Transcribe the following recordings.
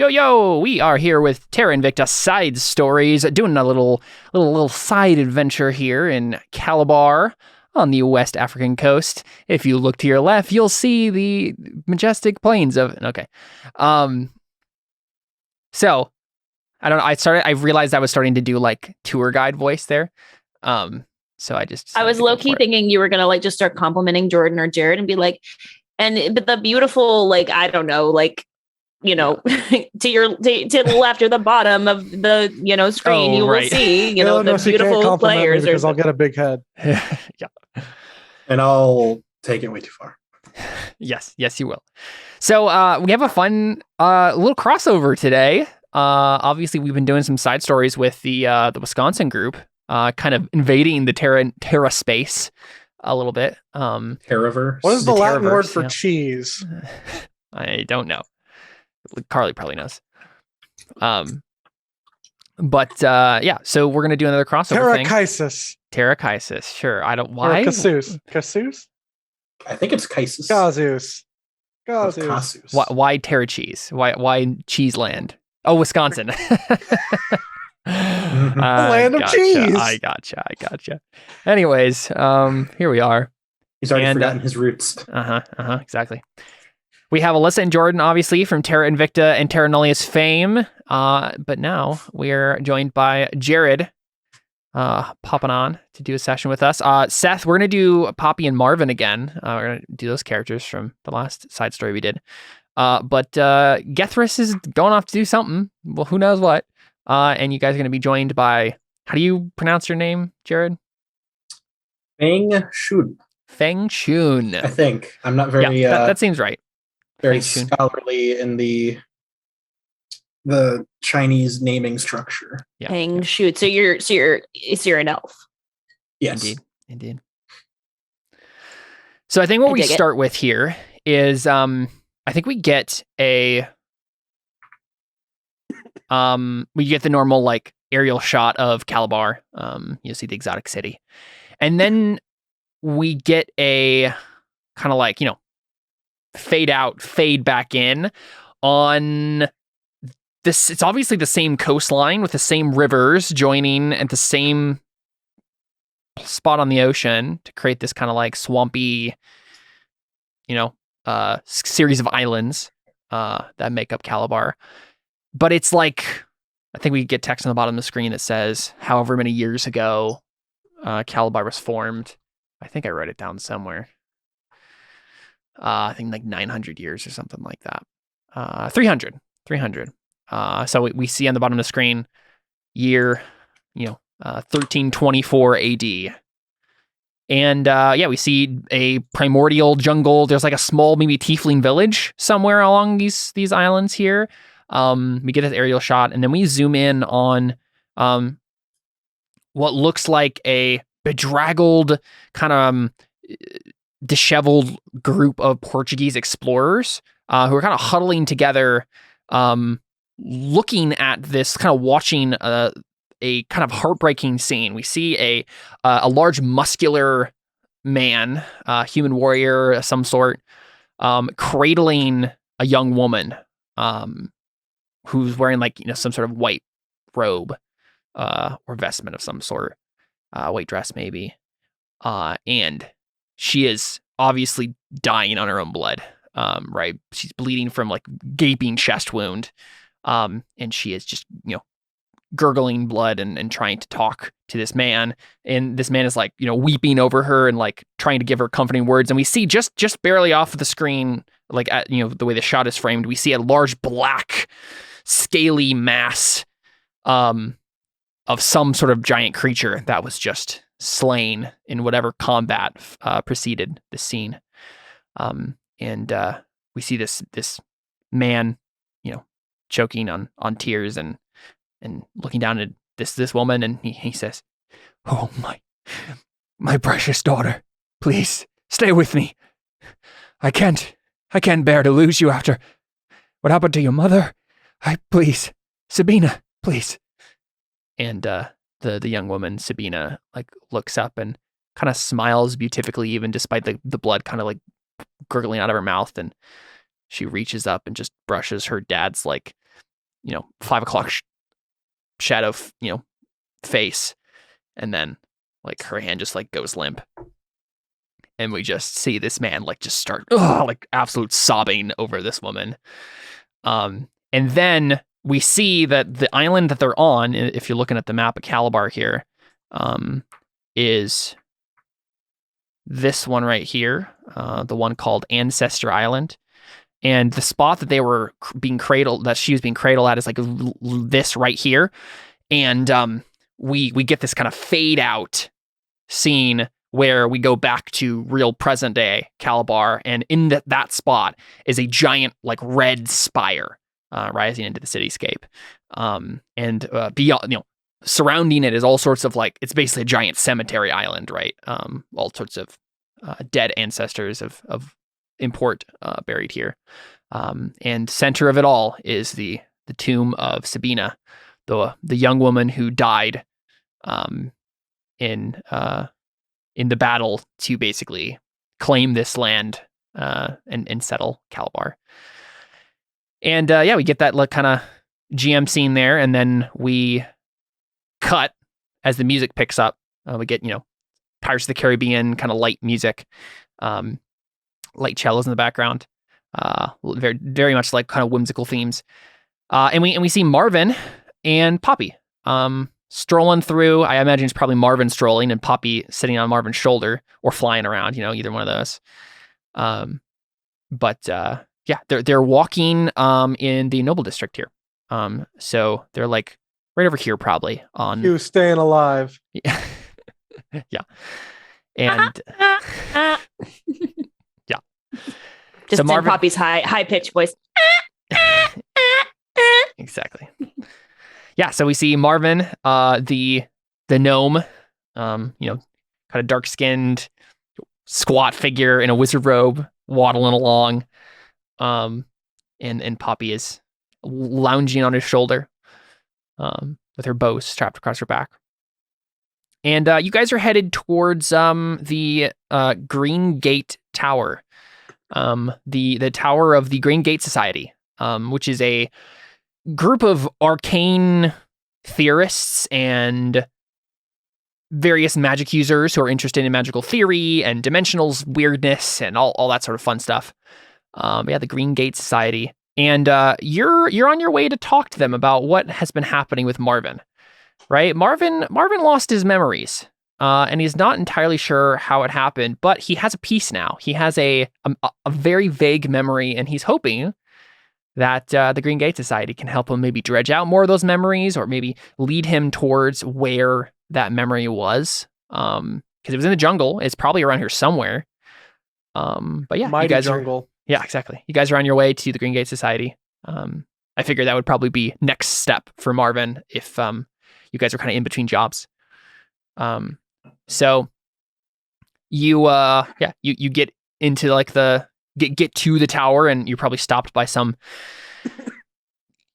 Yo, we are here with Terra Invicta Side Stories, doing a little side adventure here in Calabar on the West African coast. If you look to your left, you'll see the majestic plains of... Okay. So, I don't know, I realized I was starting to do, like, tour guide voice there. So I was low-key thinking you were going to, just start complimenting Jordan or Jared and be like, but the beautiful, I don't know, to the left or the bottom of the screen, you will see the beautiful players because I'll get a big head. Yeah, and I'll take it way too far. Yes, you will. So we have a fun little crossover today. Obviously, we've been doing some side stories with the Wisconsin group, kind of invading the Terra space a little bit. Terraverse. What is the Latin word for cheese? I don't know. Carly probably knows. But so we're gonna do another crossover thing. Terrachisis. Sure. I don't. Why? Casus. I think it's Chisis. Casus. Why Terra cheese? Why cheese land? Oh, Wisconsin. The land of cheese. I gotcha. Anyways, here we are. He's already forgotten his roots. Exactly. We have Alyssa and Jordan, obviously, from Terra Invicta and Terra Nullius fame. But now we're joined by Jared, popping on to do a session with us. Seth, we're going to do Poppy and Marvin again. We're going to do those characters from the last side story we did. But Gethris is going off to do something. Well, who knows what. And you guys are going to be joined by, how do you pronounce your name, Jared? Feng Shun. I think. I'm not very... Yeah, that seems right. Very scholarly in the Chinese naming structure. Yeah. Feng Shun. So you're an elf. Yes. Indeed. So I think what we start with here is I think we get the normal aerial shot of Calabar. You see the exotic city. And then we get a kind of fade out, fade back in on this. It's obviously the same coastline with the same rivers joining at the same spot on the ocean to create this kind of swampy, series of islands that make up Calabar. But it's I think we get text on the bottom of the screen that says however many years ago Calabar was formed. I think I wrote it down somewhere. I think 900 years or something like that. 300. So we see on the bottom of the screen year, 1324 AD. And we see a primordial jungle. There's a small maybe tiefling village somewhere along these islands here. We get this aerial shot, and then we zoom in on what looks like a bedraggled kind of disheveled group of Portuguese explorers who are kind of huddling together, looking at this, kind of watching a kind of heartbreaking scene. We see a large muscular man, human warrior of some sort, cradling a young woman who's wearing some sort of white robe or vestment of some sort, white dress maybe, and she is obviously dying on her own blood, right? She's bleeding from gaping chest wound, and she is just gurgling blood and trying to talk to this man, and this man is weeping over her and trying to give her comforting words. And we see just barely off of the screen, at the way the shot is framed, we see a large black scaly mass of some sort of giant creature that was just slain in whatever combat preceded the scene. And we see this man, choking on tears and looking down at this woman, and he says, "Oh, my precious daughter, please stay with me. I can't bear to lose you after what happened to your mother. Please, Sabina, please." And the young woman, Sabina, looks up and kind of smiles beatifically, even despite the blood kind of gurgling out of her mouth. And she reaches up and just brushes her dad's 5 o'clock shadow, face. And then like her hand just like goes limp. And we just see this man like just start like absolute sobbing over this woman. And then we see that the island that they're on, if you're looking at the map of Calabar here, is this one right here, the one called Ancestor Island. And the spot that they were being cradled, that she was being cradled at, is like this right here. And we get this kind of fade out scene where we go back to real present day Calabar, and in that spot is a giant like red spire rising into the cityscape. And beyond, surrounding it is all sorts of like, it's basically a giant cemetery island, right? All sorts of dead ancestors of import buried here. And center of it all is the tomb of Sabina, the young woman who died in the battle to basically claim this land and settle Calabar. And we get that like kind of GM scene there, and then we cut as the music picks up. We get Pirates of the Caribbean kind of light music, light cellos in the background, very very much like kind of whimsical themes. And we see Marvin and Poppy strolling through. I imagine it's probably Marvin strolling and Poppy sitting on Marvin's shoulder or flying around, either one of those. But they're walking in the Noble District here. So they're like right over here probably on you staying alive. Yeah. Yeah. And yeah. Just so Marvin, Poppy's high pitched voice. Exactly. Yeah, so we see Marvin, the gnome, kind of dark-skinned, squat figure in a wizard robe, waddling along, and Poppy is lounging on his shoulder, with her bow strapped across her back. And you guys are headed towards the Green Gate Tower, the Tower of the Green Gate Society, which is a group of arcane theorists and various magic users who are interested in magical theory and dimensional weirdness and all that sort of fun stuff. The Green Gate Society. And you're on your way to talk to them about what has been happening with Marvin, right? Marvin lost his memories, and he's not entirely sure how it happened, but he has a piece now. He has a very vague memory, and he's hoping that the Green Gate Society can help him maybe dredge out more of those memories, or maybe lead him towards where that memory was. Because it was in the jungle. It's probably around here somewhere. But yeah, Mighty you guys jungle. Yeah, exactly. You guys are on your way to the Green Gate Society. I figured that would probably be next step for Marvin if you guys are kind of in between jobs. So you get into like get to the tower, and you're probably stopped by some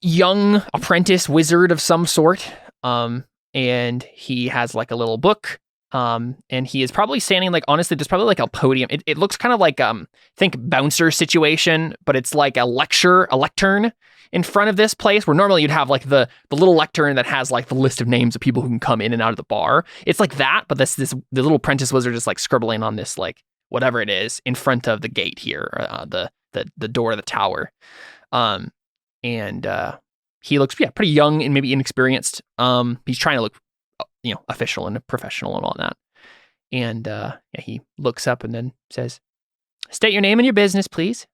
young apprentice wizard of some sort. And he has like a little book. And he is probably standing like, honestly, there's probably like a podium. It looks kind of like, think bouncer situation, but it's like a lectern in front of this place where normally you'd have like the little lectern that has like the list of names of people who can come in and out of the bar. It's like that, but the little apprentice wizard is like scribbling on this, like whatever it is in front of the gate here, the door of the tower. And he looks, pretty young and maybe inexperienced. He's trying to look, official and professional and all that. And he looks up and then says, "State your name and your business, please."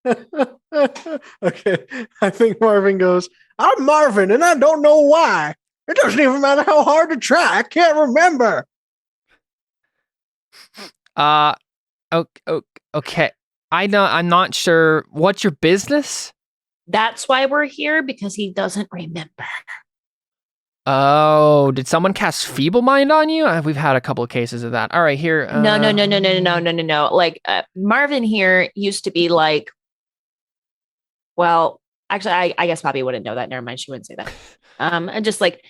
Okay, I think Marvin goes, "I'm Marvin, and I don't know why. It doesn't even matter how hard to try. I can't remember." Okay. I'm not sure. What's your business? That's why we're here, because he doesn't remember. Oh, did someone cast Feeble Mind on you? We've had a couple of cases of that. All right, here. No. Like Marvin here used to be like, well, actually, I guess Poppy wouldn't know that. Never mind, she wouldn't say that. And just like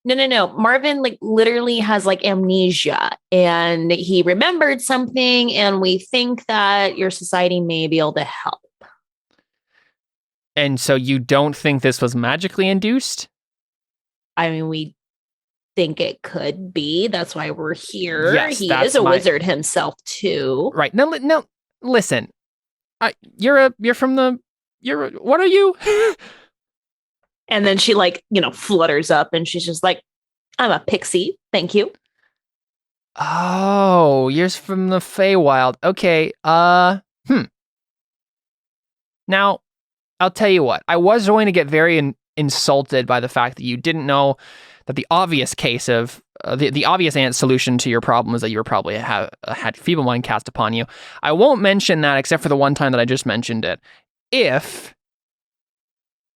No. Marvin like literally has like amnesia and he remembered something and we think that your society may be able to help. And so you don't think this was magically induced? I mean, we think it could be. That's why we're here. Yes, he that's is a wizard himself too. Right. No, listen. What are you? And then she like, flutters up and she's just like, I'm a pixie. Thank you. Oh, you're from the Feywild. Okay. Now, I'll tell you what. I was going to get very insulted by the fact that you didn't know that the obvious case of the obvious solution to your problem is that you were probably had feeble mind cast upon you. I won't mention that except for the one time that I just mentioned it. If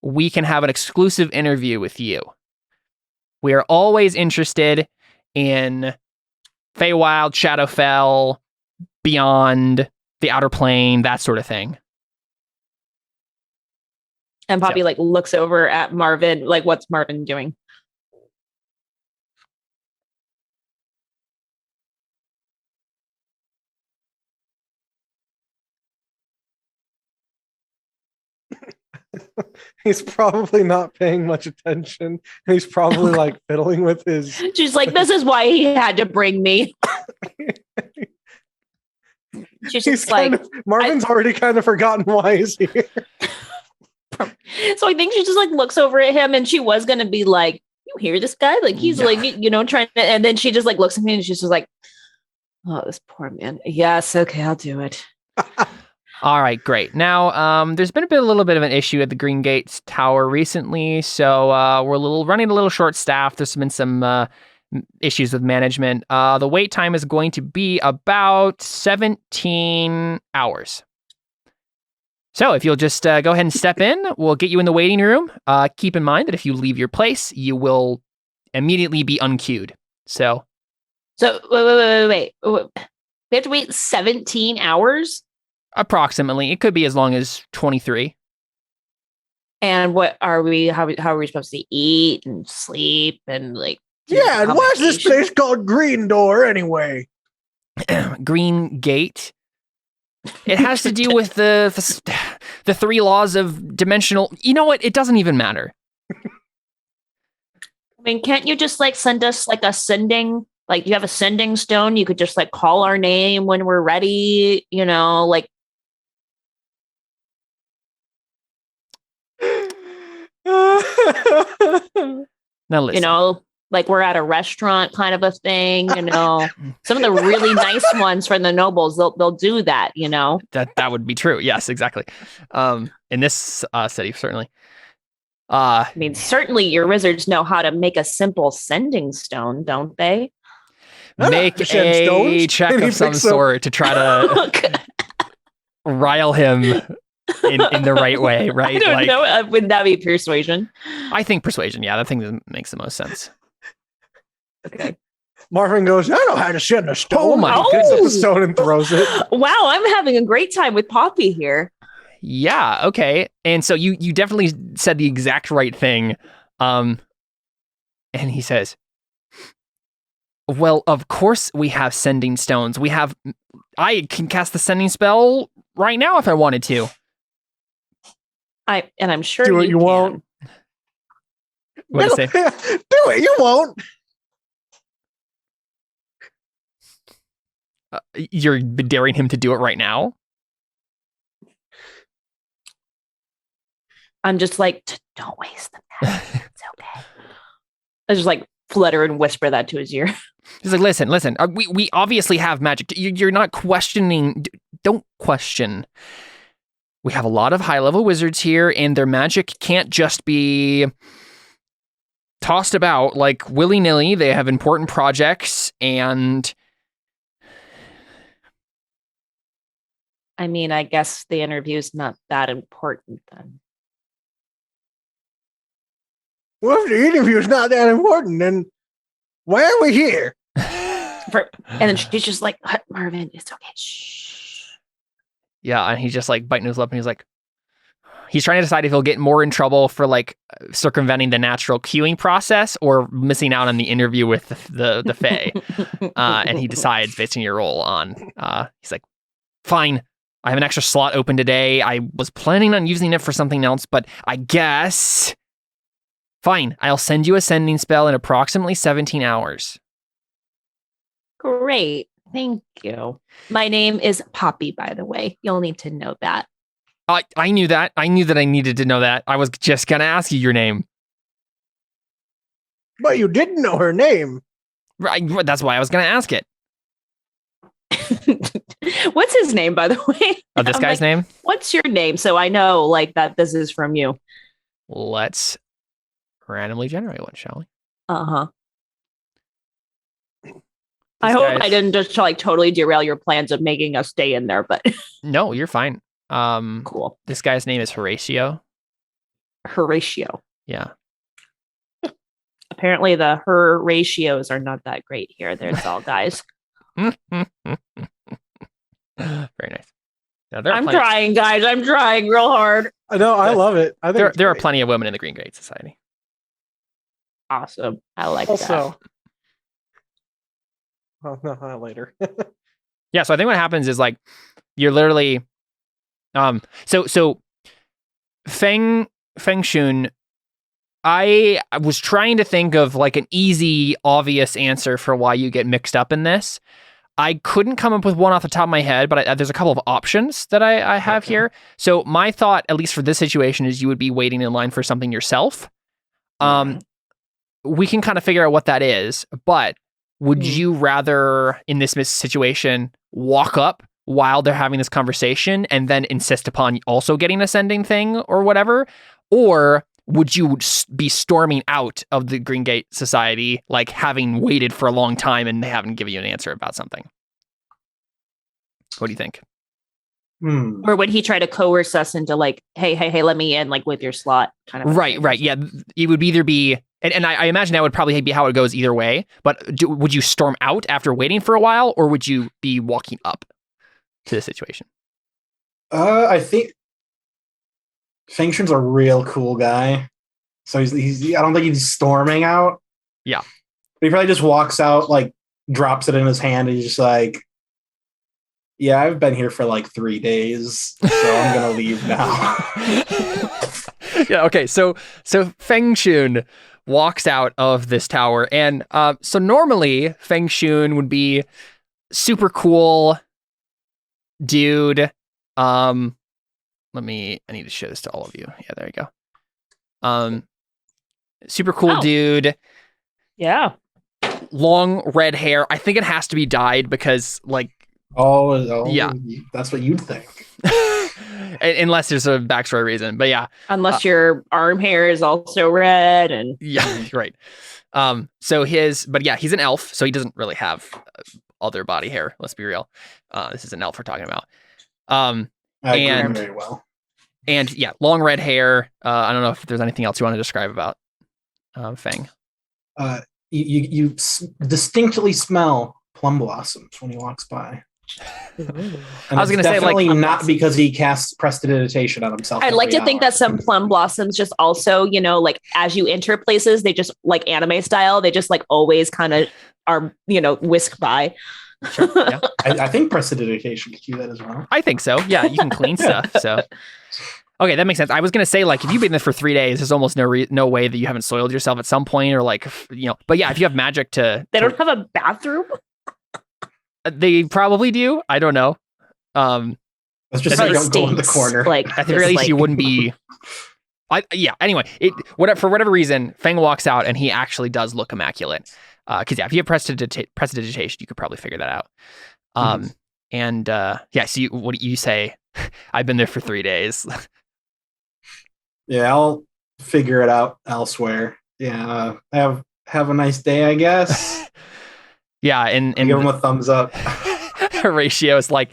we can have an exclusive interview with you. We are always interested in Feywild, Shadowfell, Beyond, the Outer Plane, that sort of thing. And Poppy like looks over at Marvin, like, what's Marvin doing? He's probably not paying much attention. He's probably like fiddling with his. She's like, this is why he had to bring me. She's just like, Marvin's already kind of forgotten why he's here. So I think she just like looks over at him and she was going to be like, you hear this guy? Like he's like, trying to, and then she just like looks at me and she's just like, oh, this poor man. Yes. Okay. I'll do it. All right, great. Now, there's been a little bit of an issue at the Green Gates Tower recently, so we're running a little short-staffed. There's been some issues with management. The wait time is going to be about 17 hours. So if you'll just go ahead and step in, we'll get you in the waiting room. Keep in mind that if you leave your place, you will immediately be unqueued. So wait. We have to wait 17 hours? Approximately. It could be as long as 23. And what are we, how are we supposed to eat and sleep and like... Yeah, and why's this place called Green Door anyway? Green Gate. It has to do with the 3 laws of dimensional... You know what? It doesn't even matter. I mean, can't you just like send us like a sending... Like you have a sending stone, you could just like call our name when we're ready, like... Now listen. Like we're at a restaurant kind of a thing, some of the really nice ones from the nobles, they'll do that, That would be true. Yes, exactly. In this city, certainly. I mean, certainly your wizards know how to make a simple sending stone, don't they? Make a check of some sort to try to rile him in the right way, right? I don't know. Would that be persuasion? I think persuasion. Yeah, that thing makes the most sense. Okay. Marvin goes, I know how to send a stone. Oh my goodness. Picks up the stone and throws it. Wow, I'm having a great time with Poppy here. Yeah, okay. And so you definitely said the exact right thing. And he says, well, of course we have sending stones. I can cast the sending spell right now if I wanted to. I'm sure do it, you won't. What do you say? Do it, you won't. You're daring him to do it right now? I'm just like, don't waste the magic. It's okay. I just like flutter and whisper that to his ear. He's like, listen. We obviously have magic. You're not questioning. Don't question. We have a lot of high-level wizards here, and their magic can't just be tossed about like willy-nilly. They have important projects, and... I mean, I guess the interview's not that important then. Well, if the interview's not that important, then why are we here? And then she's just like, Marvin, it's okay. Shh. Yeah, and he's just like biting his lip, and he's like, He's trying to decide if he'll get more in trouble for like circumventing the natural queuing process or missing out on the interview with the Fae. And he decides based on your roll on, he's like, fine, I have an extra slot open today. I was planning on using it for something else, but I guess, fine, I'll send you a sending spell in approximately 17 hours. Great. Thank you. My name is Poppy, by the way. You'll need to know that. I knew that. I knew that I needed to know that. I was just going to ask you your name. But you didn't know her name. Right. That's why I was going to ask it. What's his name, by the way? This guy's name? What's your name? So I know like that this is from you. Let's randomly generate one, shall we? Uh-huh. I hope I didn't just like totally derail your plans of making us stay in there, but no, you're fine. Cool. This guy's name is Horatio. Horatio. Yeah. Apparently the her ratios are not that great here. There's all guys. Very nice. Now, I'm trying, guys. I'm trying real hard. I know. I love it. I think there are plenty of women in the Green Gate Society. Awesome. I like that. Well, no, later. Yeah, so I think what happens is like you're literally so Feng Shun, I was trying to think of like an easy, obvious answer for why you get mixed up in this. I couldn't come up with one off the top of my head, but there's a couple of options that I have here. So my thought, at least for this situation, is you would be waiting in line for something yourself. We can kind of figure out what that is, but would you rather, in this situation, walk up while they're having this conversation and then insist upon also getting a sending thing or whatever? Or would you be storming out of the Green Gate Society, like having waited for a long time and they haven't given you an answer about something? What do you think? Or would he try to coerce us into like, hey, let me in, like with your slot kind of? Right. Yeah. It would either be, and I imagine that would probably be how it goes either way, but would you storm out after waiting for a while, or would you be walking up to the situation? I think Feng Shun's a real cool guy. So he's I don't think he's storming out. Yeah. But he probably just walks out, like drops it in his hand, and he's just like, yeah, I've been here for like 3 days, so I'm gonna leave now. Yeah, okay, so Feng Shun walks out of this tower, and so normally Feng Shun would be super cool dude. I need to show this to all of you. Yeah, there you go. Super cool dude. Yeah. Long red hair. I think it has to be dyed because like yeah, that's what you'd think. Unless there's a backstory reason, but yeah. Unless your arm hair is also red and yeah, right. He's an elf, so he doesn't really have other body hair. Let's be real. This is an elf we're talking about. I agree very well. And yeah, long red hair. I don't know if there's anything else you want to describe about Feng. You distinctly smell plum blossoms when he walks by. I was going to say, like, not because he casts prestidigitation on himself. I'd like to think that some plum blossoms just also, like as you enter places, they just like anime style. They just like always kind of are, whisk by. Sure, yeah. I think prestidigitation can do that as well. I think so. Yeah, you can clean stuff. So, okay, that makes sense. I was going to say, like, if you've been there for 3 days, there's almost no way that you haven't soiled yourself at some point, or like, But yeah, if you have magic to, they don't have a bathroom. They probably do. I don't know. Let's just say don't go in the corner. Like at the very least, you wouldn't be. Anyway, for whatever reason, Feng walks out and he actually does look immaculate. Because if you have prestidigitation, you could probably figure that out. So what do you say? I've been there for 3 days. Yeah, I'll figure it out elsewhere. Yeah, have a nice day, I guess. Yeah, and give him a thumbs up. Horatio is like,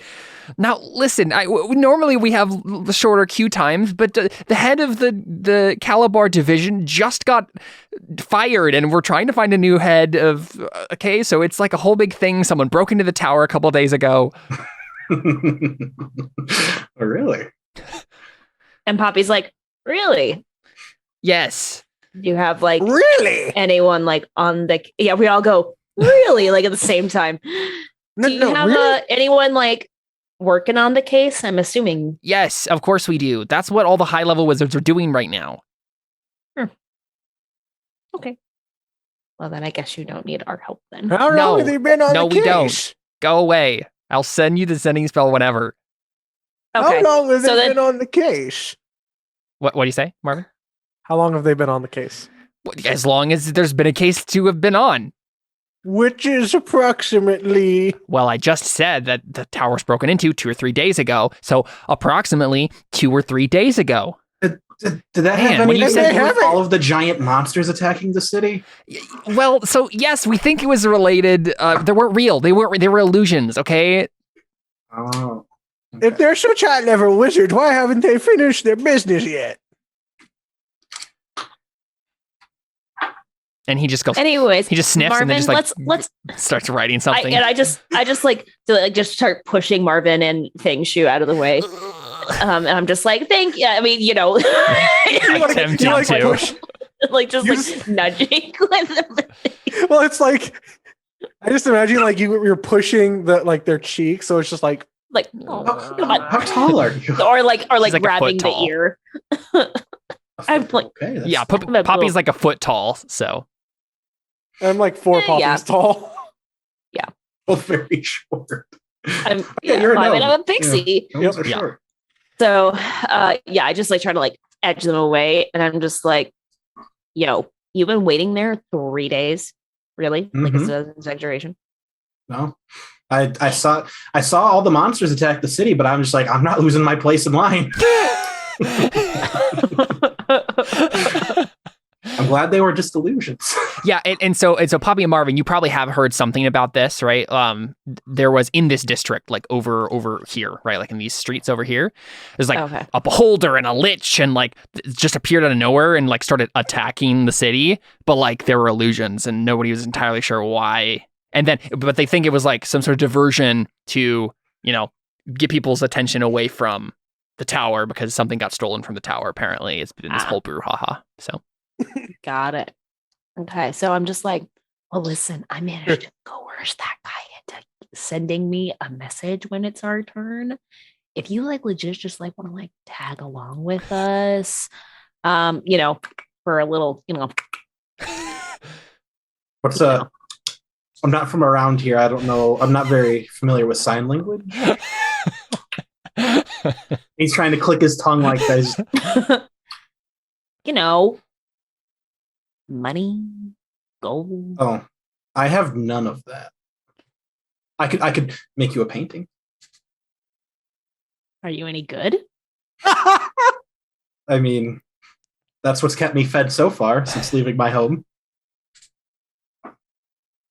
now listen, normally we have shorter queue times, but the head of the Calabar division just got fired, and we're trying to find a new head of. Okay, so it's like a whole big thing. Someone broke into the tower a couple of days ago. Oh, really? And Poppy's like, really? Yes. Do you have like Really? anyone like on the? Yeah, we all go really like at the same time. Do you have really? anyone like working on the case? I'm assuming. Yes, of course we do. That's what all the high level wizards are doing right now. Okay. Well, then I guess you don't need our help then. How long have they been on the case? We don't. Go away. I'll send you the sending spell whenever. Okay. How long have So they then- been on the case? What do you say, Marvin? How long have they been on the case? As long as there's been a case to have been on. Which is approximately. Well, I just said that the tower's broken into 2 or 3 days ago. So approximately 2 or 3 days ago. Did that Man, have when you anything said to do with have it- all of the giant monsters attacking the city? Well, so yes, we think it was related. They weren't real. They were illusions, okay? Oh. If they're such high level wizards, why haven't they finished their business yet? And he just goes, Anyways, he just sniffs Marvin, and then just like let's starts writing something. I just like to like just start pushing Marvin and Feng Shu out of the way. And I'm just like, thank you. I mean, you know, I tempted you like to. push- like just You like nudging with them. Well, it's like I just imagine like you're pushing their cheek, so it's just like Like, How, come on. how tall are you? Or like She's like a grabbing foot the tall. ear. I'm like, Okay, that's- Yeah, I'm a Poppy's little- like a foot tall, so I'm like 4 poppies Yeah. tall. both very short. I'm Yeah, you're a I mean, gnome. I'm a pixie. Gnomes are Yeah. short. So yeah, I just like try to like edge them away, and I'm just like, yo, you've been waiting there 3 days? Really? Like Mhm. it's an exaggeration. No, I saw all the monsters attack the city, but I'm just like, I'm not losing my place in line. I'm glad they were just illusions. yeah, and so Poppy and Marvin, you probably have heard something about this, right? There was in this district, like over here, right? Like in these streets over here, there's like Okay. a beholder and a lich, and like it just appeared out of nowhere and like started attacking the city, but like there were illusions and nobody was entirely sure why. And then, but they think it was like some sort of diversion to, you know, get people's attention away from the tower because something got stolen from the tower. Apparently, it's been this whole brouhaha. So. Got it. Okay, so I'm just like, well, listen, I managed to coerce that guy into sending me a message when it's our turn. If you like legit just like want to like tag along with us, you know, for a little, you know, What's I'm not from around here. I don't know. I'm not very familiar with sign language. He's trying to click his tongue like this. you know, money, gold. Oh, I have none of that. I could make you a painting. Are you any good? I mean, that's what's kept me fed so far since leaving my home.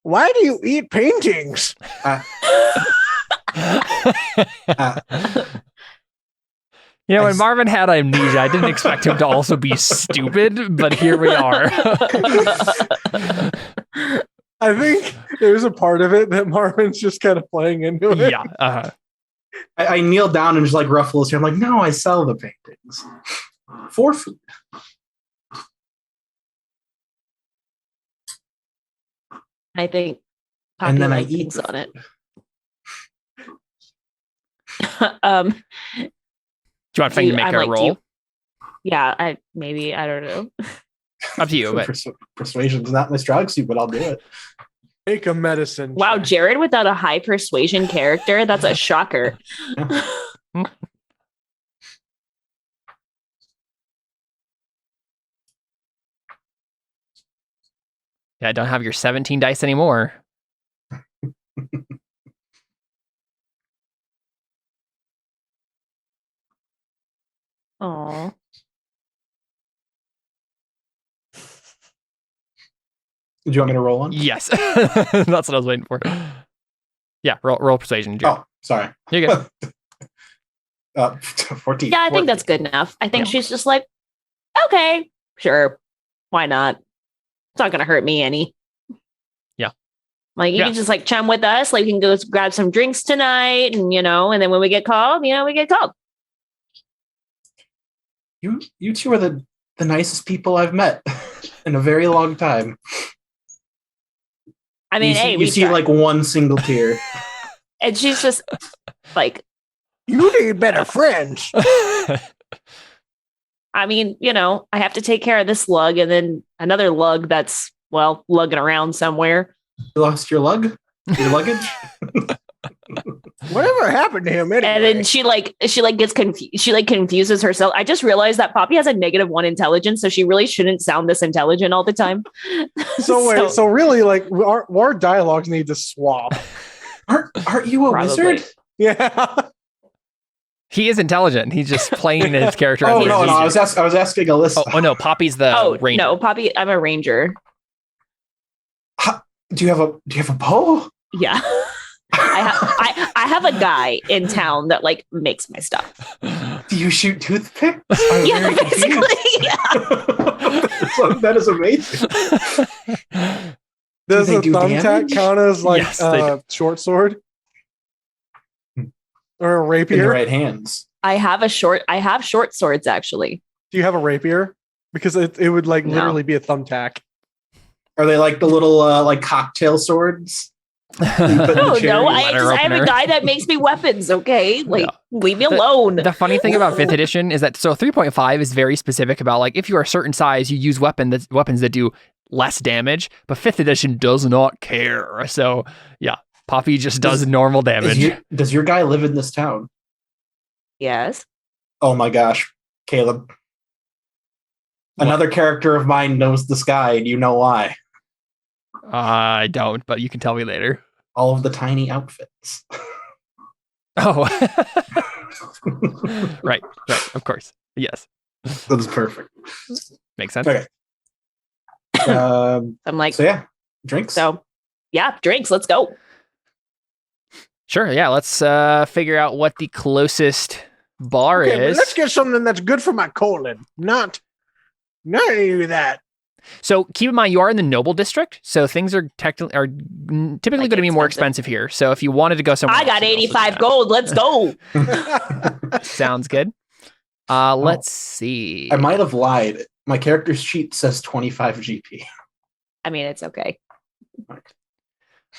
Why do you eat paintings? You know, I when s- Marvin had amnesia, I didn't expect him to also be stupid, but here we are. I think there's a part of it that Marvin's just kind of playing into it. Yeah. I kneel down and just like ruffle his hair. I'm like, no, I sell the paintings for food. I think And then I Poppy eat thinks the on it. Do you want Fang to make I'm a like, do roll? you- Yeah, I don't know. Up to you. But Persuasion's not my strong suit, but I'll do it. Make a medicine. Wow, check. Jared without a high persuasion character, that's a shocker. yeah, I don't have your 17 dice anymore. Oh, Do you want me to roll one? Yes. That's what I was waiting for. Yeah, roll persuasion. Jared. Oh, sorry. You're good. 14. yeah, I think that's good enough. I think she's just like, okay, sure, why not? It's not gonna hurt me any. Yeah. Like you Yeah. can just like chum with us. Like we can go grab some drinks tonight, and you know, and then when we get called, you know, we get called. You two are the nicest people I've met in a very long time. I mean, you see like one single tear. And she's just like, you need better friends. I mean, I have to take care of this lug and then another lug that's, lugging around somewhere. You lost your your luggage? Whatever happened to him anyway? And then she gets confused. She confuses herself. I just realized that Poppy has a -1 intelligence, so she really shouldn't sound this intelligent all the time. So really, like our dialogues need to swap. Aren't you a wizard? Yeah. He is intelligent. He's just playing his character. No. I was asking Alyssa. Oh no, Poppy's the ranger. No, Poppy. I'm a ranger. Do you have a bow? Yeah. I have a guy in town that makes my stuff. Do you shoot toothpicks? Yeah, basically. Yeah. That is amazing. Does a thumbtack count as short sword or a rapier? In the right hands. I have short swords actually. Do you have a rapier? Because it would literally be a thumbtack. Are they like the little cocktail swords? No, I have a guy that makes me weapons. Okay, leave me alone. The funny thing about 5th edition is that 3.5 is very specific about if you are a certain size, you use weapons that do less damage. But 5th edition does not care. So yeah, Poppy just does normal damage. Does your guy live in this town? Yes. Oh my gosh, Caleb. Another character of mine knows this guy, and you know why. I don't, but you can tell me later. All of the tiny outfits. Oh. Right, of course. Yes. That's perfect. Makes sense. Okay. I'm like, so yeah, drinks. So yeah, drinks. Let's go. Sure. Yeah. Let's figure out what the closest bar is. Let's get something that's good for my colon. Not any of that. So keep in mind, you are in the noble district, so things are typically going to be more expensive here. So if you wanted to go somewhere, I got 85 gold. Let's go. Sounds good. Let's see. I might have lied. My character's sheet says 25 GP. I mean, it's okay.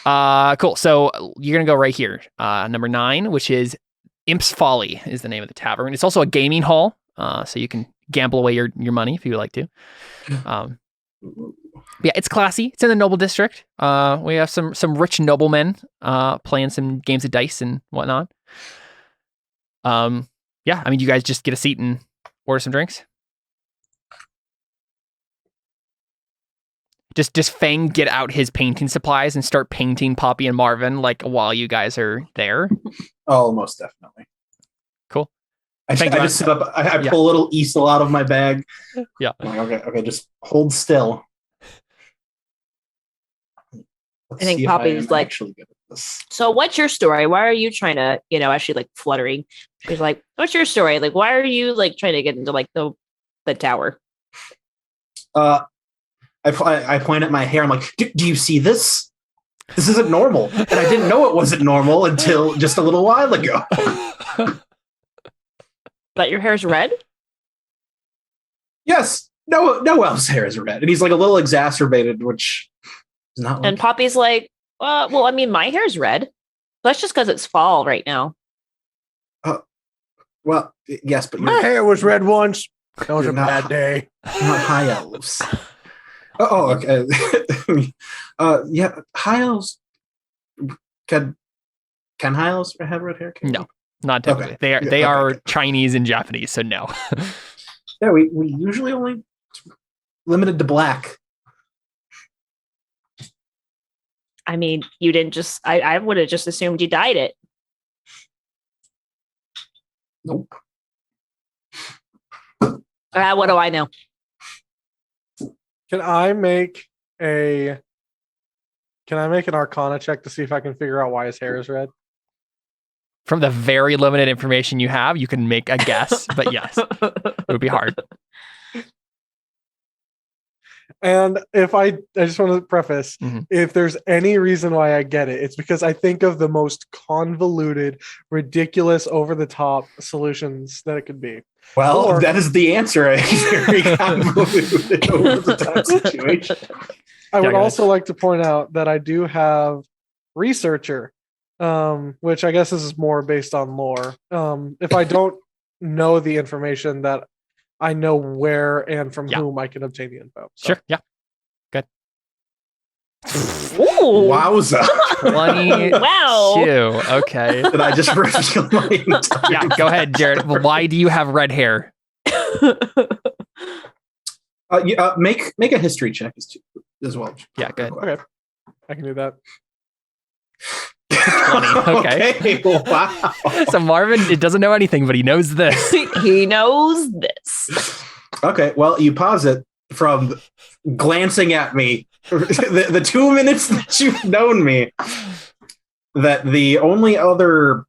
Cool. So you're gonna go right here. Number 9, which is Imp's Folly, is the name of the tavern. It's also a gaming hall, so you can gamble away your money if you would like to. Yeah, it's classy. It's in the noble district. We have some rich noblemen playing some games of dice and whatnot. Yeah, I mean, you guys just get a seat and order some drinks. Just Fang get out his painting supplies and start painting Poppy and Marvin while you guys are there. Oh, most definitely. Cool. I just sit up. I pull a little easel out of my bag. Yeah. Okay. Just hold still. I think Poppy's actually good at this. So what's your story? Why are you trying to, as she fluttering? She's like, what's your story? Why are you trying to get into the tower? I point at my hair. I'm like, do you see this? This isn't normal. And I didn't know it wasn't normal until just a little while ago. But your hair's red? Yes. No elf's hair is red. And he's a little exacerbated, which is not. And Poppy's like, well, I mean, my hair's red. That's just because it's fall right now. Well, yes, but my hair was red once. That was a bad day. Not high elves. Oh, okay. Yeah, high elves. Can high elves have red hair? No, not typically. Okay. They are Chinese and Japanese, so no. Yeah, we usually only limited to black. I mean, you didn't just. I would have just assumed you dyed it. Nope. What do I know? Can I make an Arcana check to see if I can figure out why his hair is red? From the very limited information you have, you can make a guess, but yes, it would be hard. And if I just want to preface, if there's any reason why I get it, it's because I think of the most convoluted, ridiculous, over-the-top solutions that it could be. Well, Or- that is the answer. A very convoluted over-the-top situation. I would go ahead. also like to point out that I do have researcher, which I guess this is more based on lore. If I don't know the information, that I know where and from Yeah. whom I can obtain the info. So, Sure. Yeah. Good. Ooh. Wowza. 22. Wow. Okay. Did I just reveal my entire Yeah. Go ahead, Jared. Why do you have red hair? Make a history check as well. Yeah. Good. Okay. I can do that. 20. Okay. Wow. So Marvin, it doesn't know anything, but he knows this. He knows this. Okay. Well, you pause it from glancing at me the 2 minutes that you've known me. That the only other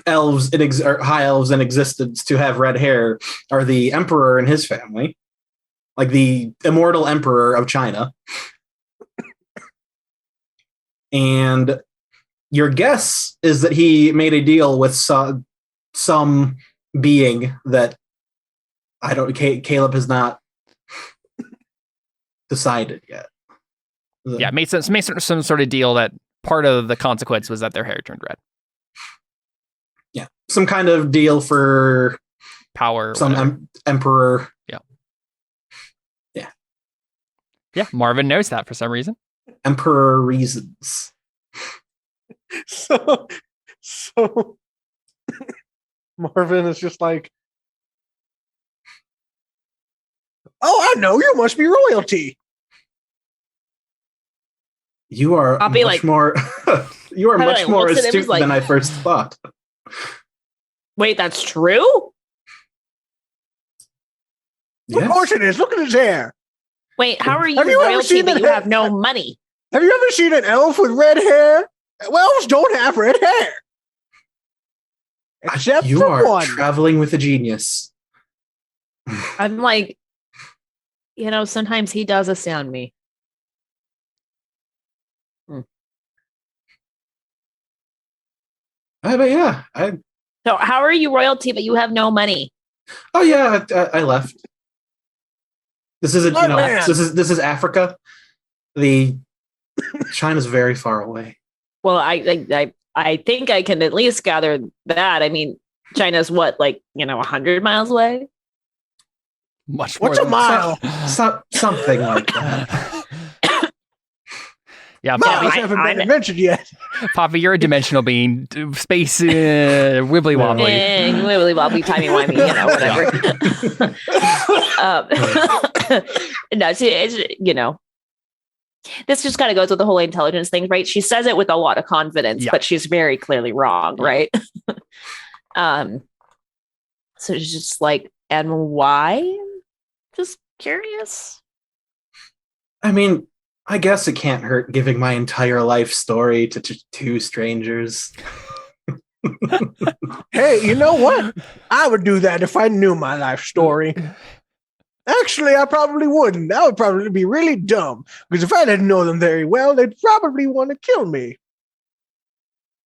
elves or high elves in existence to have red hair are the emperor and his family, like the immortal emperor of China. And your guess is that he made a deal with some being that Caleb has not decided yet. Yeah. Made some sort of deal that part of the consequence was that their hair turned red. Yeah, some kind of deal for Power. some emperor. Yeah. Marvin knows that for some reason. Emperor reasons. So Marvin is just like, oh, I know, you must be royalty. You are I'll be much like- more. You are How much did I more look at him? astute It's like- than I first thought. Wait, that's true? Of course it is. Look at his hair. Wait, how are you Have you ever royalty seen but that you head- have no money? Have you ever seen an elf with red hair? Well, elves don't have red hair. Except You for are one. traveling with a genius. I'm like, sometimes he does astound me. But yeah, So how are you royalty but you have no money? I left. This isn't, Oh, man. this is Africa. China's very far away. Well, I think I can at least gather that. I mean, China's what, 100 miles away? Much more What's a than mile? Something like that. Yeah, Miles Poppy, haven't been invented yet. Poppy, you're a dimensional being. Space wibbly wobbly. Wibbly wobbly, timey wimey, whatever. No, it's, this just kind of goes with the whole intelligence thing, right? She says it with a lot of confidence, Yeah. but she's very clearly wrong, right? So it's just like, and why? Just curious. I mean, I guess it can't hurt giving my entire life story to two strangers. Hey, you know what? I would do that if I knew my life story. Actually, I probably wouldn't. That would probably be really dumb. Because if I didn't know them very well, they'd probably want to kill me.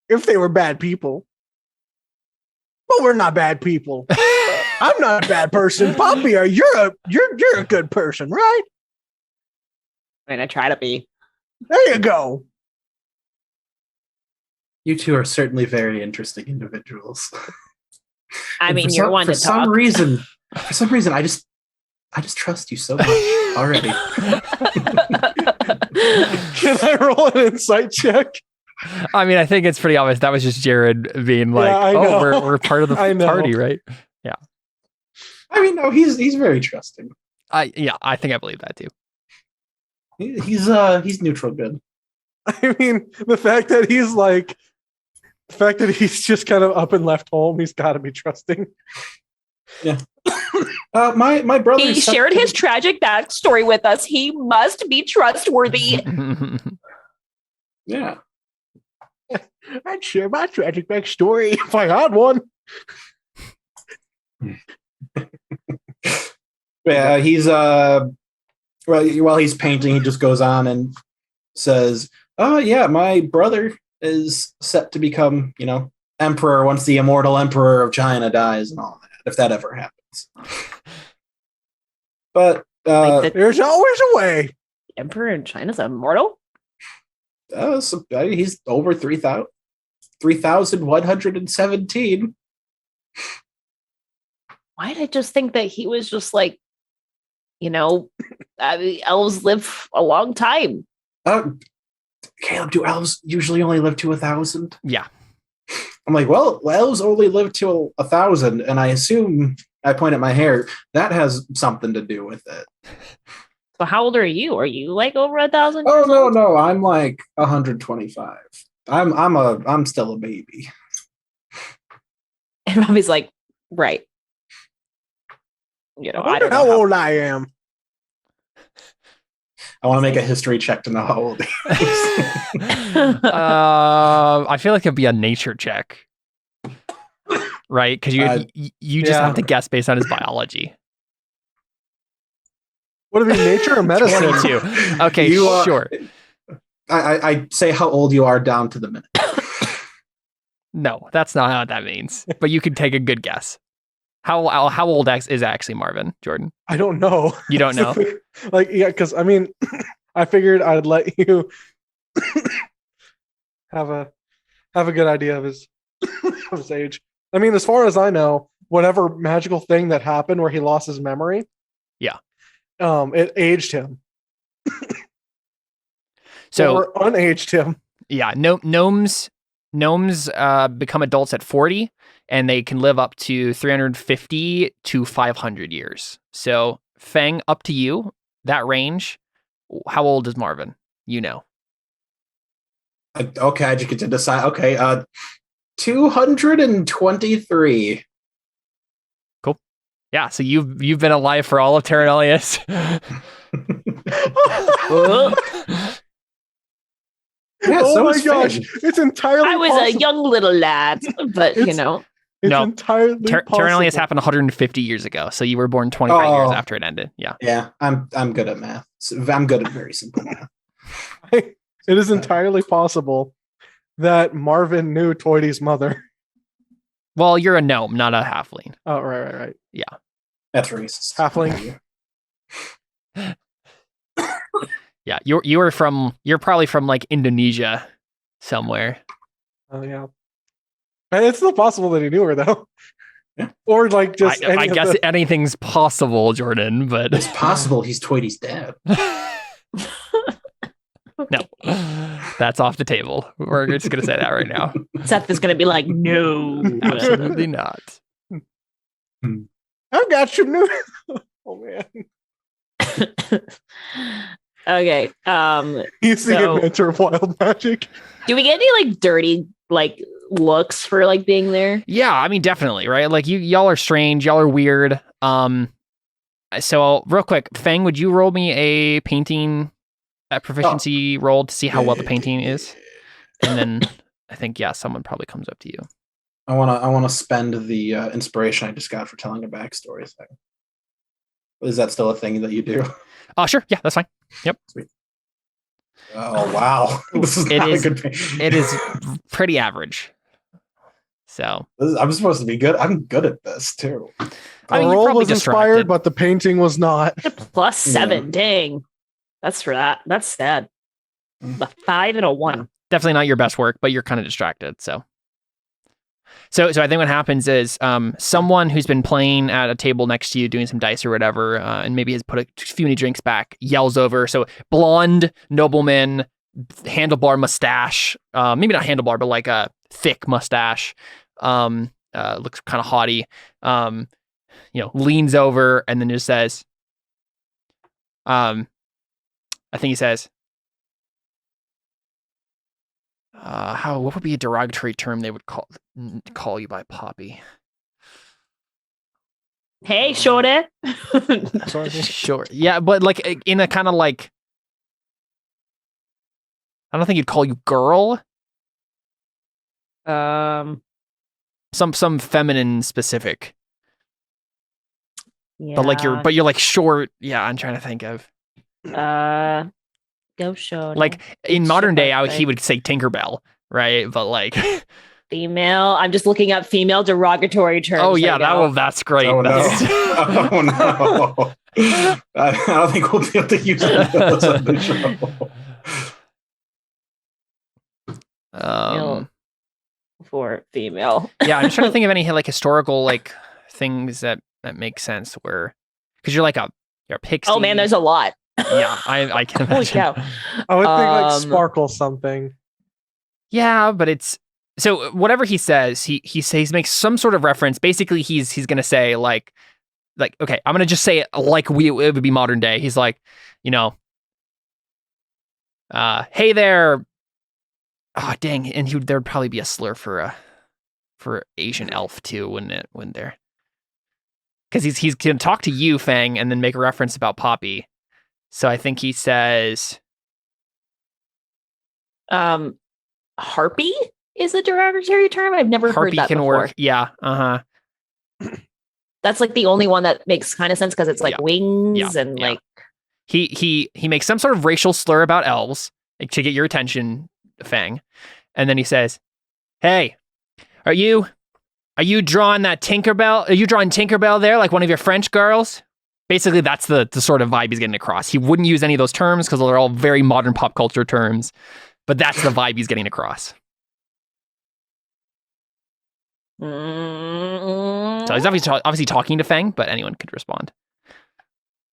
If they were bad people. But we're not bad people. I'm not a bad person. Poppy, you're a good person, right? I mean, I try to be. There you go. You two are certainly very interesting individuals. I And mean, for you're some- one for to some talk. reason. For some reason, I just trust you so much already. Can I roll an insight check? I mean, I think it's pretty obvious. That was just Jared being like, Yeah, I "Oh, know. we're part of the I know. party, right?" I mean, no, he's very trusting. I think I believe that too. He's neutral good. I mean, the fact that he's just kind of up and left home, he's got to be trusting. My brother He shared his tragic backstory with us. He must be trustworthy. Yeah. I'd share my tragic backstory if I had one. Yeah, he's while he's painting, he just goes on and says, "Oh yeah, my brother is set to become, emperor once the immortal emperor of China dies and all that." if that ever happens. But There's always a way. Emperor in China's immortal? so, he's over 3,117. Why did I just think that he was just like, elves live a long time. Caleb, do elves usually only live to 1,000? Yeah. I'm like, well, elves only live to 1,000, and I assume, I point at my hair, that has something to do with it. So how old are you? Are you like over 1,000? Oh, no, I'm like 125. I'm still a baby. And Bobby's like, right. I wonder how old I am. I want to make a history check to know how old he is. I feel like it'd be a nature check, right? Because you just have to guess based on his biology. What would it be, nature or medicine? 22. Okay, sure. I say how old you are down to the minute. No, that's not what that means. But you can take a good guess. How old is actually Marvin, Jordan? I don't know. You don't know? Because I mean, I figured I'd let you have a good idea of his age. I mean, as far as I know, whatever magical thing that happened where he lost his memory, it aged him. Or unaged him. Yeah, gnomes become adults at 40, and they can live up to 350 to 500 years. So, Fang, up to you. That range. How old is Marvin? You know. Okay, I just get to decide. Okay, 223. Cool. Yeah, so you've been alive for all of Terra Nullius. Yeah, oh so my gosh, it's entirely I was possible. a young little lad, but It's No, entirely Terra Nullius happened 150 years ago, so you were born 25 years after it ended. Yeah. Yeah, I'm good at math. I'm good at very simple math. It is entirely possible that Marvin knew Toidy's mother. Well, you're a gnome, not a halfling. Oh, right. Yeah. That's racist. Halfling. Yeah, you're probably from like Indonesia somewhere. Oh yeah. And it's still possible that he knew her though. Yeah. Or like just I guess anything's possible, Jordan, but it's possible he's Toidy's dad. No. That's off the table. We're just gonna say that right now. Seth is gonna be like, no. Absolutely not. I've got you new. Oh man. Okay. You see Adventure of Wild Magic. Do we get any like dirty like looks for like being there? Yeah, I mean definitely, right? Like y'all are strange, y'all are weird. So real quick, Fang, would you roll me a painting proficiency roll to see how well the painting is? And then I think someone probably comes up to you. I wanna spend the inspiration I just got for telling a backstory thing. Is that still a thing that you do? Sure. Yeah, that's fine. Yep. Sweet. Oh wow, this is not a good painting. It is pretty average. So I'm supposed to be good. I'm good at this too. The roll was inspired, but the painting was not. +7. Dang. That's for that. That's sad. A 5 and a 1. Definitely not your best work, but you're kind of distracted. So I think what happens is someone who's been playing at a table next to you, doing some dice or whatever, and maybe has put a few many drinks back, yells over. So blonde nobleman, handlebar mustache, maybe not handlebar, but like a thick mustache. Looks kind of haughty. Leans over and then just says, I think he says, what would be a derogatory term they would call you by, Poppy? Hey, shorty. Sure. Yeah, but like in a kind of like, I don't think he'd call you girl. Some feminine specific. Yeah. But you're like short. Yeah, I'm trying to think of. Go shorty. Like in modern day, he would say Tinkerbell, right? But like female. I'm just looking up female derogatory terms. Oh yeah, right that's great. Oh no! That's- Oh no! I don't think we'll be able to use those on the show. Male for female. Yeah, I'm just trying to think of any like historical like things that make sense. Where because you're a pixie. Oh man, there's a lot. Yeah, I can Holy imagine. cow. I would think like Um, sparkle something. Yeah, but it's so whatever he says, he makes some sort of reference. Basically, he's gonna say like okay, I'm gonna just say it like it would be modern day. He's like, hey there. Oh dang, and there'd probably be a slur for Asian elf too, wouldn't it? Wouldn't there? Because he's gonna talk to you, Fang, and then make a reference about Poppy. So I think he says, harpy is a derogatory term. I've never Harpy heard that can before. work. Yeah, That's like the only one that makes kind of sense because it's like wings and yeah. like He makes some sort of racial slur about elves to get your attention, Fang, and then he says, "Hey, are you drawing that Tinkerbell? Are you drawing Tinkerbell there, like one of your French girls?" Basically, that's the sort of vibe he's getting across. He wouldn't use any of those terms because they're all very modern pop culture terms, but that's the vibe he's getting across. So he's obviously talking to Fang, but anyone could respond.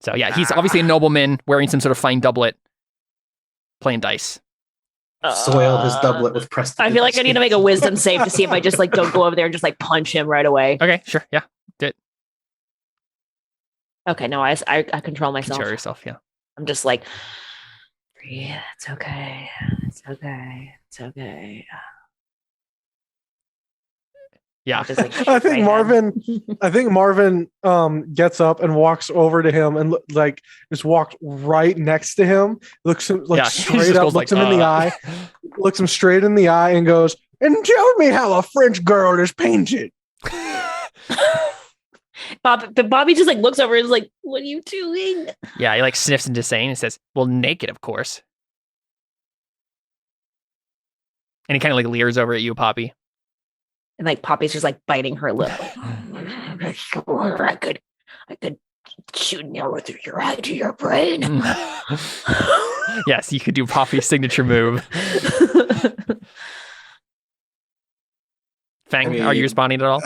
So yeah, he's obviously a nobleman wearing some sort of fine doublet, playing dice. Soiled his doublet with pressed. I feel like I need to make a wisdom save to see if I just like don't go over there and just like punch him right away. Okay, sure, yeah, do it. Okay, no, I control myself. Control yourself, yeah. I'm just like, breathe. It's okay. It's okay. It's okay. Yeah. Just, like, I think right Marvin gets up and walks over to him and just walks right next to him, looks him he straight just up, goes looks like, him in the eye, looks him straight in the eye and goes, "And tell me how a French girl is painted." But Bobby just like looks over and is like, "What are you doing?" Yeah, he like sniffs in disdain and says, "Well, naked, of course." And he kind of like leers over at you, Poppy. And like Poppy's just like biting her lip. I could shoot an arrow through your eye to your brain. Yes, you could do Poppy's signature move. Fang, are you responding at all?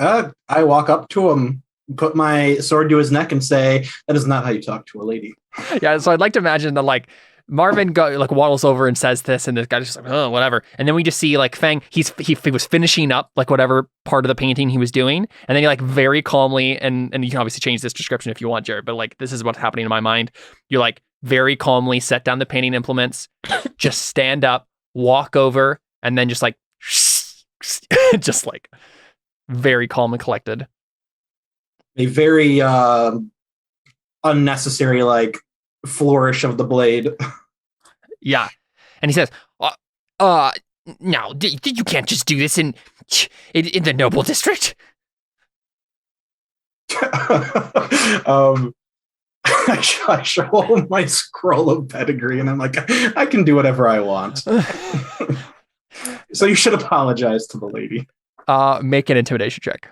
I walk up to him, put my sword to his neck, and say, "That is not how you talk to a lady." Yeah, so I'd like to imagine that like Marvin waddles over and says this, and this guy's just like, "Oh, whatever." And then we just see like Fang, he was finishing up like whatever part of the painting he was doing, and then he like very calmly, and you can obviously change this description if you want, Jared, but like this is what's happening in my mind. You like very calmly set down the painting implements, just stand up, walk over, and then just like just like very calm and collected. A very unnecessary like flourish of the blade. Yeah, and he says, "No, you can't just do this in the noble district." I show him my scroll of pedigree, and I'm like, I can do whatever I want. So you should apologize to the lady. Make an intimidation check.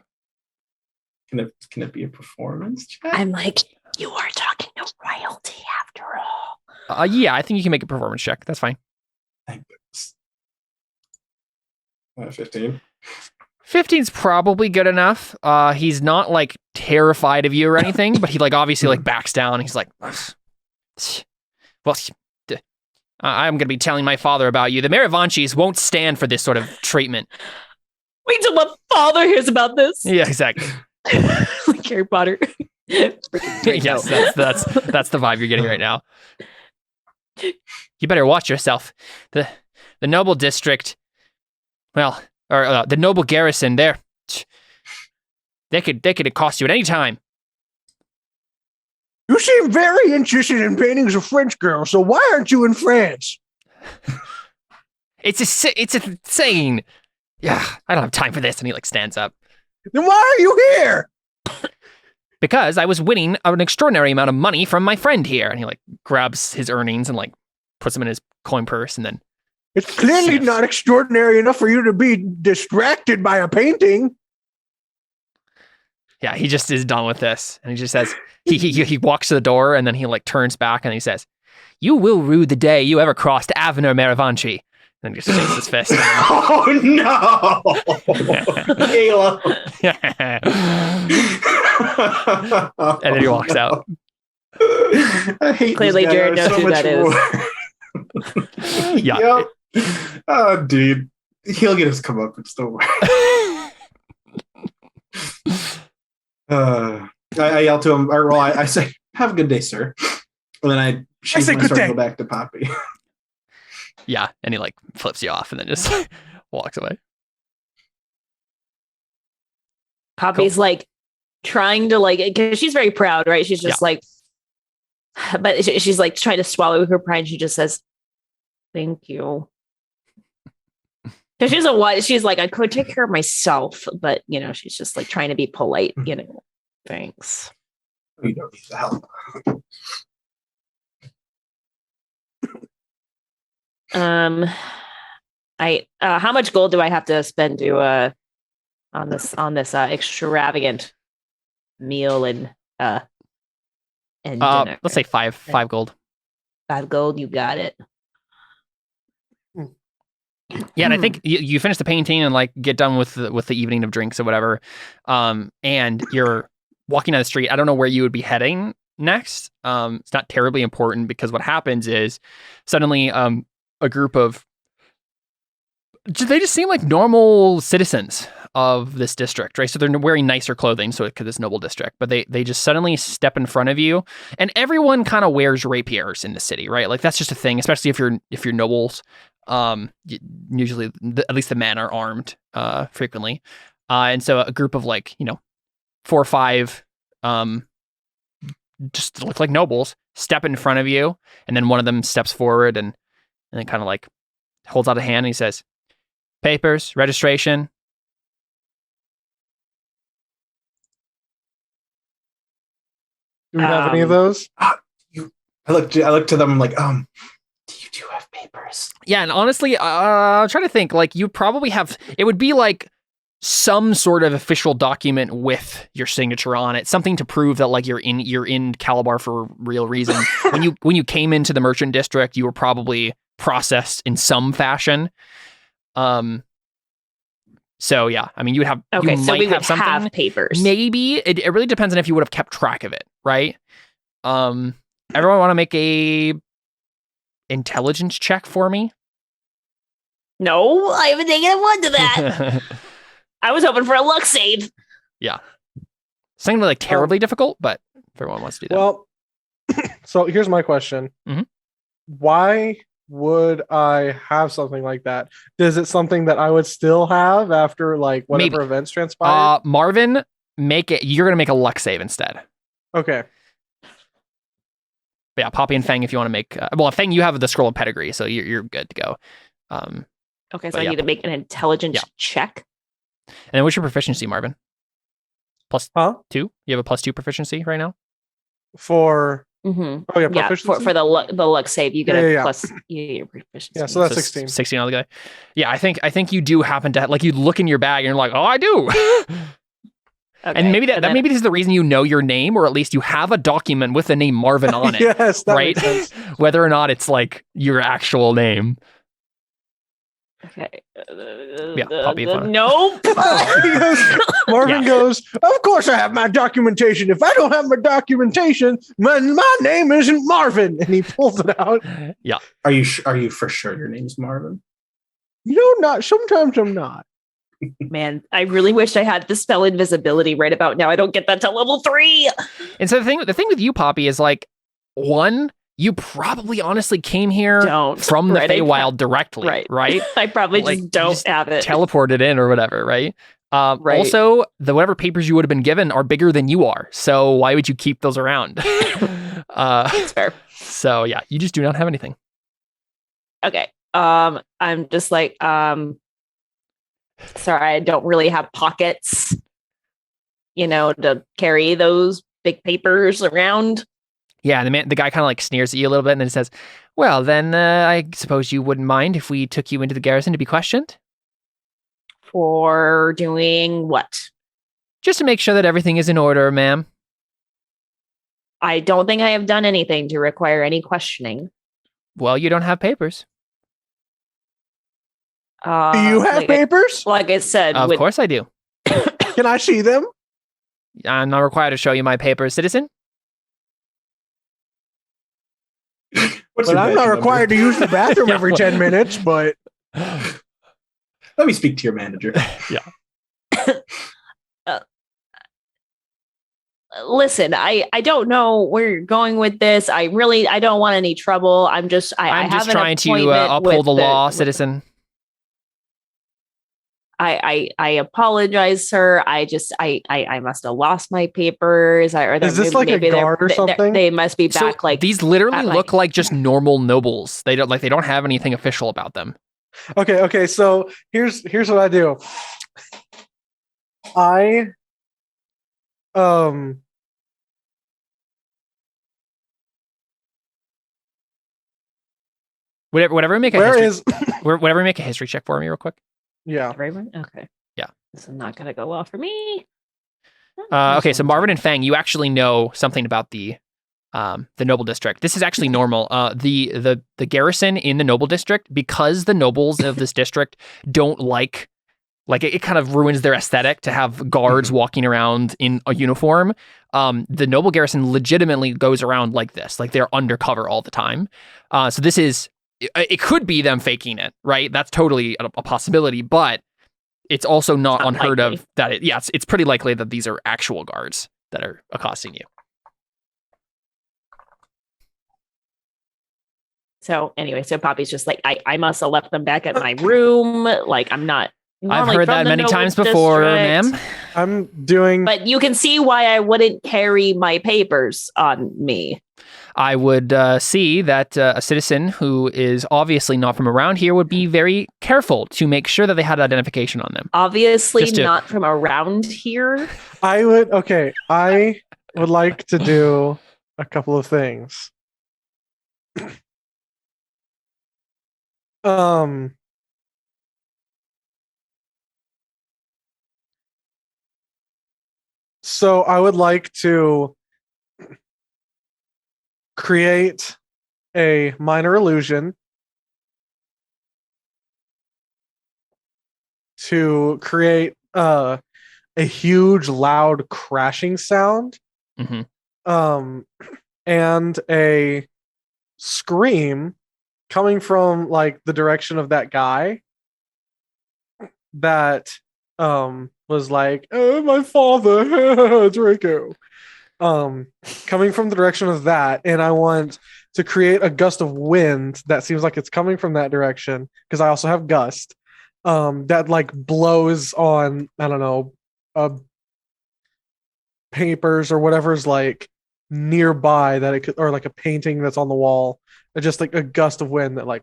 Can it be a performance check? I'm like, you are talking to royalty after all. Yeah, I think you can make a performance check. That's fine. Thank goodness. 15. 15's probably good enough. He's not like terrified of you or anything, but he like obviously like backs down. He's like, "Well, I'm gonna be telling my father about you. The Maravanchis won't stand for this sort of treatment." Wait till my father hears about this. Yeah, exactly. Like Harry Potter. Yes, that's the vibe you're getting right now. You better watch yourself. The noble district, well, or the noble garrison, they could cost you at any time. You seem very interested in paintings of French girls, so why aren't you in France? It's a saying. Yeah, I don't have time for this. And he like stands up. Then why are you here? Because I was winning an extraordinary amount of money from my friend here. And he like grabs his earnings and like puts them in his coin purse and then It's clearly Sniffs. not extraordinary enough for you to be distracted by a painting. Yeah, he just is done with this, and he just says he walks to the door, and then he like turns back and he says, "You will rue the day you ever crossed Avenir Maravanchi." And just shakes his fist. Oh no, Caleb! And then he walks out. I hate Clearly, this guy Jared knows so who much that is. more. Yeah. Yep. Oh, dude, he'll get his comeuppance. Don't worry. I yell to him, or I say, "Have a good day, sir." And then I say, "Good day." Go back to Poppy. Yeah, and he like flips you off and then just walks away. Poppy's like trying to like, because she's very proud, right? She's just like, but she's like trying to swallow her pride. She just says, "Thank you." Because she's like, I could take care of myself, but she's just like trying to be polite. Thanks. You don't need the help. How much gold do I have to spend to on this extravagant meal and dinner? Let's say five gold. 5 gold, you got it. Yeah, and I think you finish the painting and like get done with the evening of drinks or whatever, and you're walking down the street. I don't know where you would be heading next. It's not terribly important because what happens is suddenly a group of they just seem like normal citizens of this district, right? So they're wearing nicer clothing, so because it's noble district, but they just suddenly step in front of you, and everyone kind of wears rapiers in the city, right? Like that's just a thing, especially if you're nobles. Usually, at least the men are armed frequently, and so a group of 4 or 5 just look like nobles step in front of you, and then one of them steps forward and then kind of like holds out a hand and he says, "Papers, registration." Do we have any of those? I look to them. I'm like, do you have papers? Yeah, and honestly, I'm trying to think. Like, you probably have. It would be like some sort of official document with your signature on it, something to prove that like you're in Calabar for real reason. when you came into the merchant district, you were probably processed in some fashion. So yeah, I mean, you would have. Okay, you so might we would have something. have papers. Maybe it really depends on if you would have kept track of it, right? Everyone want to make a intelligence check for me? No, I have a -1 to that. I was hoping for a luck save. Yeah. It's not gonna be like terribly difficult, but if everyone wants to do that. Well, so here's my question. Mhm. Why would I have something like that? Is it something that I would still have after like whatever Maybe. events transpire? Marvin, you're gonna make a luck save instead. Okay. But yeah, Poppy and Fang, if you want to make Fang, you have the scroll of pedigree, so you're good to go. Okay, so But I yeah. need to make an intelligence check. And then what's your proficiency, Marvin? +2? You have a +2 proficiency right now? For Mm-hmm. oh yeah, Yeah, proficiency? for the luck save, you get Yeah. plus your proficiency. Yeah, so that's So 16. 16 altogether. Yeah, I think you do happen to like you look in your bag and you're like, oh, I do. Okay, And maybe then- maybe this is the reason you know your name, or at least you have a document with the name Marvin on it. Yes, that right? makes sense. Whether or not it's like your actual name. Okay. Poppy, fine. Nope. Marvin Yeah. goes, of course I have my documentation. If I don't have my documentation, my name isn't Marvin. And he pulls it out. Yeah. Are you for sure your name's Marvin? Sometimes I'm not. Man, I really wish I had the spell invisibility right about now. I don't get that till level 3. And so the thing with you, Poppy, is like, one, you probably honestly came here from the Feywild directly, right? I probably Like, just don't have it. Teleported in or whatever, right? Right. Also, whatever papers you would have been given are bigger than you are. So why would you keep those around? That's fair. So yeah, you just do not have anything. Okay. I'm just like, sorry, I don't really have pockets, to carry those big papers around. Yeah, the guy kind of like sneers at you a little bit and then says, Well, then I suppose you wouldn't mind if we took you into the garrison to be questioned? For doing what? Just to make sure that everything is in order, ma'am. I don't think I have done anything to require any questioning. Well, you don't have papers. Do you have papers? Like I said. Of course I do. Can I see them? I'm not required to show you my papers, citizen. Well, I'm not required to use the bathroom every 10 minutes, but... Let me speak to your manager. Yeah. Listen, I don't know where you're going with this. I don't want any trouble. I'm just trying to uphold the law, citizen. I apologize, sir. I must have lost my papers. Is this like a guard or something? They must be back. Like these literally look like just normal nobles. They don't have anything official about them. Okay. So here's what I do. Whatever. Make a where history, is whatever. Make a history check for me, real quick. Yeah. Okay. Yeah. This is not gonna go well for me. Okay, so Marvin and Fang, you actually know something about the noble district. This is actually normal. The garrison in the noble district, because the nobles of this district don't like it kind of ruins their aesthetic to have guards walking around in a uniform. The noble garrison legitimately goes around like this, like they're undercover all the time. So this is, it could be them faking it, right? That's totally a possibility, but it's also not unheard of that it's pretty likely that these are actual guards that are accosting you. So anyway, so Poppy's just like, I must have left them back at my room. Like, I'm not. I've heard that many times before, ma'am. I'm doing... But you can see why I wouldn't carry my papers on me. I would see that a citizen who is obviously not from around here would be very careful to make sure that they had identification on them. Obviously not from around here. I would like to do a couple of things. So I would like to create a minor illusion to create a huge, loud crashing sound, and a scream coming from like the direction of that guy that was like, oh, my father, Draco. Coming from the direction of that, and I want to create a gust of wind that seems like it's coming from that direction, because I also have gust, that like blows on, I don't know, papers or whatever's like nearby that it could, or like a painting that's on the wall, just like a gust of wind that like...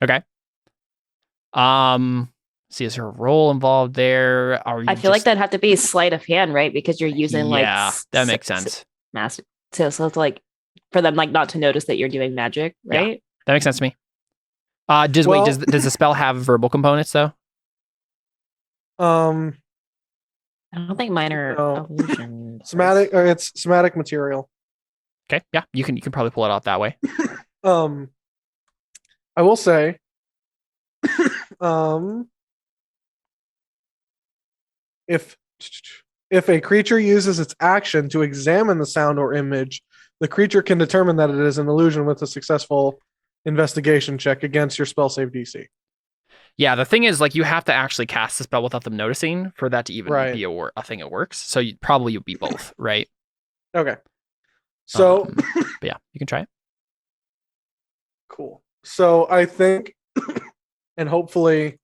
Okay. See, is there a role involved there? I feel like that'd have to be a sleight of hand, right? Because you're using that makes sense. So it's like for them like not to notice that you're doing magic, right? Yeah, that makes sense to me. Does the spell have verbal components though? I don't think minor illusion. Somatic, or it's somatic material. Okay, yeah, you can probably pull it out that way. I will say, if a creature uses its action to examine the sound or image, the creature can determine that it is an illusion with a successful investigation check against your spell save DC. Yeah, the thing is, like, you have to actually cast the spell without them noticing for that to even be a thing that works. So you'd be both, right? Okay. So, but yeah, you can try it. Cool. So I think, and hopefully,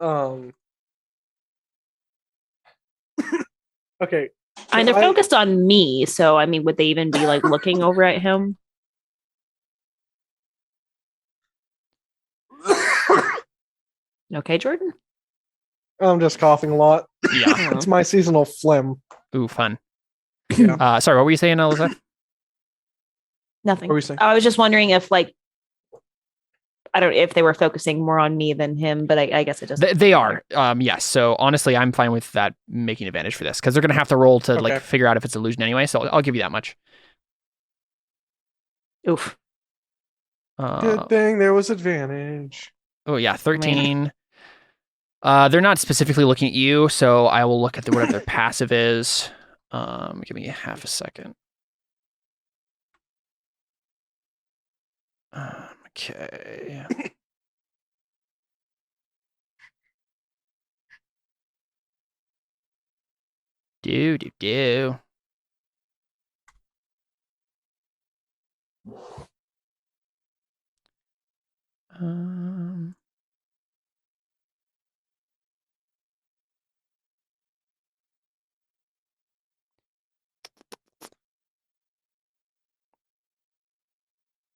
okay. And they're focused on me, so I mean, would they even be like looking over at him? Okay, Jordan? I'm just coughing a lot. Yeah. It's my seasonal phlegm. Ooh, fun. Yeah. Sorry, what were you saying, Alyssa? Nothing. What were you saying? I was just wondering if like I don't if they were focusing more on me than him, but I guess it doesn't. They are. Yes. So honestly, I'm fine with that making advantage for this because they're gonna have to roll to like Okay. figure out if it's illusion anyway. So I'll give you that much. Oof. Good thing there was advantage. Oh yeah, 13. They're not specifically looking at you, so I will look at whatever their passive is. Give me half a second. Okay. Do.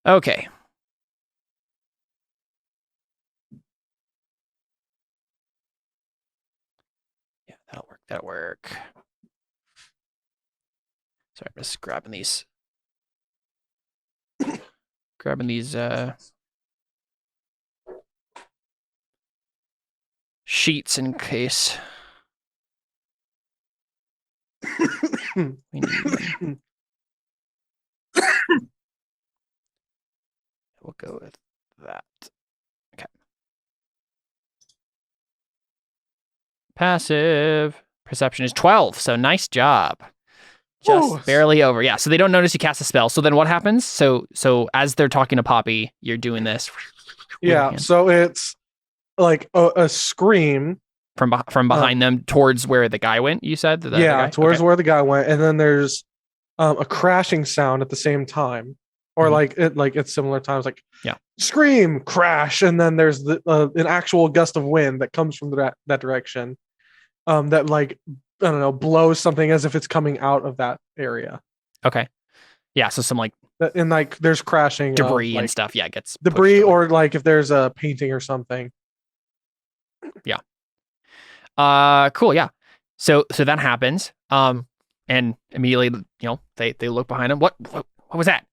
Okay. Yeah, that'll work. Sorry, I'm just grabbing these sheets in case we need them. We'll go with that. Okay. Passive perception is 12, so nice job. Just barely over. Yeah, so they don't notice you cast a spell. So then what happens? So as they're talking to Poppy, you're doing this. Yeah, so it's like a scream from behind them towards where the guy went, you said? The guy? Towards where the guy went, and then there's a crashing sound at the same time. Or it's similar times, like scream, crash, and then there's an actual gust of wind that comes from that direction, that like I don't know blows something as if it's coming out of that area. Okay, yeah. So some like and like there's crashing debris and stuff. Yeah, it gets debris or like if there's a painting or something. Yeah. Cool. Yeah. So that happens. And immediately they look behind them. What was that?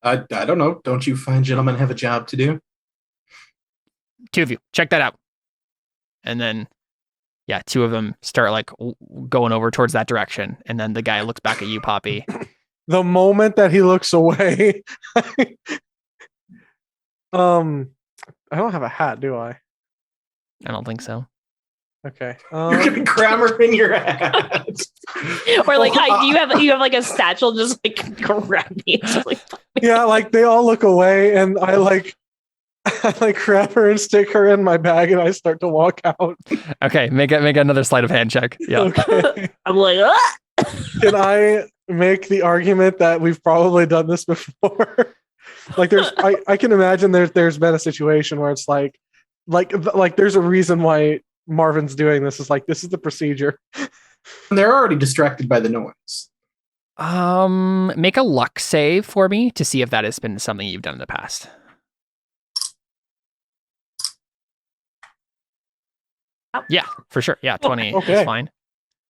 I don't know. Don't you fine gentlemen have a job to do? Two of you, check that out. And then, two of them start like going over towards that direction. And then the guy looks back at you, Poppy. The moment that he looks away, I don't have a hat, do I? I don't think so. Okay. You're gonna grammar in your hat. Or like, you have like a satchel, just like grab me. Yeah, like they all look away, and I grab her and stick her in my bag, and I start to walk out. Okay, make another sleight of hand check. Yeah. Okay. I'm like, ah! Can I make the argument that we've probably done this before? Like, I can imagine there's been a situation where it's like there's a reason why Marvin's doing this. Is like this is the procedure. They're already distracted by the noise. Make a luck save for me to see if that has been something you've done in the past. Yeah, for sure. Yeah, 20 is fine.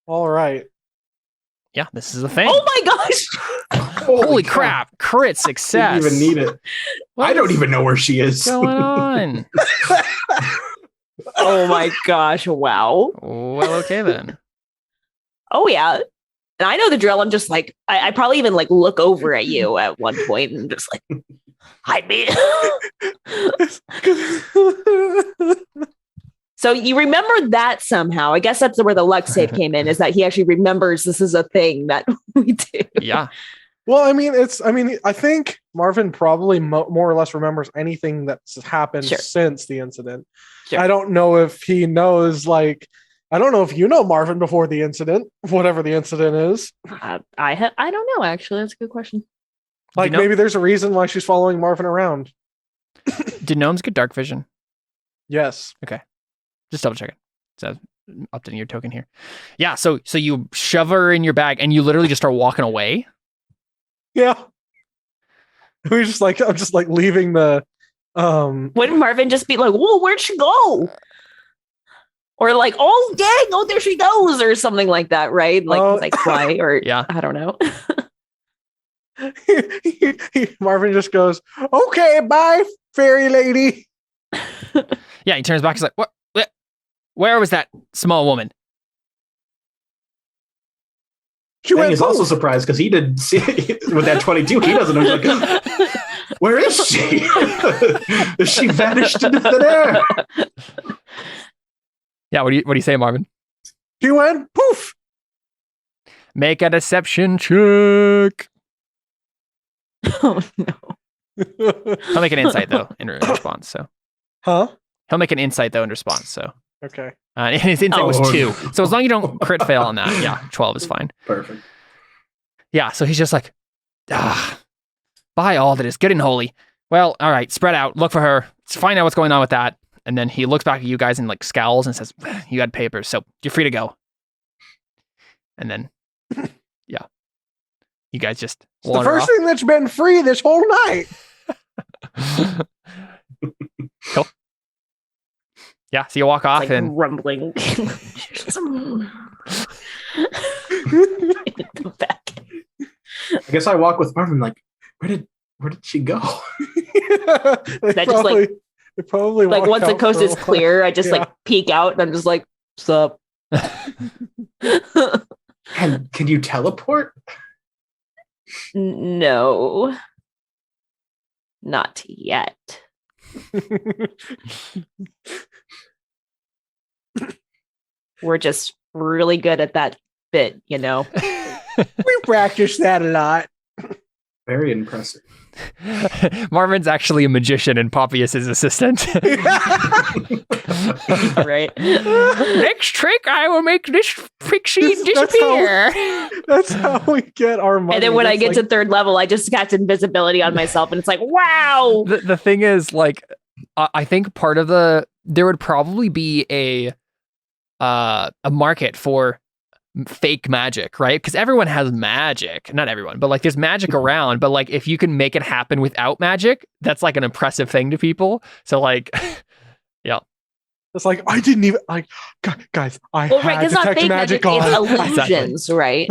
All right. Yeah, this is a thing. Oh my gosh! Holy crap! Crit success. Didn't even need it. I don't even know where she is. What's going on? Oh my gosh! Wow. Well, okay then. Oh yeah, and I know the drill. I'm just like, I probably even like look over at you at one point and just like, hide me. So you remember that somehow. I guess that's where the luck save came in, is that he actually remembers this is a thing that we do. Yeah. Well, I think Marvin probably more or less remembers anything that's happened since the incident. Sure. I don't know if he knows, I don't know if you know Marvin before the incident, whatever the incident is. I don't know, actually. That's a good question. Like, maybe there's a reason why she's following Marvin around. Did gnomes get dark vision? Yes. Okay. Just double check it. So updating your token here. Yeah, so you shove her in your bag and you literally just start walking away. Yeah. I'm just leaving the Wouldn't Marvin just be like, whoa, where'd she go? Or like, oh dang, oh there she goes, or something like that, right? Like fly, or I don't know. Marvin just goes, "Okay, bye, fairy lady." Yeah, he turns back. He's like, "What? Where was that small woman?" She Fang went is also poof. surprised because he didn't see with that 22. He doesn't know. He's like, where is she? She vanished into thin air. Yeah, what do you say, Marvin? She went poof. Make a deception check. Oh no. He'll make an insight though in response. So Huh? he'll make an insight though in response. So Okay. and his insight was Oh. 2. So as long as you don't crit fail on that, yeah, 12 is fine. Perfect. Yeah. So he's just like, by all that is good and holy. Well, all right, spread out, look for her, find out what's going on with that. And then he looks back at you guys and like scowls and says, "You had papers, so you're free to go." And then, yeah, you guys just It's the wander first off. thing that's been free this whole night. Cool. Yeah, so you walk off Like and rumbling. Come back. I guess I walk with Marvin. Like, where did she go? They just, like- probably Like walked once the out coast for a is while. clear, I just Yeah. like peek out and I'm just like, "Sup?" Can you teleport? No, not yet. We're just really good at that bit, you know. We practiced that a lot. Very impressive. Marvin's actually a magician and Poppy is his assistant. Right? Next trick, I will make this pixie That's disappear. That's how we get our money. And then when I That's get to third level, I just cast invisibility on myself, and it's like, wow. The thing is, like, I think part of there would probably be a market for fake magic, right? Because everyone has magic. Not everyone, but like there's magic around. But like if you can make it happen without magic, that's like an impressive thing to people. So like, yeah. It's like I didn't even like, guys. I Well, right, had it's not detect fake magic magic, on. it's illusions, right?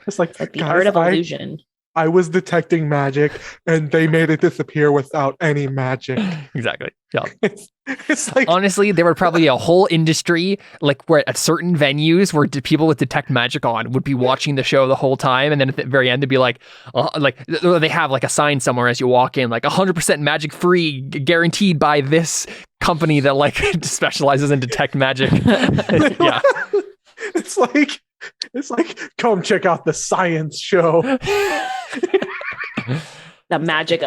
It's like, Like the guys, art of illusion. I was detecting magic, and they made it disappear without any magic. Exactly. Yeah. It's like Honestly, there would probably be a whole industry like where at certain venues where people with detect magic on would be watching the show the whole time, and then at the very end they'd be like they have like a sign somewhere as you walk in, like 100% magic free, guaranteed by this company that like specializes in detect magic. Yeah. it's like come check out the science show. The magic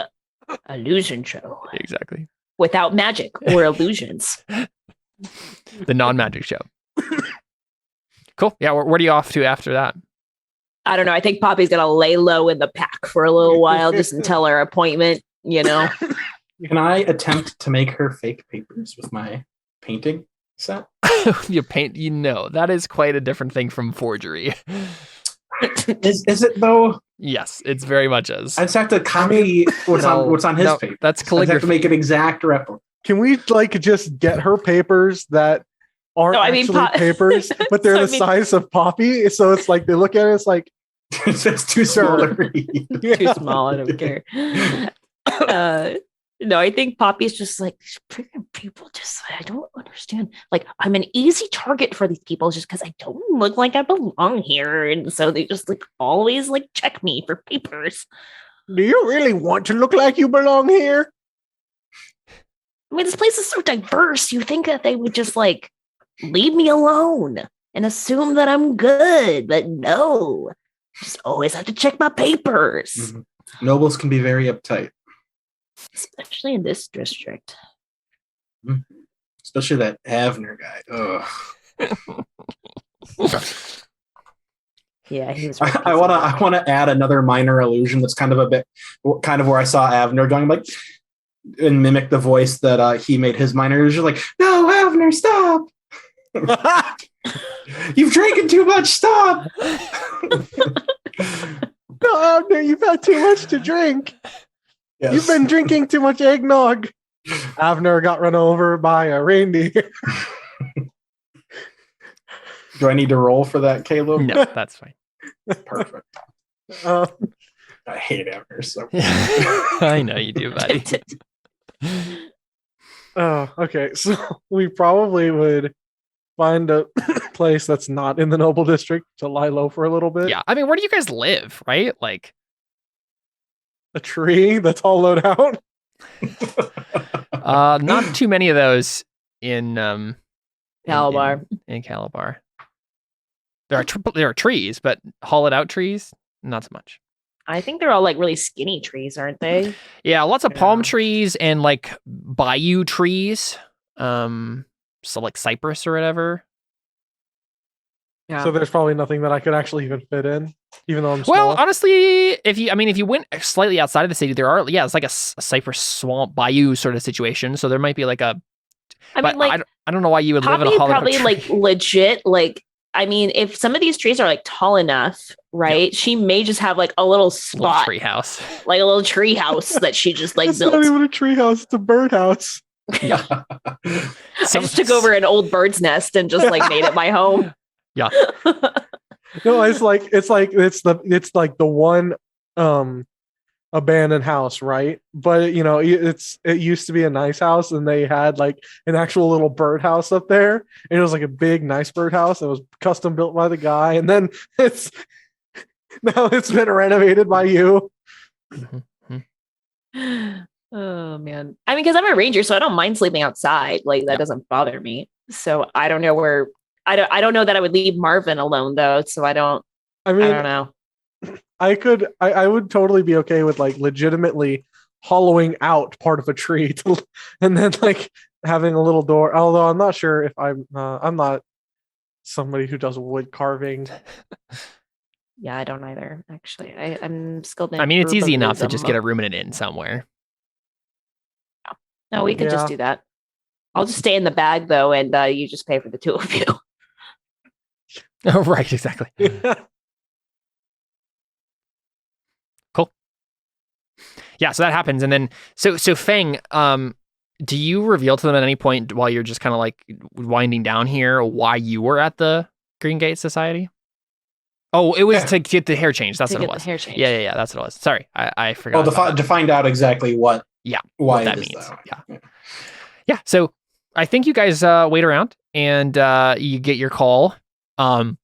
illusion show Exactly. without magic or illusions. The non-magic show. Cool. Yeah. Where do you off to after that? I don't know. I think Poppy's gonna lay low in the pack for a little while just until her appointment, you know. Can I attempt to make her fake papers with my painting set? You paint, that is quite a different thing from forgery. Is it though? Yes, it's very much as. I just have to copy what's on his paper. That's I just have to calligraphy. make an exact replica. Can we like just get her papers that aren't No, I mean, actually papers, but they're I the mean- size of Poppy? So it's like they look at it, it's like It's just too small to read. Too small. I don't care. No, I think Poppy's just like freaking people. Just I don't understand. Like I'm an easy target for these people just because I don't look like I belong here, and so they just like always like check me for papers. Do you really want to look like you belong here? I mean, this place is so diverse. You think that they would just like leave me alone and assume that I'm good, but no. Just always have to check my papers, Mhm. Nobles can be very uptight, especially in this district. especially that Avner guy. Ugh. Yeah, he was. I want to add another minor illusion that's kind of where I saw Avner going like and mimic the voice that he made his minor illusion like, no, Avner, stop. You've drinking too much, stop. No, Abner, you've had too much to drink. Yes. You've been drinking too much eggnog. Abner got run over by a reindeer. Do I need to roll for that, Caleb? No, that's fine. Perfect. Uh, I hate Amber so. I know you do, buddy. okay, so we probably would find a place that's not in the noble district to lie low for a little bit. Yeah, I mean, where do you guys live, right? Like A tree that's hollowed out. not too many of those in Calabar. in Calabar. There are trees, but hollowed out trees, not so much. I think they're all like really skinny trees, aren't they? Yeah, lots of palm Yeah. trees and like bayou trees. So like cypress or whatever. Yeah. So there's probably nothing that I could actually even fit in, even though I'm small. Well, honestly, if you went slightly outside of the city, there are it's like a cypress swamp bayou sort of situation. So there might be like a. I But mean, like I don't know why you would live in a Poppy hollowed out probably tree. like legit like. I mean, if some of these trees are like tall enough, right? She may just have like a little little spot, tree house. like a little tree house that she just like It's not built. even a tree house; it's a birdhouse. Yeah. I just took over an old bird's nest and just like made it my home. Yeah. No, it's like the one abandoned house, right? But you know, it used to be a nice house, and they had like an actual little birdhouse up there, and it was like a big, nice birdhouse. It was custom built by the guy, and then now it's been renovated by you. Oh man. I mean, because I'm a ranger, so I don't mind sleeping outside. Like that Yeah. doesn't bother me. So I don't know where I don't know that I would leave Marvin alone though. So I don't I mean, know. I would totally be okay with like legitimately hollowing out part of a tree and then like having a little door. Although I'm not sure if I'm not somebody who does wood carving. Yeah, I don't either. Actually, I'm skilled in. I mean, it's easy enough to herbalism. just get a room in an inn somewhere. No, we could just Yeah. do that. I'll just stay in the bag though, and you just pay for the two of you. Oh, right, exactly. Yeah, so that happens, and then so Feng, do you reveal to them at any point while you're just kind of like winding down here why you were at the Green Gate Society? Oh, it was to get the hair changed. That's To what it get was. the hair changed. Yeah, that's what it was. Sorry, I forgot. Well, about that. to find out exactly what Yeah, why what that it is, means. though. Yeah. So I think you guys wait around and you get your call. I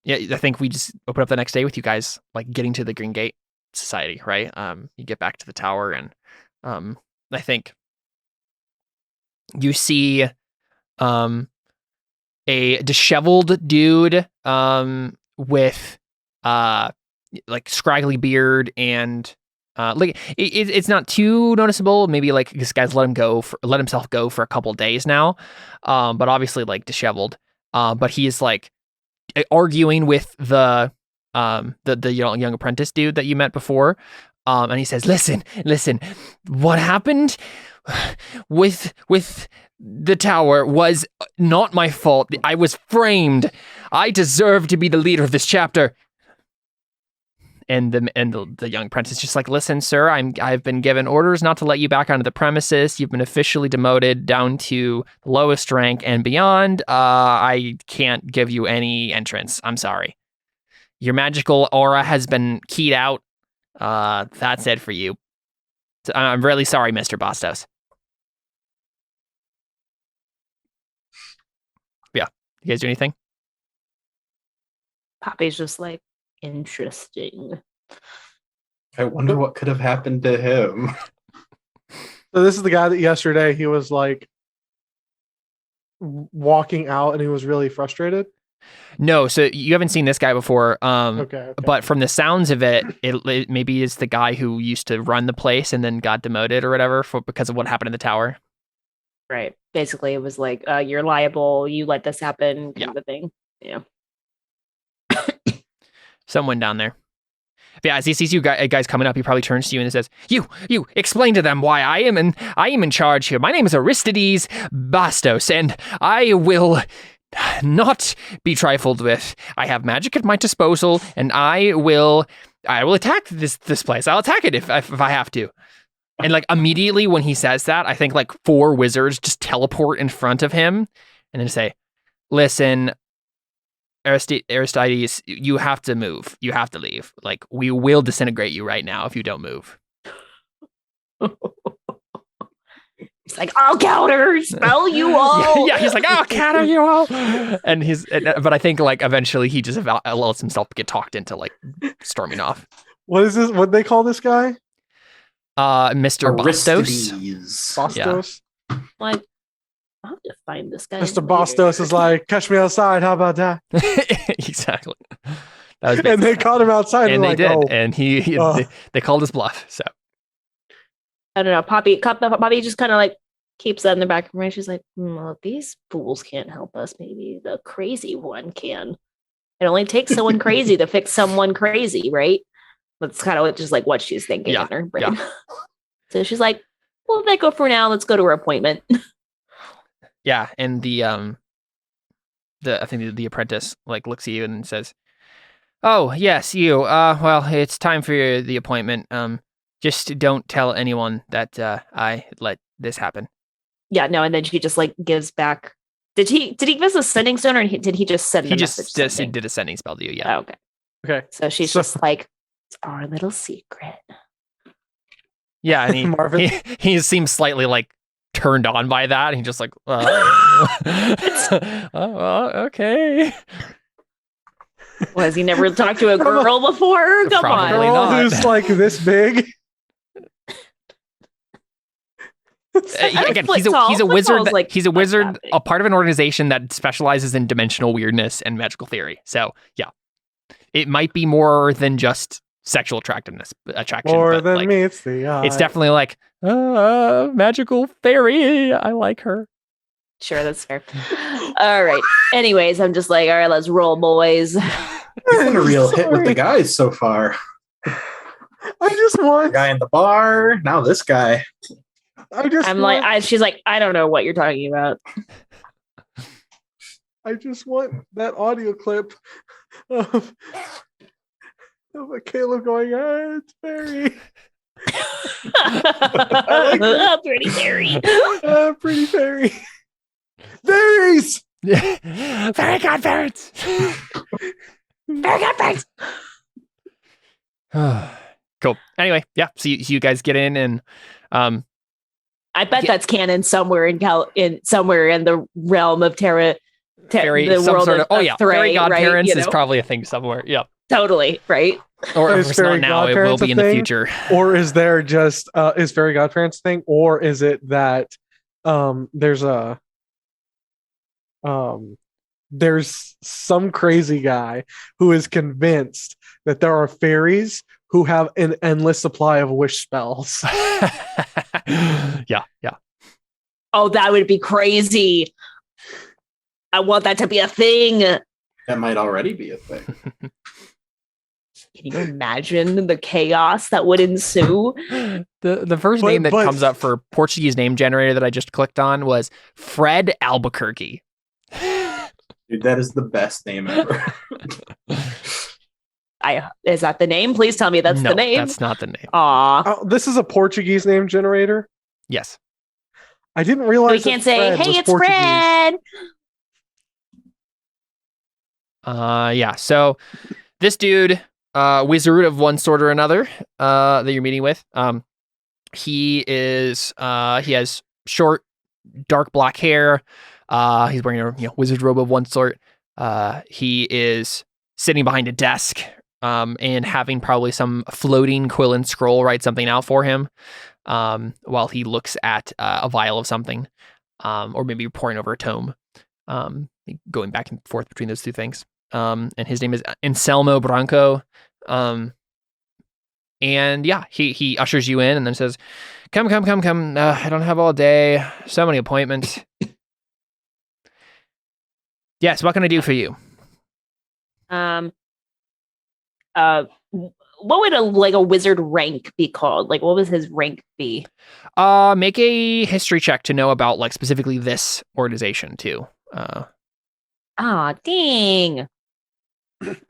think we just open up the next day with you guys like getting to the Green Gate Society, right? You get back to the tower and I think you see a disheveled dude with like scraggly beard and like it's not too noticeable. Maybe like this guy's let himself go for a couple days now, but obviously like disheveled. But he is like arguing with the young apprentice dude that you met before, and he says, "Listen, what happened with the tower was not my fault. I was framed. I deserve to be the leader of this chapter." And the young apprentice is just like, "Listen, sir, I've been given orders not to let you back onto the premises. You've been officially demoted down to the lowest rank and beyond. I can't give you any entrance. I'm sorry. Your magical aura has been keyed out. That's it for you. I'm really sorry, Mr. Bastos." Yeah. You guys do anything? Poppy's just like interesting. I wonder what could have happened to him. So this is the guy that yesterday he was like walking out and he was really frustrated. No, so you haven't seen this guy before. Okay. But from the sounds of it, it maybe it's the guy who used to run the place and then got demoted or whatever because of what happened in the tower. Right. Basically, it was like you're liable. You let this happen, kind Yeah. of a thing. Yeah. Someone down there. But yeah, as he sees you guys coming up, he probably turns to you and says, You explain to them why I am in charge here. My name is Aristides Bastos, and I will not be trifled with. I have magic at my disposal, and I will attack this place. I'll attack it if I have to. And like immediately when he says that, I think like 4 wizards just teleport in front of him and then say, "Listen, Aristides, you have to move. You have to leave. Like, we will disintegrate you right now if you don't move. He's like, I'll counter spell you all. Yeah, he's like, I'll counter you all. But I think like eventually he just allows himself to get talked into like storming off. What is this? What they call this guy? Mr. Bastos. Bastos. Yeah. Like, I'll have to find this guy. Mr. Bastos is like, catch me outside. How about that? Exactly. That was and they caught him outside. And they like, did. Oh. And they called his bluff. So I don't know. Poppy just kind of like keeps that in the back of her mind. She's like, well, these fools can't help us. Maybe the crazy one can. It only takes someone crazy to fix someone crazy, right? That's kind of just like what she's thinking in her brain. Yeah. So she's like, well, let go for now. Let's go to her appointment. Yeah, and I think the apprentice like looks at you and says, "Oh yes, you. Well, it's time for the appointment. Just don't tell anyone that I let this happen." Yeah, no, and then she just like gives back. Did he give us a sending stone, or did he just send? He just did a sending spell to you. Yeah. Oh, okay. So she's just like, it's our little secret. Yeah, and he seems slightly like turned on by that. He just like, okay. Well, has he never talked to a girl before? Come Probably on. not. Who's like this big? Again, he's a wizard. He's a wizard, a part of an organization that specializes in dimensional weirdness and magical theory. So yeah, it might be more than just sexual attraction. More than like, meets the eye. It's definitely like magical fairy. I like her. Sure, that's fair. All right. Anyways, I'm just like, all right, let's roll, boys. You've been a real hit with the guys so far. I just want guy in the bar. Now this guy. She's like, I don't know what you're talking about. I just want that audio clip of a Caleb going, it's fairy. Pretty fairy. Pretty fairy. Fairies! Fairy godparents! Fairy godparents! Cool. Anyway, yeah, so you guys get in and I bet that's canon somewhere in the realm of Terra. Fairy, the some world sort of Thray, fairy godparents right? is probably a thing somewhere. Yeah. Totally, right? Or if it's not now, it will be in the future. Or is there just is fairy godparents thing, or is it that there's some crazy guy who is convinced that there are fairies who have an endless supply of wish spells. Yeah. Oh, that would be crazy. I want that to be a thing. That might already be a thing. Can you imagine the chaos that would ensue? The first name that comes up for Portuguese name generator that I just clicked on was Fred Albuquerque. Dude, that is the best name ever. Is that the name? Please tell me that's the name. That's not the name. Aw. Oh, this is a Portuguese name generator? Yes. I didn't realize. We can't say, hey, it's Portuguese. Fred. Yeah. So this dude, wizard of one sort or another, that you're meeting with, he has short, dark black hair. He's wearing a wizard robe of one sort. He is sitting behind a desk, and having probably some floating quill and scroll write something out for him, while he looks at a vial of something, or maybe pouring over a tome, going back and forth between those two things. And his name is Anselmo Branco. And yeah, he ushers you in and then says, come. I don't have all day. So many appointments. Yes. What can I do for you? What would a wizard rank be called? Like, what would his rank be? Make a history check to know about like specifically this organization too. Dang.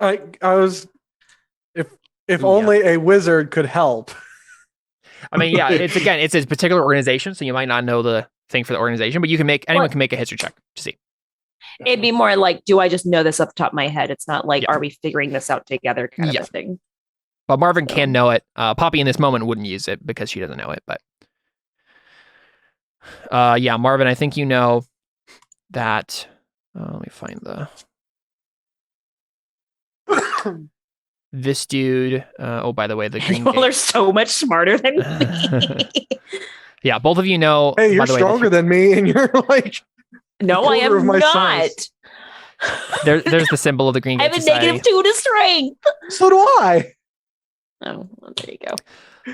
I was, if only a wizard could help. I mean, yeah, it's a particular organization, so you might not know the thing for the organization, but anyone can make a history check to see. It'd be more like, do I just know this off the top of my head? It's not like, Yeah. are we figuring this out together kind of Yeah. a thing. But Marvin So- can know it. Poppy in this moment wouldn't use it because she doesn't know it. But yeah, Marvin, I think you know that. Let me find this dude. Oh, by the way, the green. You all are so much smarter than me. Yeah, both of you know. Hey, by you're the way, stronger than me, and you're like No, I quarter of am my not. size. there's the symbol of the Green I Gate have a Society. -2 to strength. So do I. Oh, well, there you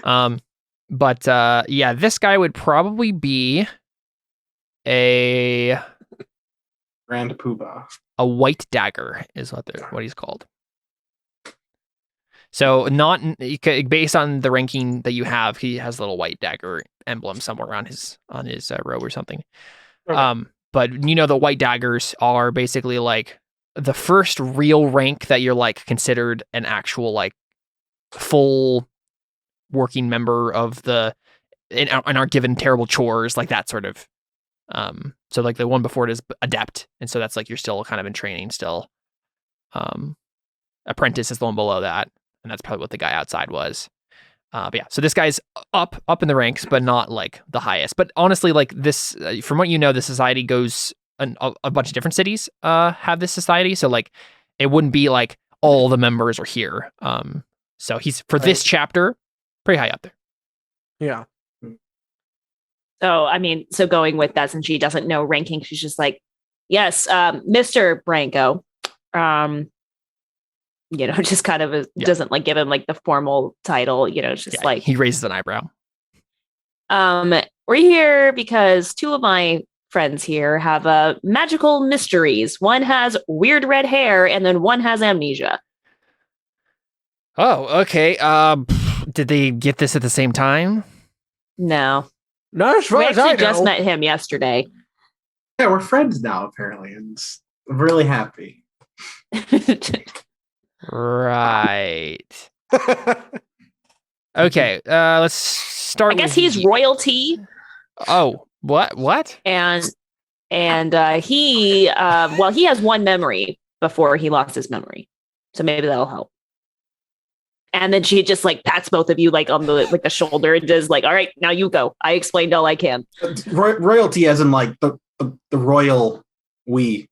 go. But yeah, this guy would probably be a Grand Poobah. white dagger is what he's called. So not based on the ranking that you have, he has a little white dagger emblem somewhere around on his robe or something. Okay. But you know, the white daggers are basically like the first real rank that you're like considered an actual like full working member of the and aren't given terrible chores like that sort of. So like the one before it is adept, and so that's like you're still kind of in training still. Apprentice is the one below that, and that's probably what the guy outside was. But yeah, so this guy's up in the ranks, but not like the highest. But honestly, like this, from what you know, the society goes a bunch of different cities have this society. So like, it wouldn't be like all the members are here. So he's for this chapter, pretty high up there. Yeah. So, I mean, so going with that, since she doesn't know ranking, she's just like, yes, Mr. Branko, you know, just kind of doesn't like give him like the formal title, you know, it's just like he raises an eyebrow. We're here because two of my friends here have magical mysteries. One has weird red hair and then one has amnesia. Oh, okay. Did they get this at the same time? No. Not as far We as I actually just know. met him yesterday. Yeah, we're friends now, apparently, and I'm really happy. Right. Okay. Let's start. I guess with he's royalty. Oh, what? And he he has one memory before he lost his memory, so maybe that'll help. And then she just like pats both of you like on the shoulder and does like, all right, now you go. I explained all I can. Royalty, as in like the royal we.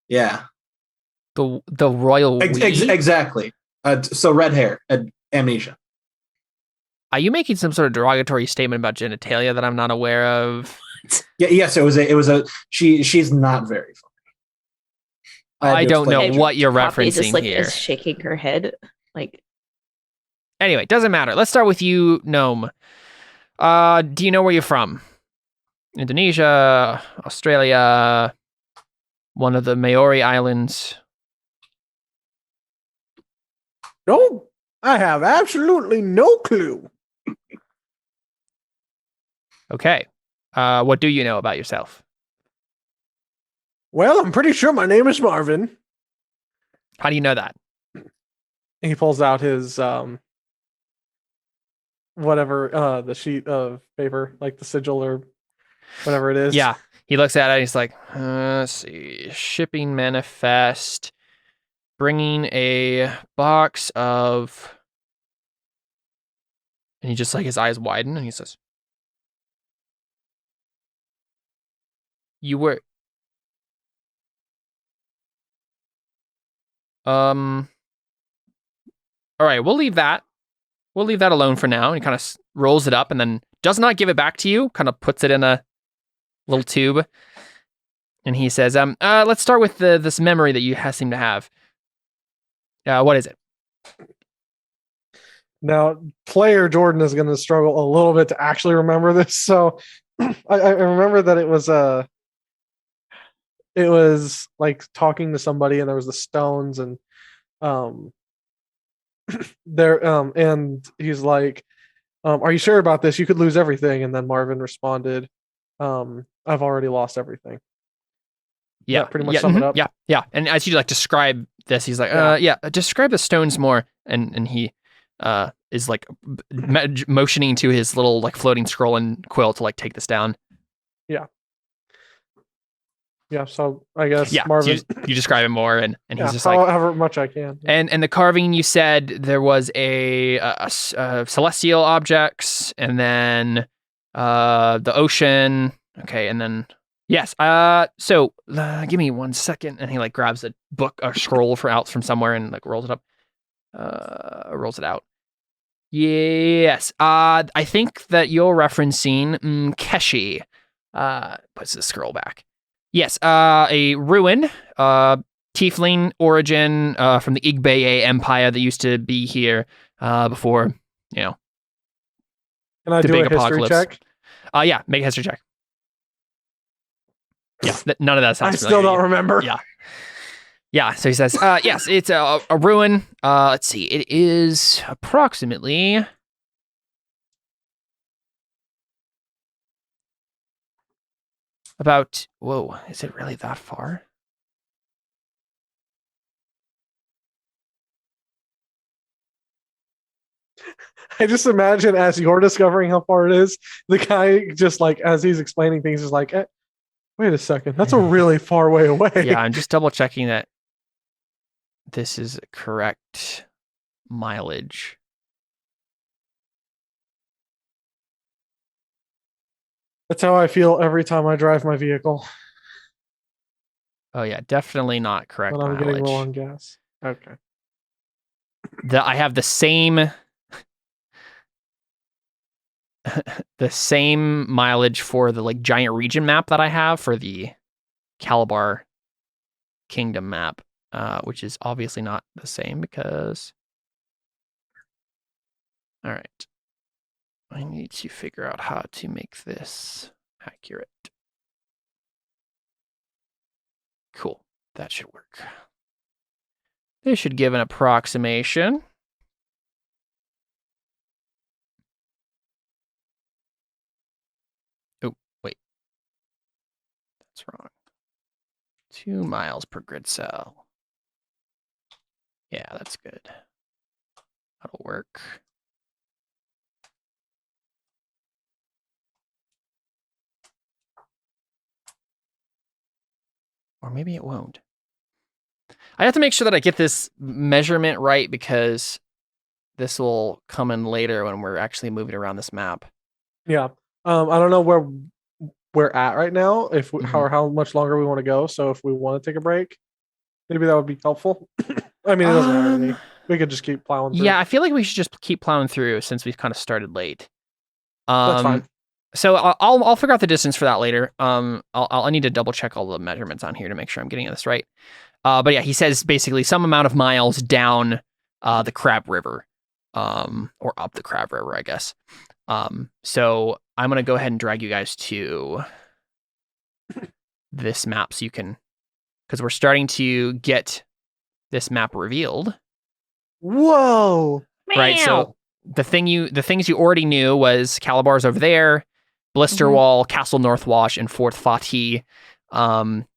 Yeah, The royal. exactly. So red hair, amnesia. Are you making some sort of derogatory statement about genitalia that I'm not aware of? Yeah, yes, it was a. She's not very funny. I don't know what you're Poppy referencing just like here. is shaking her head. Like, Anyway, doesn't matter. Let's start with you, Gnome. Do you know where you're from? Indonesia, Australia, one of the Maori Islands. No, I have absolutely no clue. Okay. What do you know about yourself? Well, I'm pretty sure my name is Marvin. How do you know that? He pulls out his whatever the sheet of paper, like the sigil or whatever it is. Yeah. He looks at it and he's like, let's see, shipping manifest, bringing a box of, and he just like his eyes widen and he says, you were, all right, we'll leave that. We'll leave that alone for now. And he kind of rolls it up and then does not give it back to you, kind of puts it in a little tube. And he says, let's start with this memory that you seem to have. What is it? Now, player Jordan is going to struggle a little bit to actually remember this. So I remember that it was like talking to somebody and there was the stones and and he's like, are you sure about this? You could lose everything. And then Marvin responded, I've already lost everything. Yeah, pretty much sum it up. Yeah. And as you like describe this, he's like, describe the stones more. And he is like motioning to his little like floating scroll and quill to like take this down. Yeah. Yeah, so I guess Yeah, Marvin. you describe him more, and he's Yeah, just like, however much I can. and the carving you said there was a celestial objects, and then the ocean. Okay, and then yes. So give me 1 second, and he like grabs a book, a scroll from somewhere, and like rolls it up. Rolls it out. Yes. I think that you're referencing Keshi. Puts the scroll back. Yes. A ruin. Tiefling origin. From the Igbaye Empire that used to be here. Before, Can I the do big a history apocalypse. check? Yeah. Make a history check. Yeah. None of that sounds I still familiar. don't remember. Yeah. Yeah, so he says, yes, it's a ruin. Let's see, it is approximately about, whoa, is it really that far? I just imagine as you're discovering how far it is, the guy just like, as he's explaining things, is like, wait a second, that's a really far way away. Yeah, I'm just double checking that this is correct mileage. That's how I feel every time I drive my vehicle Oh yeah, definitely not correct when I'm mileage. getting low on gas. Okay. I have the same the same mileage for the like giant region map that I have for the Calabar Kingdom map, which is obviously not the same because. All right, I need to figure out how to make this accurate. Cool, that should work. This should give an approximation. Oh, wait. That's wrong. 2 miles per grid cell. Yeah, that's good. That'll work. Or maybe it won't. I have to make sure that I get this measurement right because this will come in later when we're actually moving around this map. Yeah. I don't know where we're at right now, if we, Mhm. how much longer we want to go. So if we want to take a break, maybe that would be helpful. I mean, it doesn't matter to me. We could just keep plowing through. Yeah, I feel like we should just keep plowing through since we've kind of started late. That's fine. So I'll figure out the distance for that later. I need to double check all the measurements on here to make sure I'm getting this right. But yeah, he says basically some amount of miles down the Crab River, or up the Crab River, I guess. So I'm gonna go ahead and drag you guys to this map so you can, because we're starting to get this map revealed. Whoa. Right. So the things you already knew was Calabar's over there, Blisterwall, Castle Northwash, and Fort Fatih,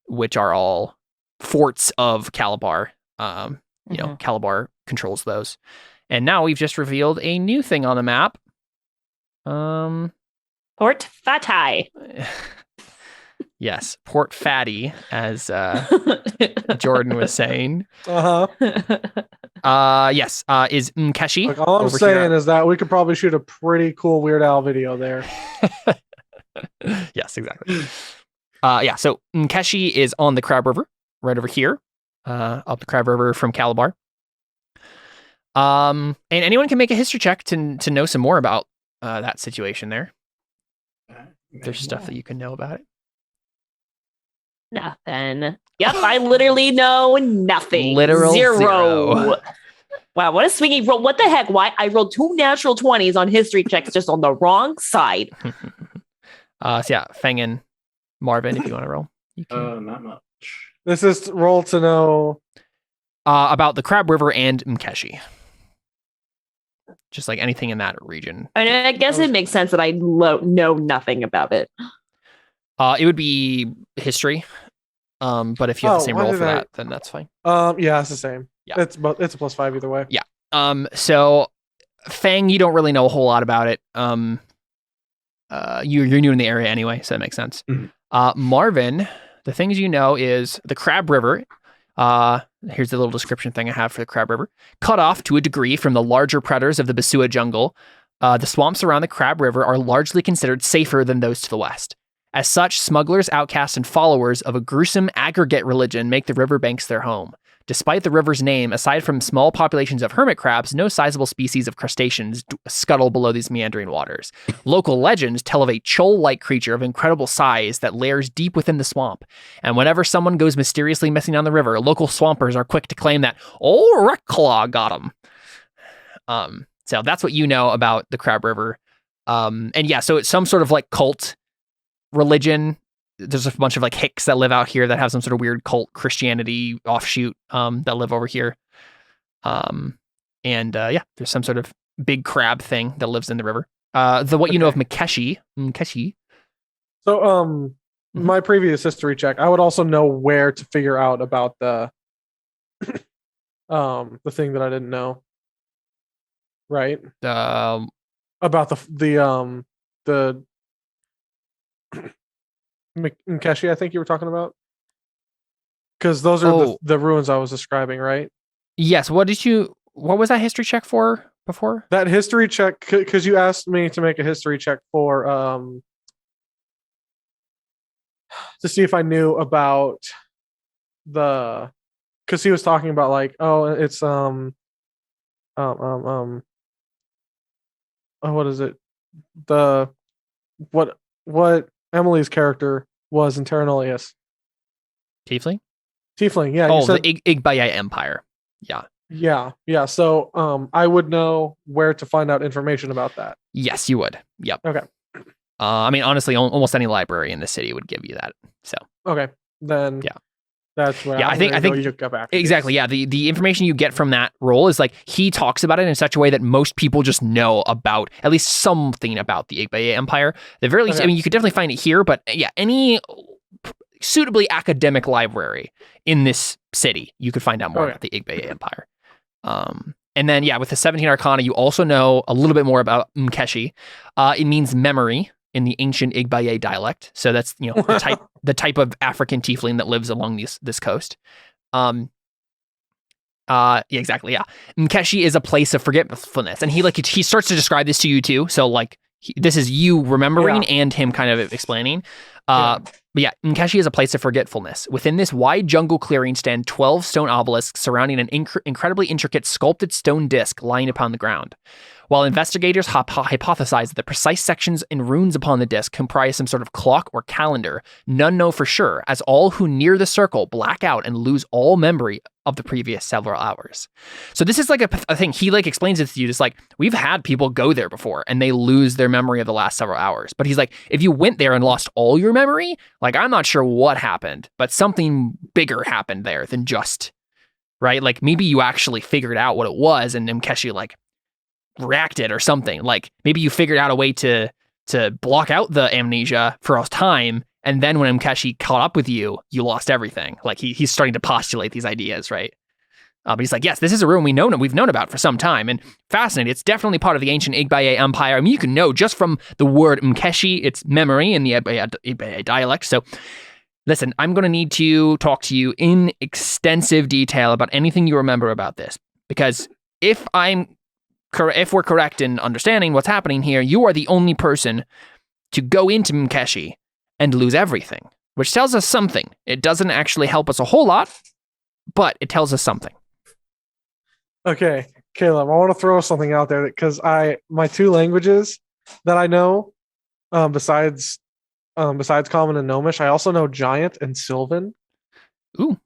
which are all forts of Calabar. You know, Calabar controls those. And now we've just revealed a new thing on the map. Port Fatai. Yes, Port Fatty, as Jordan was saying. Yes, is Mkeshi. Like, all I'm saying is that we could probably shoot a pretty cool Weird Al video there. Yes, exactly. Yeah, so Mkeshi is on the Crab River, right over here, up the Crab River from Calabar. And anyone can make a history check to know some more about that situation there. There's stuff that you can know about it. Nothing. Yep, I literally know nothing. Literal zero. Wow, what a swingy roll. What the heck? Why? I rolled 2 natural 20s on history checks just on the wrong side. So yeah, Feng and Marvin, if you want to roll. You can. Not much. This is roll to know about the Crab River and Mkeshi. Just like anything in that region. And I guess it makes sense that I know nothing about it. It would be history. But if you have the same roll for that, then that's fine. Yeah, it's the same. Yeah. It's a +5 either way. Yeah. So Fang, you don't really know a whole lot about it. You're new in the area anyway, so that makes sense. Mm-hmm. Marvin, The things you know is the Crab River. Here's the little description thing I have for the Crab River. Cut off to a degree from the larger predators of the Basua jungle, the swamps around the Crab River are largely considered safer than those to the west. As such, smugglers, outcasts, and followers of a gruesome aggregate religion make the riverbanks their home. Despite the river's name, aside from small populations of hermit crabs, no sizable species of crustaceans scuttle below these meandering waters. Local legends tell of a chole-like creature of incredible size that lairs deep within the swamp. And whenever someone goes mysteriously missing on the river, local swampers are quick to claim that old Recklaw got him. So that's what you know about the Crab River. And yeah, so it's some sort of like cult religion. There's a bunch of like Hicks that live out here that have some sort of weird cult Christianity offshoot that live over here. Yeah, there's some sort of big crab thing that lives in the river. What you know of Mkeshi. So my previous history check, I would also know where to figure out about the thing that I didn't know. Right? About the Mkeshi, I think you were talking about, because those are the ruins I was describing, right? Yes. What was that history check for before? That history check, because you asked me to make a history check for to see if I knew about because he was talking about like, it's what is it? What Emily's character was in Terra Nullius. Tiefling, yeah. Oh, the Igbaya Empire. Yeah. So I would know where to find out information about that. Yes, you would. Yep. Okay. I mean, honestly, almost any library in the city would give you that. So. Okay. Then. Yeah. That's what I think you go back. Exactly. Yeah. The information you get from that role is like he talks about it in such a way that most people just know about at least something about the Igbaya Empire. The very least, I mean, you could definitely find it here, but yeah, any suitably academic library in this city, you could find out more about the Igbaya Empire. And then yeah, with the 17 Arcana, you also know a little bit more about Mkeshi. It means memory in the ancient Igbaya dialect. So that's, the type of African tiefling that lives along this coast. Yeah, exactly. Yeah. Mkeshi is a place of forgetfulness. And he starts to describe this to you too. So like this is you remembering and him kind of explaining. But yeah, Mkeshi is a place of forgetfulness. Within this wide jungle clearing stand 12 stone obelisks surrounding an incredibly intricate sculpted stone disc lying upon the ground. While investigators hypothesize that the precise sections and runes upon the disc comprise some sort of clock or calendar, none know for sure, as all who near the circle black out and lose all memory of the previous several hours. So this is like a thing. He like explains it to you. Just like we've had people go there before and they lose their memory of the last several hours. But he's like, if you went there and lost all your memory, like I'm not sure what happened, but something bigger happened there than just, right? Like maybe you actually figured out what it was and Mkeshi like reacted or something. Like maybe you figured out a way to block out the amnesia for a time, and then when Mkeshi caught up with you, you lost everything. Like he's starting to postulate these ideas, right? But he's like, yes, this is a ruin we've known about for some time, and fascinating. It's definitely part of the ancient Igbaya Empire. I mean, you can know just from the word Mkeshi, it's memory in the Igbaya dialect. So listen, I'm going to need to talk to you in extensive detail about anything you remember about this, because if we're correct in understanding what's happening here, you are the only person to go into Mkeshi and lose everything, which tells us something. It doesn't actually help us a whole lot, but it tells us something. Okay, Caleb, I want to throw something out there because my two languages that I know, besides Common and Gnomish, I also know Giant and Sylvan. Ooh.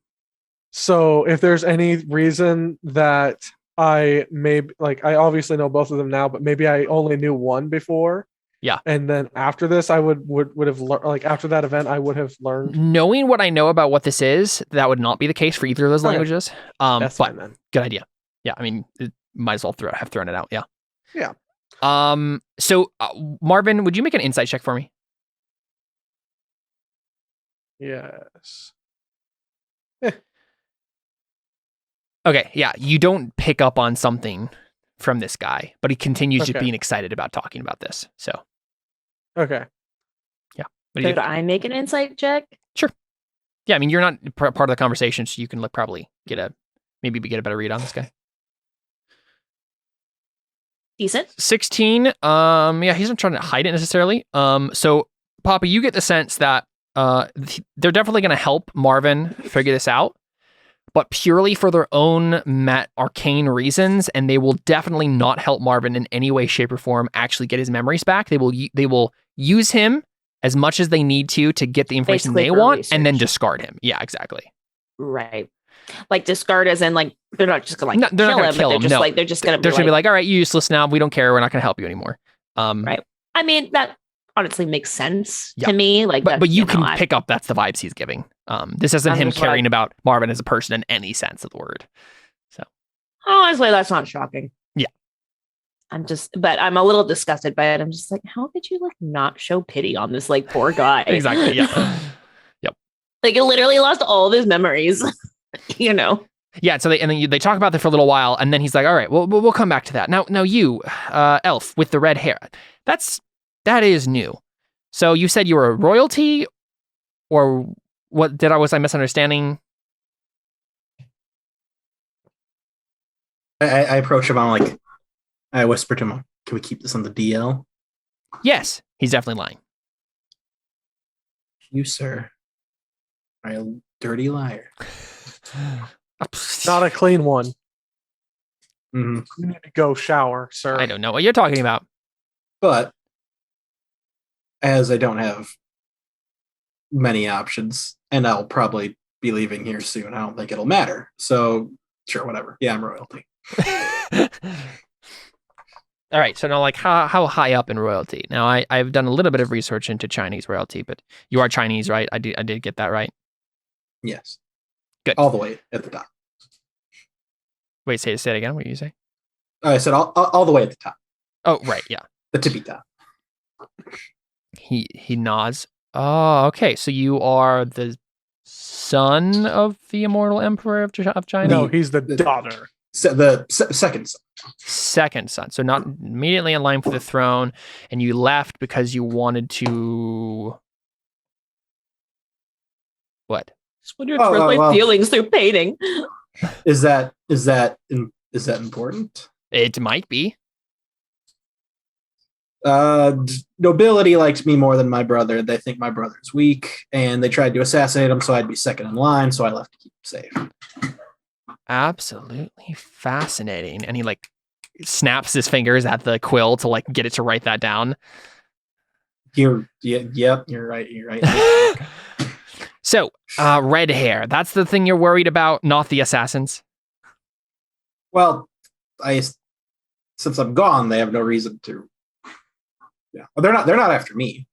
So if there's any reason that I obviously know both of them now, but maybe I only knew one before. Yeah. And then after this, I would have learned, like after that event, I would have learned. Knowing what I know about what this is, that would not be the case for either of those languages. That's fine then. Good idea. Yeah. I mean, might as well have thrown it out. Yeah. Yeah. So Marvin, would you make an insight check for me? Yes. Okay, yeah, you don't pick up on something from this guy, but he continues just being excited about talking about this. So, okay, yeah. Could I make an insight check? Sure. Yeah, I mean, you're not part of the conversation, so you can probably get a better read on this guy. Decent. 16. Yeah, he's not trying to hide it necessarily. So Papa, you get the sense that they're definitely going to help Marvin figure this out, but purely for their own arcane reasons, and they will definitely not help Marvin in any way, shape, or form actually get his memories back. They will use him as much as they need to get the information Basically they for want, research. and then discard him. Yeah, exactly. Right. Like discard as in like they're not just gonna No, they're not gonna kill him. They're just No. like they're just gonna They're just gonna be like, all right, you're useless now. We don't care. We're not gonna help you anymore. Right. I mean, that honestly makes sense Yeah. to me. Like, but you can pick up that's the vibes he's giving. This isn't I'm him just caring like- about Marvin as a person in any sense of the word. honestly, that's not shocking. Yeah. But I'm a little disgusted by it. I'm just like, how could you like not show pity on this like poor guy? Exactly. Yeah. Like, he literally lost all of his memories. You know. Yeah. So they talk about that for a little while, and then he's like, all right, well, we'll come back to that. Now you, elf with the red hair, that is new. So you said you were a royalty, or what? Was I misunderstanding? I approach him. I'm like, I whisper to him, "Can we keep this on the DL?" Yes, he's definitely lying. You, sir, are a dirty liar. Not a clean one. Mm-hmm. You need to go shower, sir. I don't know what you're talking about. But as I don't have many options, and I'll probably be leaving here soon, I don't think it'll matter. So, sure, whatever. Yeah, I'm royalty. All right, so now, like, how high up in royalty? Now, I've done a little bit of research into Chinese royalty, but you are Chinese, right? I did get that right. Yes. Good. All the way at the top. Wait, say it again. What did you say? I said all the way at the top. Oh, right, yeah. The tippy top. He nods. Oh, okay. So you are the son of the immortal emperor of China? No, he's the daughter. Second son. Second son. So not immediately in line for the throne, and you left because you wanted to... What? Just want to express my feelings through painting. Is that important? It might be. Nobility likes me more than my brother. They think my brother's weak, and they tried to assassinate him, so I'd be second in line, so I left to keep him safe. Absolutely fascinating. And he like snaps his fingers at the quill to like get it to write that down. You're right. So, red hair. That's the thing you're worried about, not the assassins. Well, since I'm gone, they have no reason to. Yeah, well, they're not after me.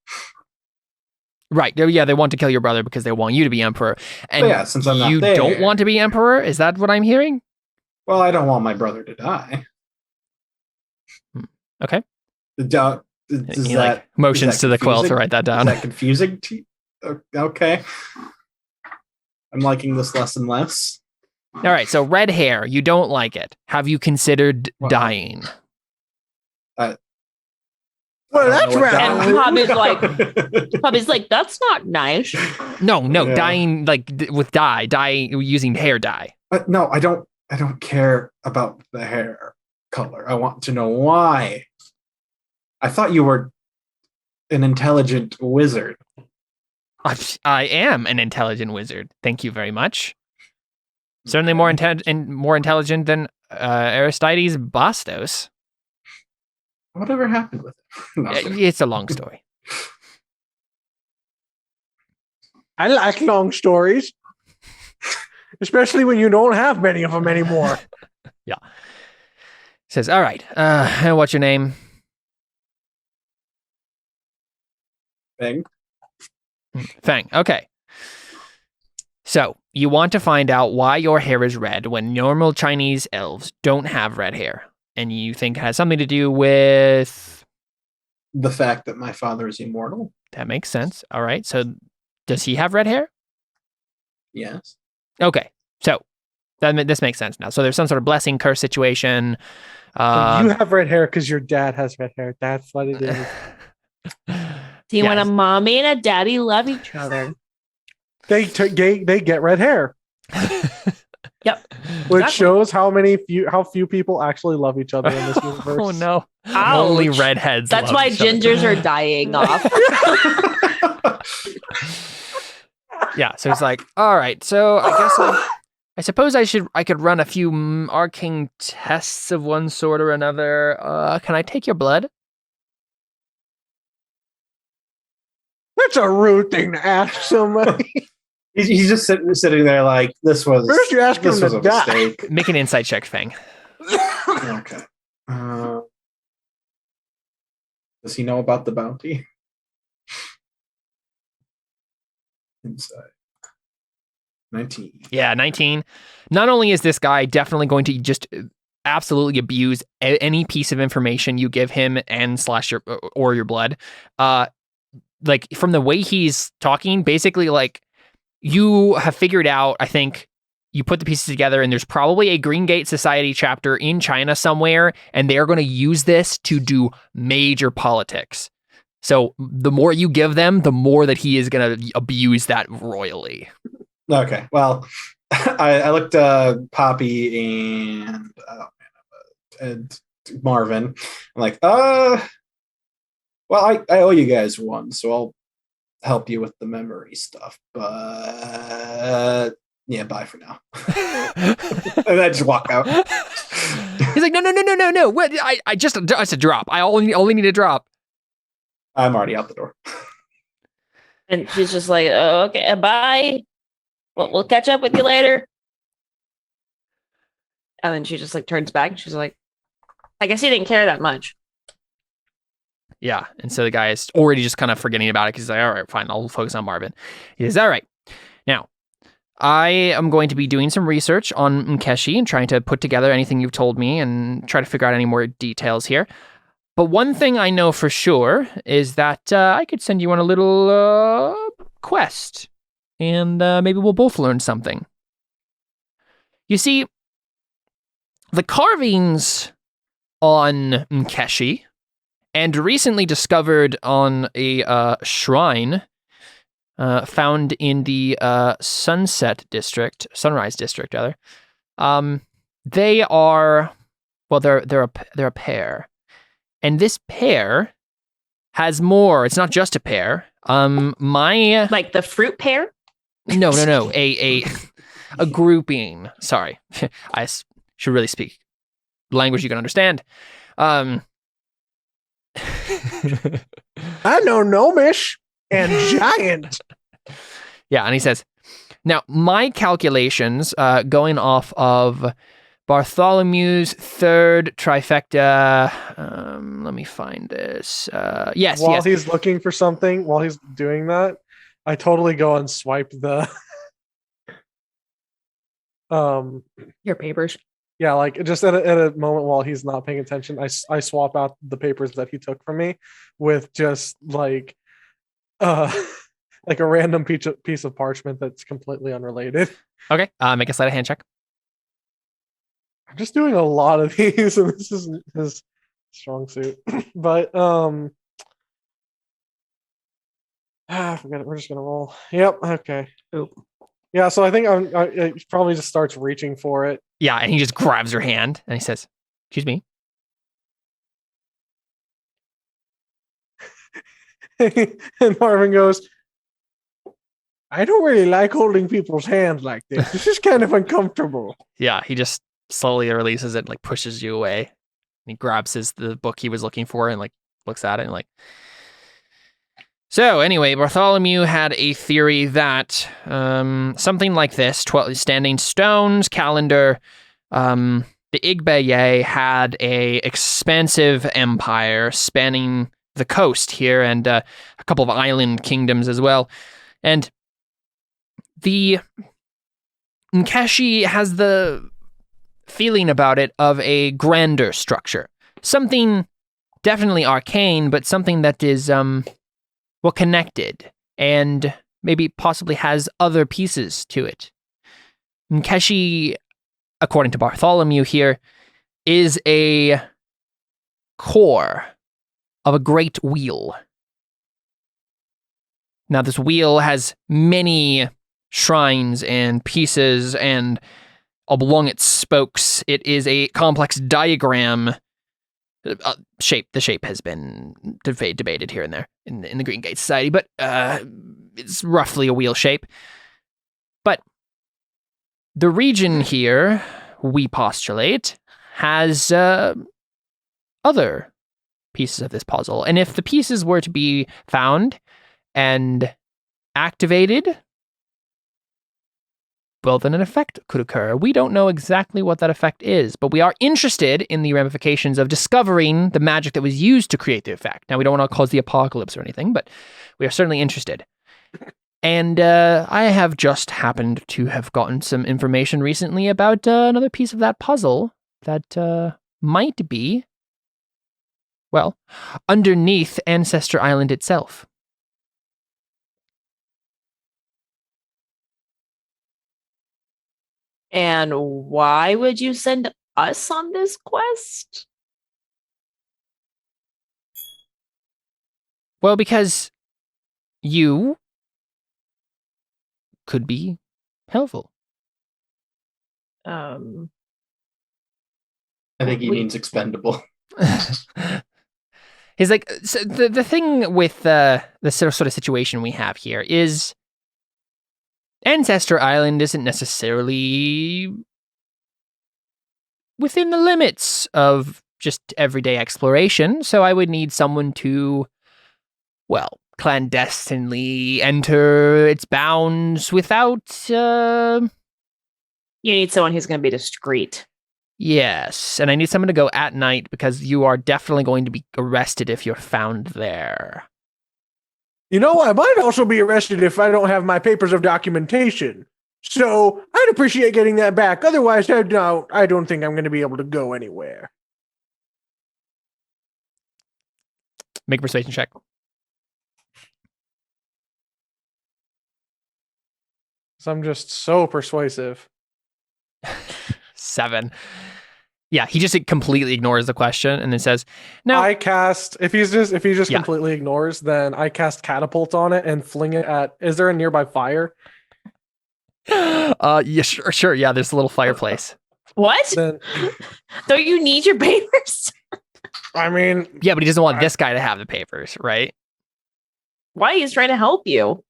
Right. Yeah, they want to kill your brother because they want you to be emperor. And yeah, since I'm not you there, don't want to be emperor? Is that what I'm hearing? Well, I don't want my brother to die. Okay. He motions to the quill to write that down. Is that confusing to you? Okay. I'm liking this less and less. All right, so red hair, you don't like it. Have you considered dying? Well, that's right. And Bobby's like, that's not nice. No, Yeah. dying like with dye using hair dye. No, I don't care about the hair color. I want to know why. I thought you were an intelligent wizard. I am an intelligent wizard. Thank you very much. Certainly more intelligent than Aristides Bastos. Whatever happened with it? No, It's a long story. I like long stories, especially when you don't have many of them anymore. Yeah. Says, all right, what's your name? Thing. Fang. Okay. So, you want to find out why your hair is red when normal Chinese elves don't have red hair. And you think it has something to do with... The fact that my father is immortal. That makes sense. All right. So, does he have red hair? Yes. Okay. So, this makes sense now. So, there's some sort of blessing curse situation. You have red hair because your dad has red hair. That's what it is. Do you want a mommy and a daddy love each other? they get red hair, Yep. which Exactly. shows how few people actually love each other in this universe. Oh no. Ouch. Only redheads. That's love why each other. gingers are dying off. Yeah, so it's like, all right, so I suppose I could run a few arcane tests of one sort or another. Can I take your blood? That's a rude thing to ask somebody. He's just sitting there like, this was First you ask this him was to a die. mistake. Make an insight check, Fang. Okay. Does he know about the bounty? Inside. 19. Yeah, 19. Not only is this guy definitely going to just absolutely abuse any piece of information you give him and slash your blood, like from the way he's talking, basically like you have figured out, I think you put the pieces together and there's probably a Green Gate Society chapter in China somewhere, and they're going to use this to do major politics. So the more you give them, the more that he is going to abuse that royally. Okay, well, I looked Poppy and Marvin. I'm like, well, I owe you guys one, so I'll help you with the memory stuff. But yeah, bye for now. And I just walk out. He's like, no. What? I just a drop. I only need a drop. I'm already out the door. And she's just like, oh, okay, bye. We'll catch up with you later. And then she just like turns back and she's like, I guess he didn't care that much. Yeah, and so the guy is already just kind of forgetting about it because he's like, all right, fine, I'll focus on Marvin. He says, all right, now, I am going to be doing some research on Mkeshi and trying to put together anything you've told me and try to figure out any more details here. But one thing I know for sure is that I could send you on a little quest, and maybe we'll both learn something. You see, the carvings on Mkeshi and recently discovered on a shrine found in the Sunrise District, rather. They are, well, they're a pair, and this pair has more. It's not just a pair. Like the fruit pear? No. A grouping. Sorry, I should really speak language you can understand. I know gnomish and giant. Yeah, and he says, now my calculations, going off of Bartholomew's third trifecta. Let me find this. Yes. While he's looking for something, while he's doing that, I totally go and swipe the Your papers. yeah, like just at a moment while he's not paying attention, I swap out the papers that he took from me with just like like a random piece of parchment that's completely unrelated. Okay. Make a sleight of hand check. I'm just doing a lot of these, and this isn't his strong suit. But forget it. We're just gonna roll. Yep. Okay. Oop. Yeah. So I think he probably just starts reaching for it. Yeah, and he just grabs her hand and he says, "Excuse me." And Marvin goes, I don't really like holding people's hands like this. This is kind of uncomfortable. Yeah, he just slowly releases it, like pushes you away. And he grabs the book he was looking for and like looks at it and like. So anyway, Bartholomew had a theory that something like this, 12 standing stones, calendar, the Igbaye had a expansive empire spanning the coast here and a couple of island kingdoms as well. And the Mkeshi has the feeling about it of a grander structure. Something definitely arcane, but something that is, well, connected and maybe possibly has other pieces to it. Mkeshi, according to Bartholomew here, is a core of a great wheel. Now, this wheel has many shrines and pieces and along its spokes. It is a complex diagram. The shape has been debated here and there in the Green Gate Society, but it's roughly a wheel shape. But the region here, we postulate, has other pieces of this puzzle. And if the pieces were to be found and activated, well, then an effect could occur. We don't know exactly what that effect is, but we are interested in the ramifications of discovering the magic that was used to create the effect. Now, we don't want to cause the apocalypse or anything, but we are certainly interested. And I have just happened to have gotten some information recently about another piece of that puzzle that might be, well, underneath Ancestor Island itself. And why would you send us on this quest? Well, because you could be helpful. I think he means expendable. He's like, so the thing with the sort of situation we have here is Ancestor Island isn't necessarily within the limits of just everyday exploration, so I would need someone to, well, clandestinely enter its bounds without... You need someone who's going to be discreet. Yes, and I need someone to go at night because you are definitely going to be arrested if you're found there. You know, I might also be arrested if I don't have my papers of documentation. So I'd appreciate getting that back. Otherwise, I don't think I'm going to be able to go anywhere. Make a persuasion check. So I'm just so persuasive. 7. Yeah, he just completely ignores the question and then says, "No." I cast if he just Yeah. completely ignores, then I cast catapult on it and fling it at. Is there a nearby fire? Yeah, sure. Yeah, there's a little fireplace. What? Then Don't you need your papers? I mean, Yeah, but he doesn't want this guy to have the papers, right? Why? He's trying to help you.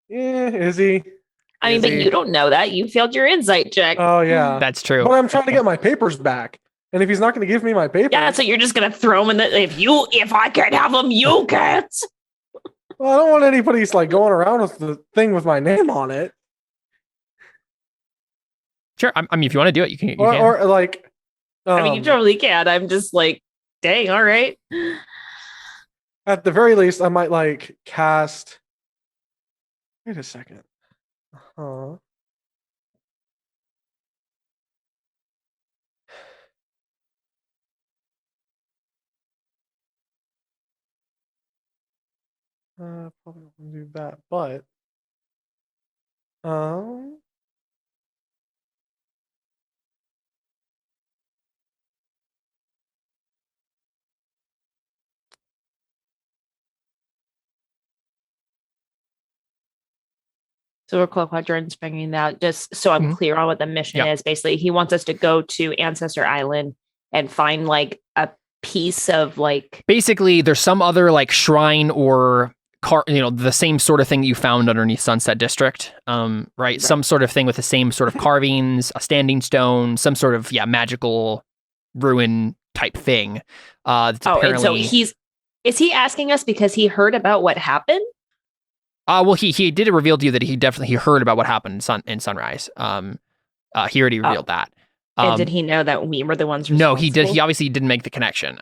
yeah, is he? I mean, Is but he? you don't know that. You failed your insight check. Oh yeah, That's true. but I'm trying to get my papers back, and if he's not going to give me my papers, Yeah, so you're just gonna throw him in the. If I can't have them, you can't. well, I don't want anybody's like going around with the thing with my name on it, Sure. I mean, if you want to do it, you can. or like. I mean, you totally can. I'm just like, dang, all right. At the very least, I might like cast. Wait a second. Probably won't do that, but So we're clock Jordan's figuring that just so I'm Mhm. clear on what the mission Yeah. is. Basically, he wants us to go to Ancestor Island and find like a piece of like. Basically, there's some other like shrine or the same sort of thing that you found underneath Sunset District, right? Some sort of thing with the same sort of carvings, a standing stone, some sort of magical ruin type thing. That's And so is he asking us because he heard about what happened? Well, he did reveal to you that he heard about what happened in Sunrise. He already revealed that. And did he know that we were the ones No, he did. responsible? He obviously didn't make the connection.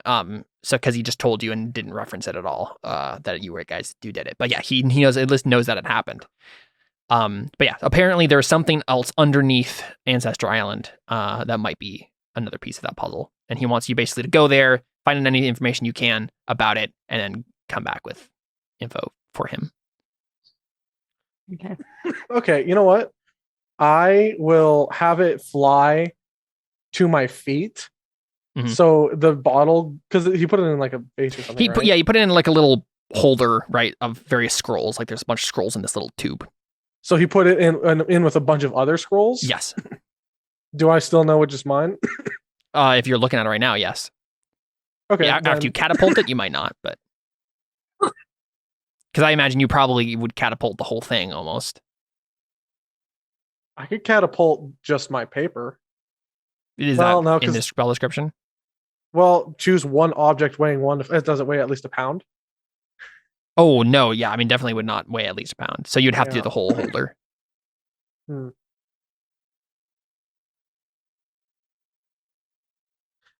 So because he just told you and didn't reference it at all. That you guys did it. But yeah, he knows, at least knows that it happened. But yeah, apparently there's something else underneath Ancestor Island. That might be another piece of that puzzle, and he wants you basically to go there, find any information you can about it, and then come back with info for him. Okay. okay, you know what? I will have it fly to my feet. Mhm. So the bottle, because he put it in like a vase or something. He put it in like a little holder, right, of various scrolls. Like there's a bunch of scrolls in this little tube. So he put it in with a bunch of other scrolls? Yes. Do I still know which is mine? If you're looking at it right now, yes. Okay. Yeah, then- after you catapult it, you might not, but because I imagine you probably would catapult the whole thing almost. I could catapult just my paper. Is Well, that no, in 'cause- the spell description? Well, choose one object weighing one. It doesn't weigh at least a pound. Oh no, yeah, I mean definitely would not weigh at least a pound. So you'd have to do Yeah. the whole holder.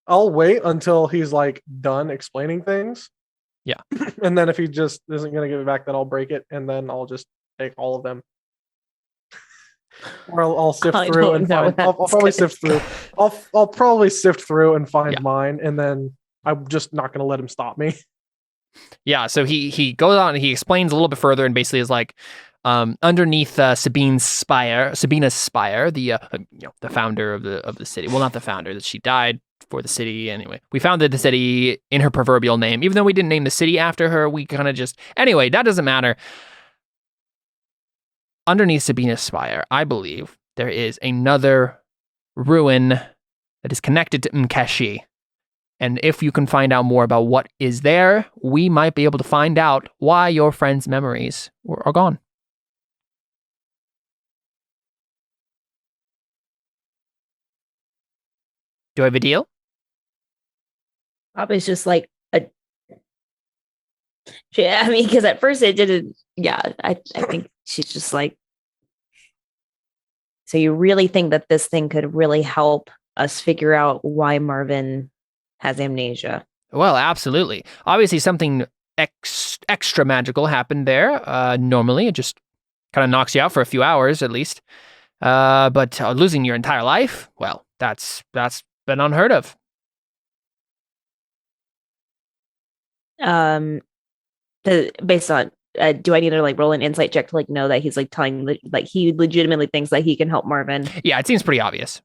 I'll wait until he's like done explaining things. Yeah. And then if he just isn't going to give it back, then I'll break it, and then I'll just take all of them. Or I'll sift I through don't and know find. how I'll it's probably gonna sift through. I'll probably sift through and find Yeah. mine, and then I'm just not going to let him stop me. Yeah, so he goes on and he explains a little bit further and basically is like, underneath Sabina's Spire, the founder of the city. Well, not the founder, that she died for the city anyway. We founded the city in her proverbial name, even though we didn't name the city after her. We kind of just anyway. That doesn't matter. Underneath Sabina's Spire, I believe there is another ruin that is connected to Mkeshi. And if you can find out more about what is there, we might be able to find out why your friend's memories are gone. Do I have a deal? Poppy's just like yeah, I mean, because at first it didn't. Yeah, I think she's just like. So you really think that this thing could really help us figure out why Marvin has amnesia? Well, absolutely. Obviously, something extra magical happened there. Normally, it just kind of knocks you out for a few hours at least. But losing your entire life, well, that's been unheard of. Based on do I need to like roll an insight check to like know that he's like telling like he legitimately thinks that he can help Marvin? Yeah, it seems pretty obvious.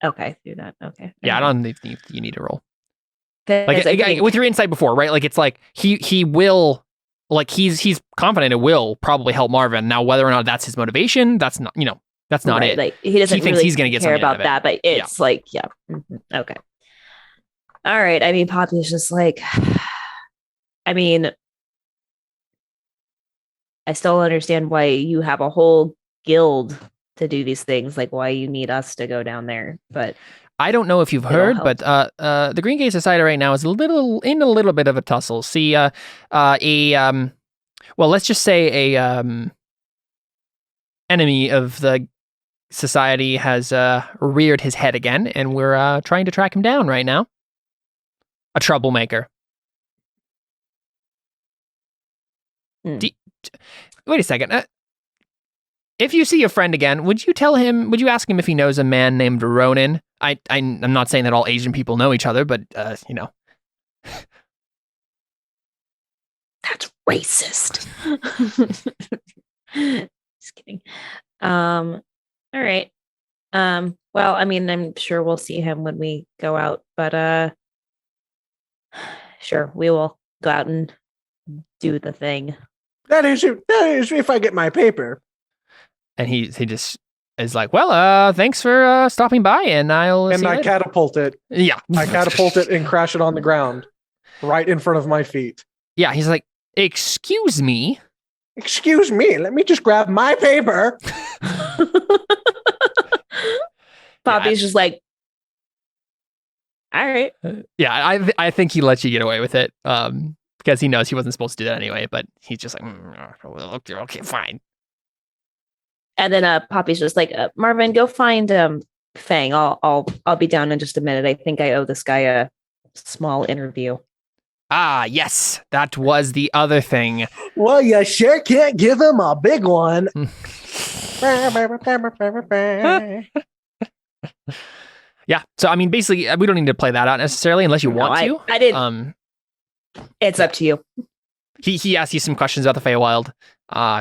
Okay, do that. Okay. Yeah, I don't think you need to roll. 'Cause Like I think- with your insight before, right? Like it's like he will, like he's confident it will probably help Marvin. Now, whether or not that's his motivation, that's not that's not right, it. Like he doesn't He thinks really he's gonna get care something out about of it. that, but it's like yeah. Okay. All right. I mean, Poppy's just like, I mean, I still understand why you have a whole guild to do these things, like why you need us to go down there. But I don't know if you've It'll heard, help. but the Green Gate Society right now is in a little bit of a tussle. See, well, let's just say a enemy of the society has reared his head again, and we're trying to track him down right now. A troublemaker. Wait a second. If you see your friend again, would you ask him if he knows a man named Ronan? I'm not saying that all Asian people know each other, but that's racist. Just kidding. All right. Well, I mean, I'm sure we'll see him when we go out, but sure, we will go out and do the thing. That is if I get my paper. and he just is like, well, thanks for stopping by, and I'll see And you I later. catapult it. Yeah, I catapult it and crash it on the ground, right in front of my feet. Yeah, he's like, excuse me. Excuse me, let me just grab my paper. Poppy's just like, all right. Yeah, I think he lets you get away with it, because he knows he wasn't supposed to do that anyway. But he's just like, okay, fine. And then Poppy's just like, Marvin, go find Fang. I'll be down in just a minute. I think I owe this guy a small interview. Ah, yes, that was the other thing. Well, you sure can't give him a big one. Yeah, so I mean, basically, we don't need to play that out necessarily unless you No, want to. I didn't. It's up to you. He asks you some questions about the Feywild.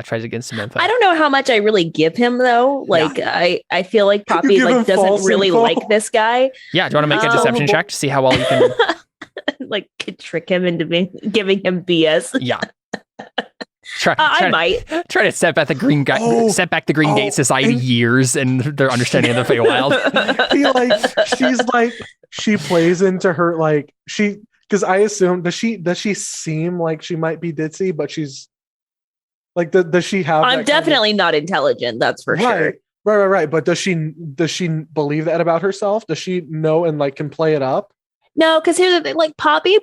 Tries to get some info. I don't know how much I really give him though. Like I feel like Poppy give him like doesn't false really info? like this guy. Yeah, do you want to make a Oh. deception check to see how well you can? Like could trick him into giving him BS. Yeah. I might. Try to set back the Green Gate Society years and their understanding of the Feywild. She plays into her because I assume does she seem like she might be ditzy, but she's like does she have? I'm definitely not intelligent. That's for sure. Right. But does she believe that about herself? Does she know and can play it up? No, because here's the thing: Poppy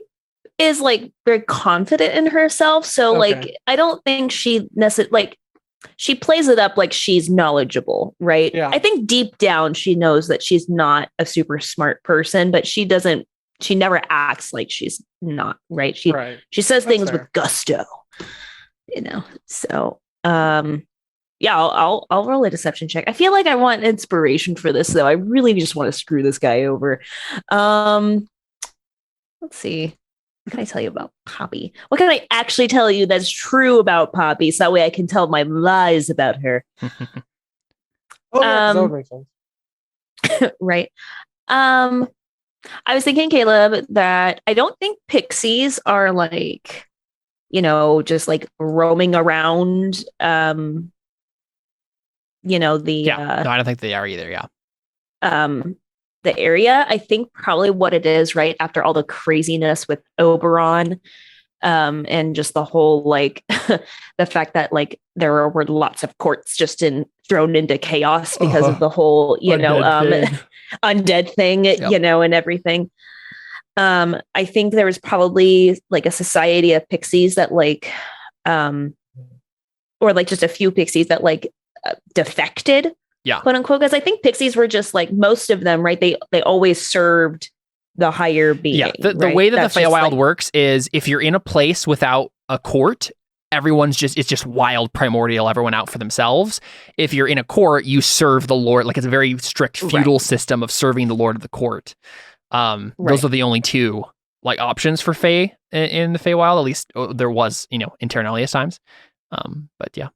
is very confident in herself, so I don't think she necessarily she plays it up like she's knowledgeable, right? Yeah. I think deep down she knows that she's not a super smart person, but she never acts like she's not, right? She says things with gusto, so yeah, I'll roll a deception check. I feel like I want inspiration for this though. I really just want to screw this guy over. Let's see. What can I tell you about Poppy? What can I actually tell you that's true about Poppy, so that way I can tell my lies about her? That would make sense. Right. I was thinking, Caleb, that I don't think pixies are just roaming around. No, I don't think they are either. Yeah. The area, I think probably what it is, right after all the craziness with Oberon, and just the whole the fact that there were lots of courts just thrown into chaos because of the whole undead thing, yep. And everything. I think there was probably a society of pixies that or just a few pixies that defected. Yeah. Quote unquote, because I think pixies were just most of them, right? They always served the higher being. Yeah. The way that the Feywild works is if you're in a place without a court, it's just wild primordial, everyone out for themselves. If you're in a court, you serve the Lord. It's a very strict feudal system of serving the Lord of the court. Those are the only two options for Fey in the Feywild. At least there was, in Terra Nullius times. But yeah.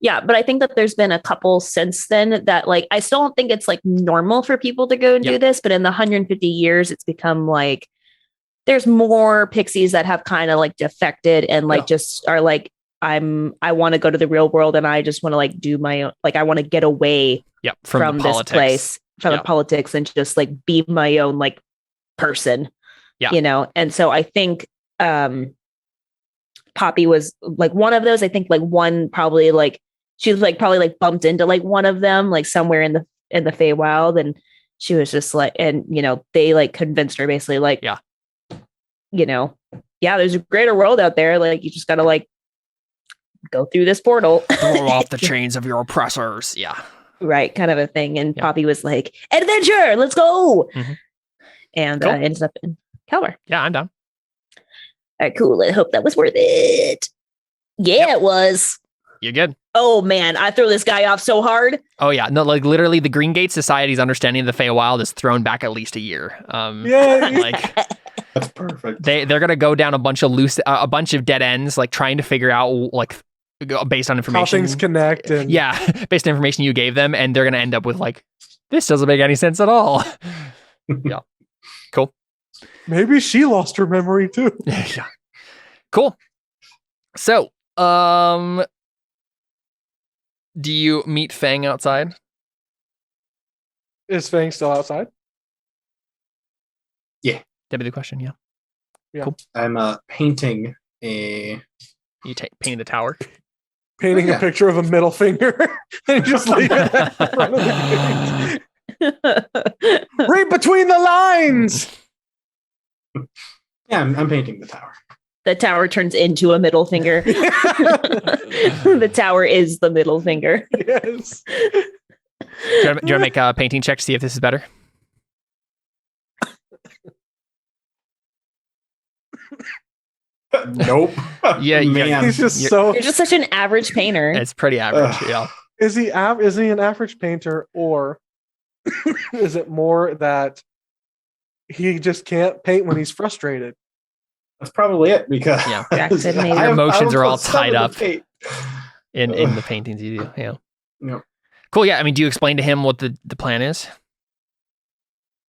Yeah, but I think that there's been a couple since then that I still don't think it's normal for people to go and do this, but in the 150 years, it's become there's more pixies that have kind of defected and just are I want to go to the real world and I just want to do my own, I want to get away from this place, from the politics and just be my own person, and so I think Poppy was one of those. I think one probably she was probably bumped into one of them somewhere in the Feywild, and she was just and they convinced her basically there's a greater world out there, you just gotta go through this portal, throw off the chains of your oppressors, right, kind of a thing. And Poppy was adventure, let's go. And cool. Ended up in Calvar. I'm down. All right, cool. I hope that was worth it. Yeah, It was. You're good. Oh man, I throw this guy off so hard. Oh yeah, no, literally, the Green Gate Society's understanding of the Feywild is thrown back at least a year. That's perfect. They're gonna go down a bunch of dead ends, trying to figure out based on information how things connect. And based on information you gave them, and they're gonna end up with this doesn't make any sense at all. Yeah, cool. Maybe she lost her memory too. Yeah, cool. So, do you meet Fang outside? Is Fang still outside? Yeah. That'd be the question, yeah. Cool. I'm painting a... You painting the tower? Painting a picture of a middle finger and just leave it at the front of the gate. Read between the lines! Yeah, I'm painting the tower. The tower turns into a middle finger. The tower is the middle finger. Yes. Do you want to make a painting check to see if this is better? Nope. Yeah, man. He's just You're just such an average painter. It's pretty average. Yeah. Is he an average painter, or is it more that he just can't paint when he's frustrated? That's probably it, because your emotions are all tied up in the paintings you do. Yeah. Yep. Cool. Yeah. I mean, do you explain to him what the plan is?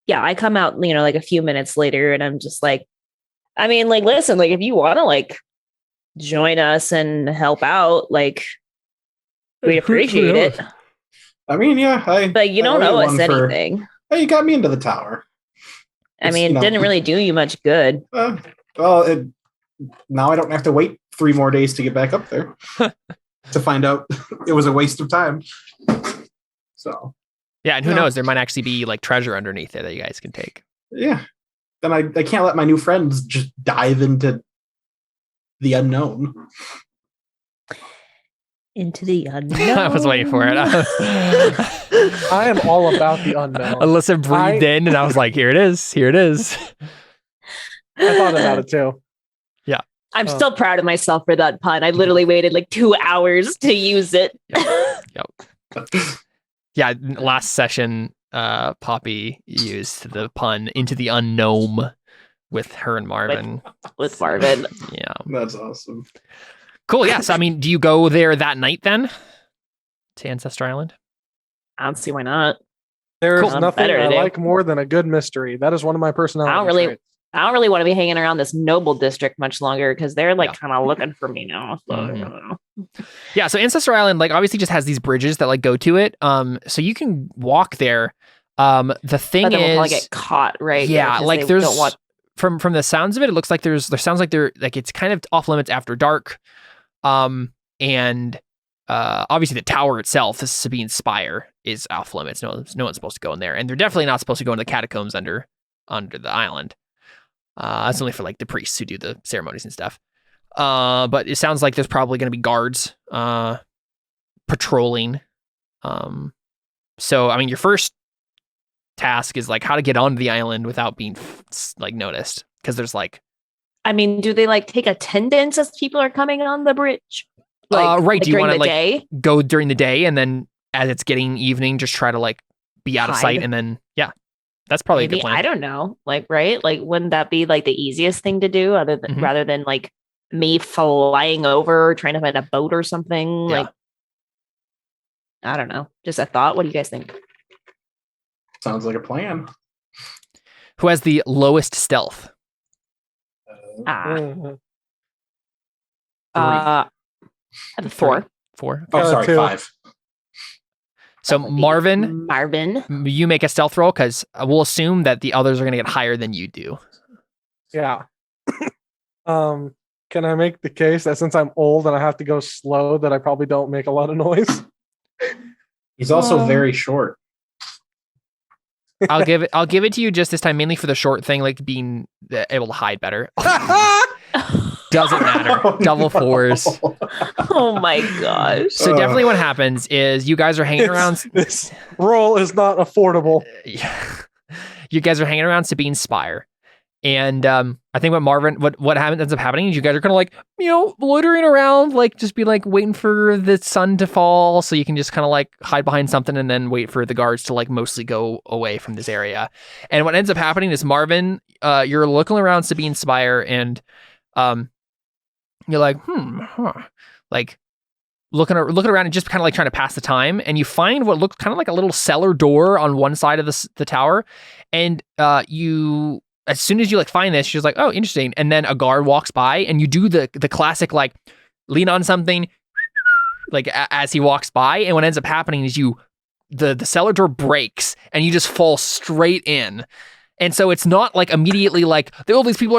Yeah, I come out, a few minutes later, and I'm just listen, if you want to join us and help out, like we'd appreciate it. I mean, yeah, But you don't owe us anything. Hey, you got me into the tower. I mean, it didn't really do you much good. Well, now I don't have to wait 3 more days to get back up there to find out it was a waste of time. So Yeah, and who knows? There might actually be like treasure underneath there that you guys can take. Yeah. Then I can't let my new friends just dive into the unknown. Into the unknown. I was waiting for it. I am all about the unknown. Alyssa breathed in, and I was like, "Here it is. Here it is." I thought about it too. Yeah, I'm still proud of myself for that pun. I literally waited like 2 hours to use it. Yep. Yeah, last session, Poppy used the pun into the unknown with her and Marvin. With Marvin. Yeah. That's awesome. Cool. Yeah. So, I mean, do you go there that night then to Ancestor Island? I don't see why not. There's Cool. nothing Better to I do. like more than a good mystery. That is one of my personality traits. I don't really want to be hanging around this noble district much longer because they're like Yeah. kind of looking for me now. So I Mhm. don't know. Yeah. So Ancestor Island, like, obviously just has these bridges that like go to it. So you can walk there. The thing But then we'll is, probably get caught, right? yeah, 'Cause like they there's don't want- from the sounds of it, it looks like there sounds like they're like it's kind of off limits after dark. And obviously the tower itself, the Sabine Spire, is off limits. No one's supposed to go in there, and they're definitely not supposed to go into the catacombs under the island. That's only for like the priests who do the ceremonies and stuff. But it sounds like there's probably going to be guards patrolling. So I mean, your first task is like how to get onto the island without being like noticed, because there's like I mean, do they like take attendance as people are coming on the bridge? right. Do you during want to the like day? go during the day, and then as it's getting evening, just try to like be out of sight, Hide. and then that's probably a Maybe, good plan. I don't know. Like, right? Like, wouldn't that be like the easiest thing to do Mhm. rather than like me flying over trying to find a boat or something? Yeah. Like, I don't know. Just a thought. What do you guys think? Sounds like a plan. Who has the lowest stealth? Mhm. I have a 4. 4. Oh, sorry, 2. 5. So That would be Marvin, Marvin. you make a stealth roll because we'll assume that the others are going to get higher than you do. Yeah. Can I make the case that since I'm old and I have to go slow, that I probably don't make a lot of noise? He's also very short. I'll give it to you just this time, mainly for the short thing, like being able to hide better. Doesn't matter. Oh, Double 4s. Oh my gosh. So definitely what happens is you guys are hanging around. This roll is not affordable. You guys are hanging around Sabine's Spire. And I think what ends up happening is you guys are kind of like, loitering around, like just be like waiting for the sun to fall so you can just kind of like hide behind something and then wait for the guards to like mostly go away from this area. And what ends up happening is Marvin, you're looking around Sabine's Spire and you're like, like looking around and just kind of like trying to pass the time, and you find what looks kind of like a little cellar door on one side of the tower, and you, as soon as you like find this, she's like, oh, interesting, and then a guard walks by, and you do the classic like lean on something, like as he walks by, and what ends up happening is the cellar door breaks, and you just fall straight in, and so it's not like immediately like all these people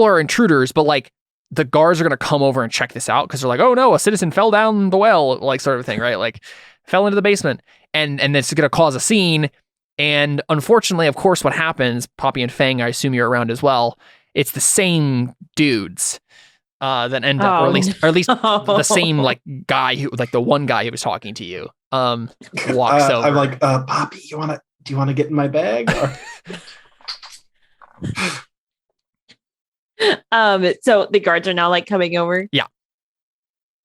are intruders, but like the guards are going to come over and check this out because they're like, oh no, a citizen fell down the well, like sort of thing, right? Like fell into the basement, and this is going to cause a scene. And unfortunately, of course, what happens, Poppy and Fang, I assume you're around as well. It's the same dudes that end up, or at least the same like guy who, like the one guy who was talking to you, walks over. I'm like, Poppy, do you want to get in my bag? Or- So the guards are now like coming over. Yeah.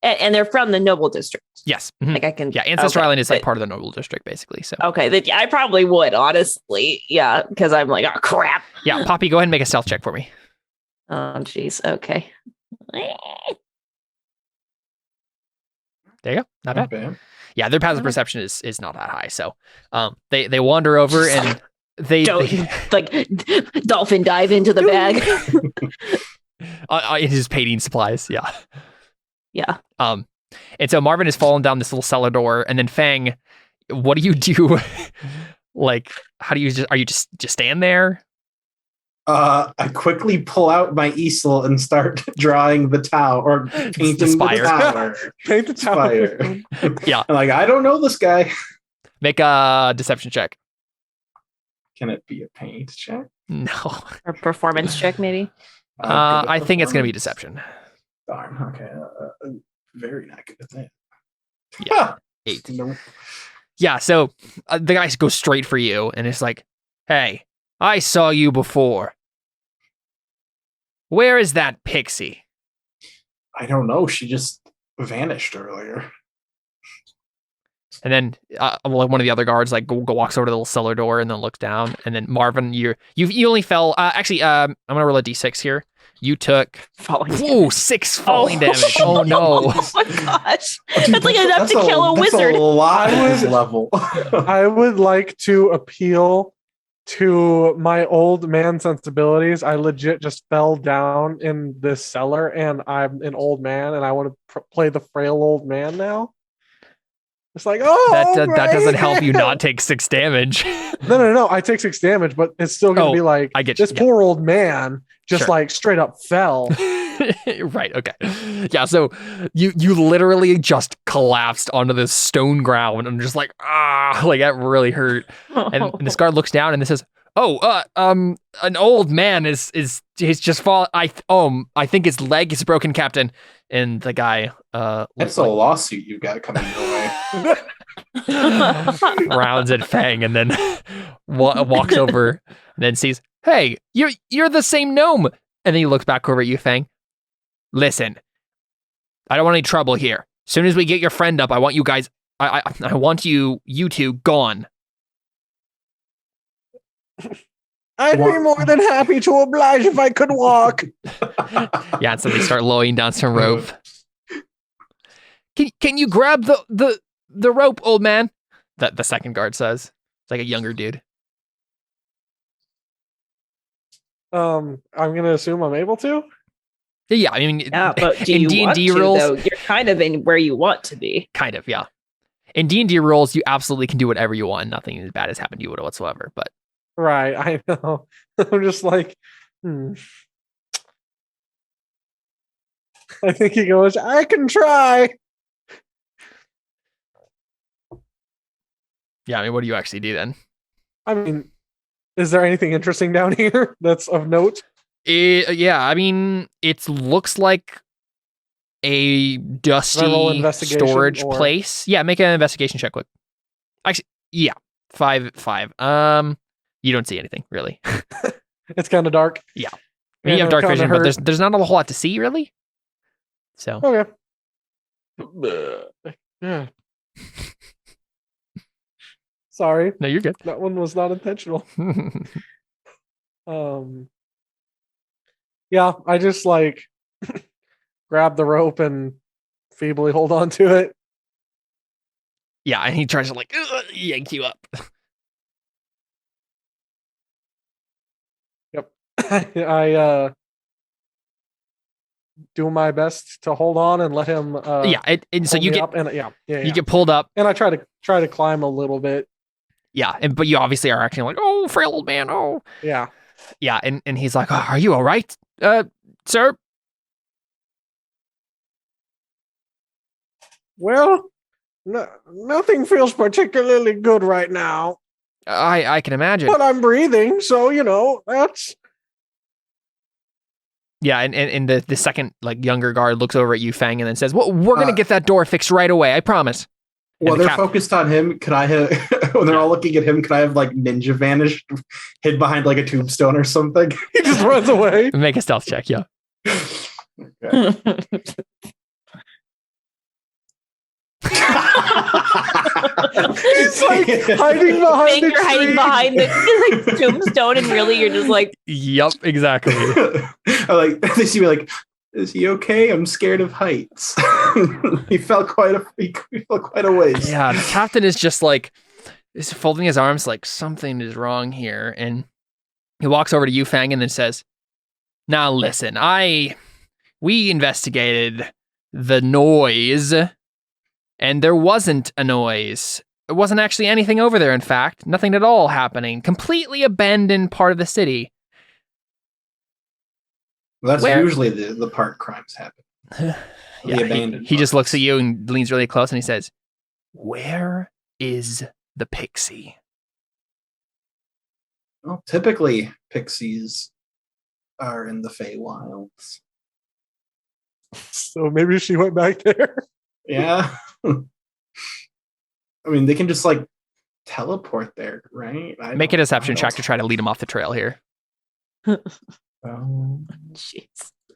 And they're from the noble district. Yes. Mhm. Like I can. Yeah, Ancestor okay, Island is like but- part of the noble district, basically. So Okay, I probably would, honestly. Yeah, because I'm like, oh crap. yeah, Poppy, go ahead and make a stealth check for me. Oh jeez. Okay. There you go. Not bad. bad. Yeah, their passive perception is not that high. So they wander over and they Don't like dolphin dive into the bag. In his painting supplies, yeah. Yeah. And so Marvin has fallen down this little cellar door, and then Fang, what do you do? Like, how do you are you just stand there? I quickly pull out my easel and start drawing the tower or painting the spire. tower. Paint the tower. Spire. Yeah. I'm like, I don't know this guy. Make a deception check. Can it be a paint check? No. Or performance check, maybe. I think it's going to be deception. Darn. Okay. Very not good at that. Yeah. 8. Nope. Yeah, so the guy goes straight for you, and it's like, hey, I saw you before. Where is that pixie? I don't know. She just vanished earlier. And then one of the other guards like walks over to the little cellar door and then looks down. And then Marvin, you only fell. Actually, I'm gonna roll a d6 here. You took Falling. 6 falling damage. Oh no! Oh my gosh, that's like enough to kill a wizard. That's a lot I at was- this level. I would like to appeal to my old man sensibilities. I legit just fell down in this cellar, and I'm an old man, and I want to play the frail old man now. It's like, That right. doesn't help you not take 6 damage. No. I take 6 damage, but it's still gonna Oh, be like I get you, this yeah. poor old man just Sure. like straight up fell. Right. Okay. Yeah. So you literally just collapsed onto this stone ground and just like like that really hurt. And this guard looks down and it says, "Oh, an old man he's just fall. I think his leg is broken, Captain." And the guy That's a lawsuit you got coming your way. rounds at Fang and then walks over and then sees, "Hey, you're the same gnome." And then he looks back over at you, Fang. "Listen, I don't want any trouble here. As soon as we get your friend up, I want you guys. I want you two gone." I'd be more than happy to oblige if I could walk. Yeah, and so they start lowering down some rope. Can you grab the rope, old man? The second guard says. It's like a younger dude. I'm gonna assume I'm able to. Yeah, I mean, Yeah, but do in you want D&D to, rules, though? You're kind of in where you want to be. kind of, yeah. In D&D rules, you absolutely can do whatever you want. Nothing as bad has happened to you whatsoever. But Right, I know. I'm just like, I think he goes, I can try. yeah, I mean, what do you actually do then? I mean, is there anything interesting down here that's of note? Yeah, I mean, it looks like a roll dusty investigation storage or- place. Yeah, make an investigation check quick. Actually, yeah, 5. You don't see anything really. It's kind of dark. I mean, Yeah, you have no, dark kinda vision, but hurt. there's not a whole lot to see really. So Okay. Yeah. Sorry, no, you're good. that one was not intentional. Yeah, I just like grab the rope and feebly hold on to it. Yeah, and he tries to like yank you up. I do my best to hold on and let him. Yeah, and so hold you me get up and you get pulled up. and I try to climb a little bit. Yeah, but you obviously are acting like, oh, frail old man. Oh, Yeah. yeah, and he's like, oh, are you all right, sir? Well, nothing feels particularly good right now, I can imagine. but I'm breathing, so that's. Yeah, and the second like younger guard looks over at you, Fang, and then says, "Well, we're gonna get that door fixed right away. I promise." And While the they're focused on him, could I have, when they're all looking at him, could I have like ninja vanished, hid behind like a tombstone or something? He just runs away. Make a stealth check. Yeah. Okay. He's like hiding behind Think the you're hiding tree. behind the like, tombstone, and really you're just like, Yep. Exactly. Like they see me like, is he okay? I'm scared of heights. he fell quite a ways. Yeah. The captain is just like, is folding his arms like something is wrong here, and he walks over to you, Fang, and then says, Now listen, we investigated the noise, and there wasn't a noise. There wasn't actually anything over there, in fact. Nothing at all happening. Completely abandoned part of the city. That's Where- usually the part crimes happen. Yeah, abandoned he just parts. looks at you and leans really close and he says, "Where is the pixie?" Well, typically pixies are in the Feywilds. So maybe she went back there. Yeah. I mean, they can just like teleport there, right? Make a deception check to try to lead him off the trail here. Jeez.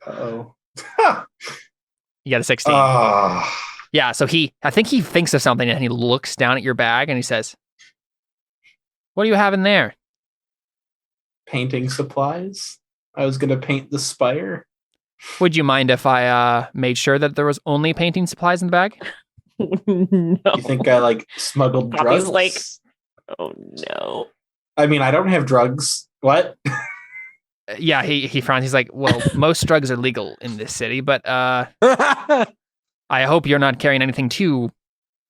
Oh. You got a 16. Yeah, so I think he thinks of something and he looks down at your bag and he says, "What do you have in there?" Painting supplies. I was gonna paint the spire. Would you mind if I made sure that there was only painting supplies in the bag? No. You think I like smuggled Bobby's drugs? like, oh no. I mean, I don't have drugs. What? Yeah, he frowns. He's like, "Well, most drugs are legal in this city, but I hope you're not carrying anything too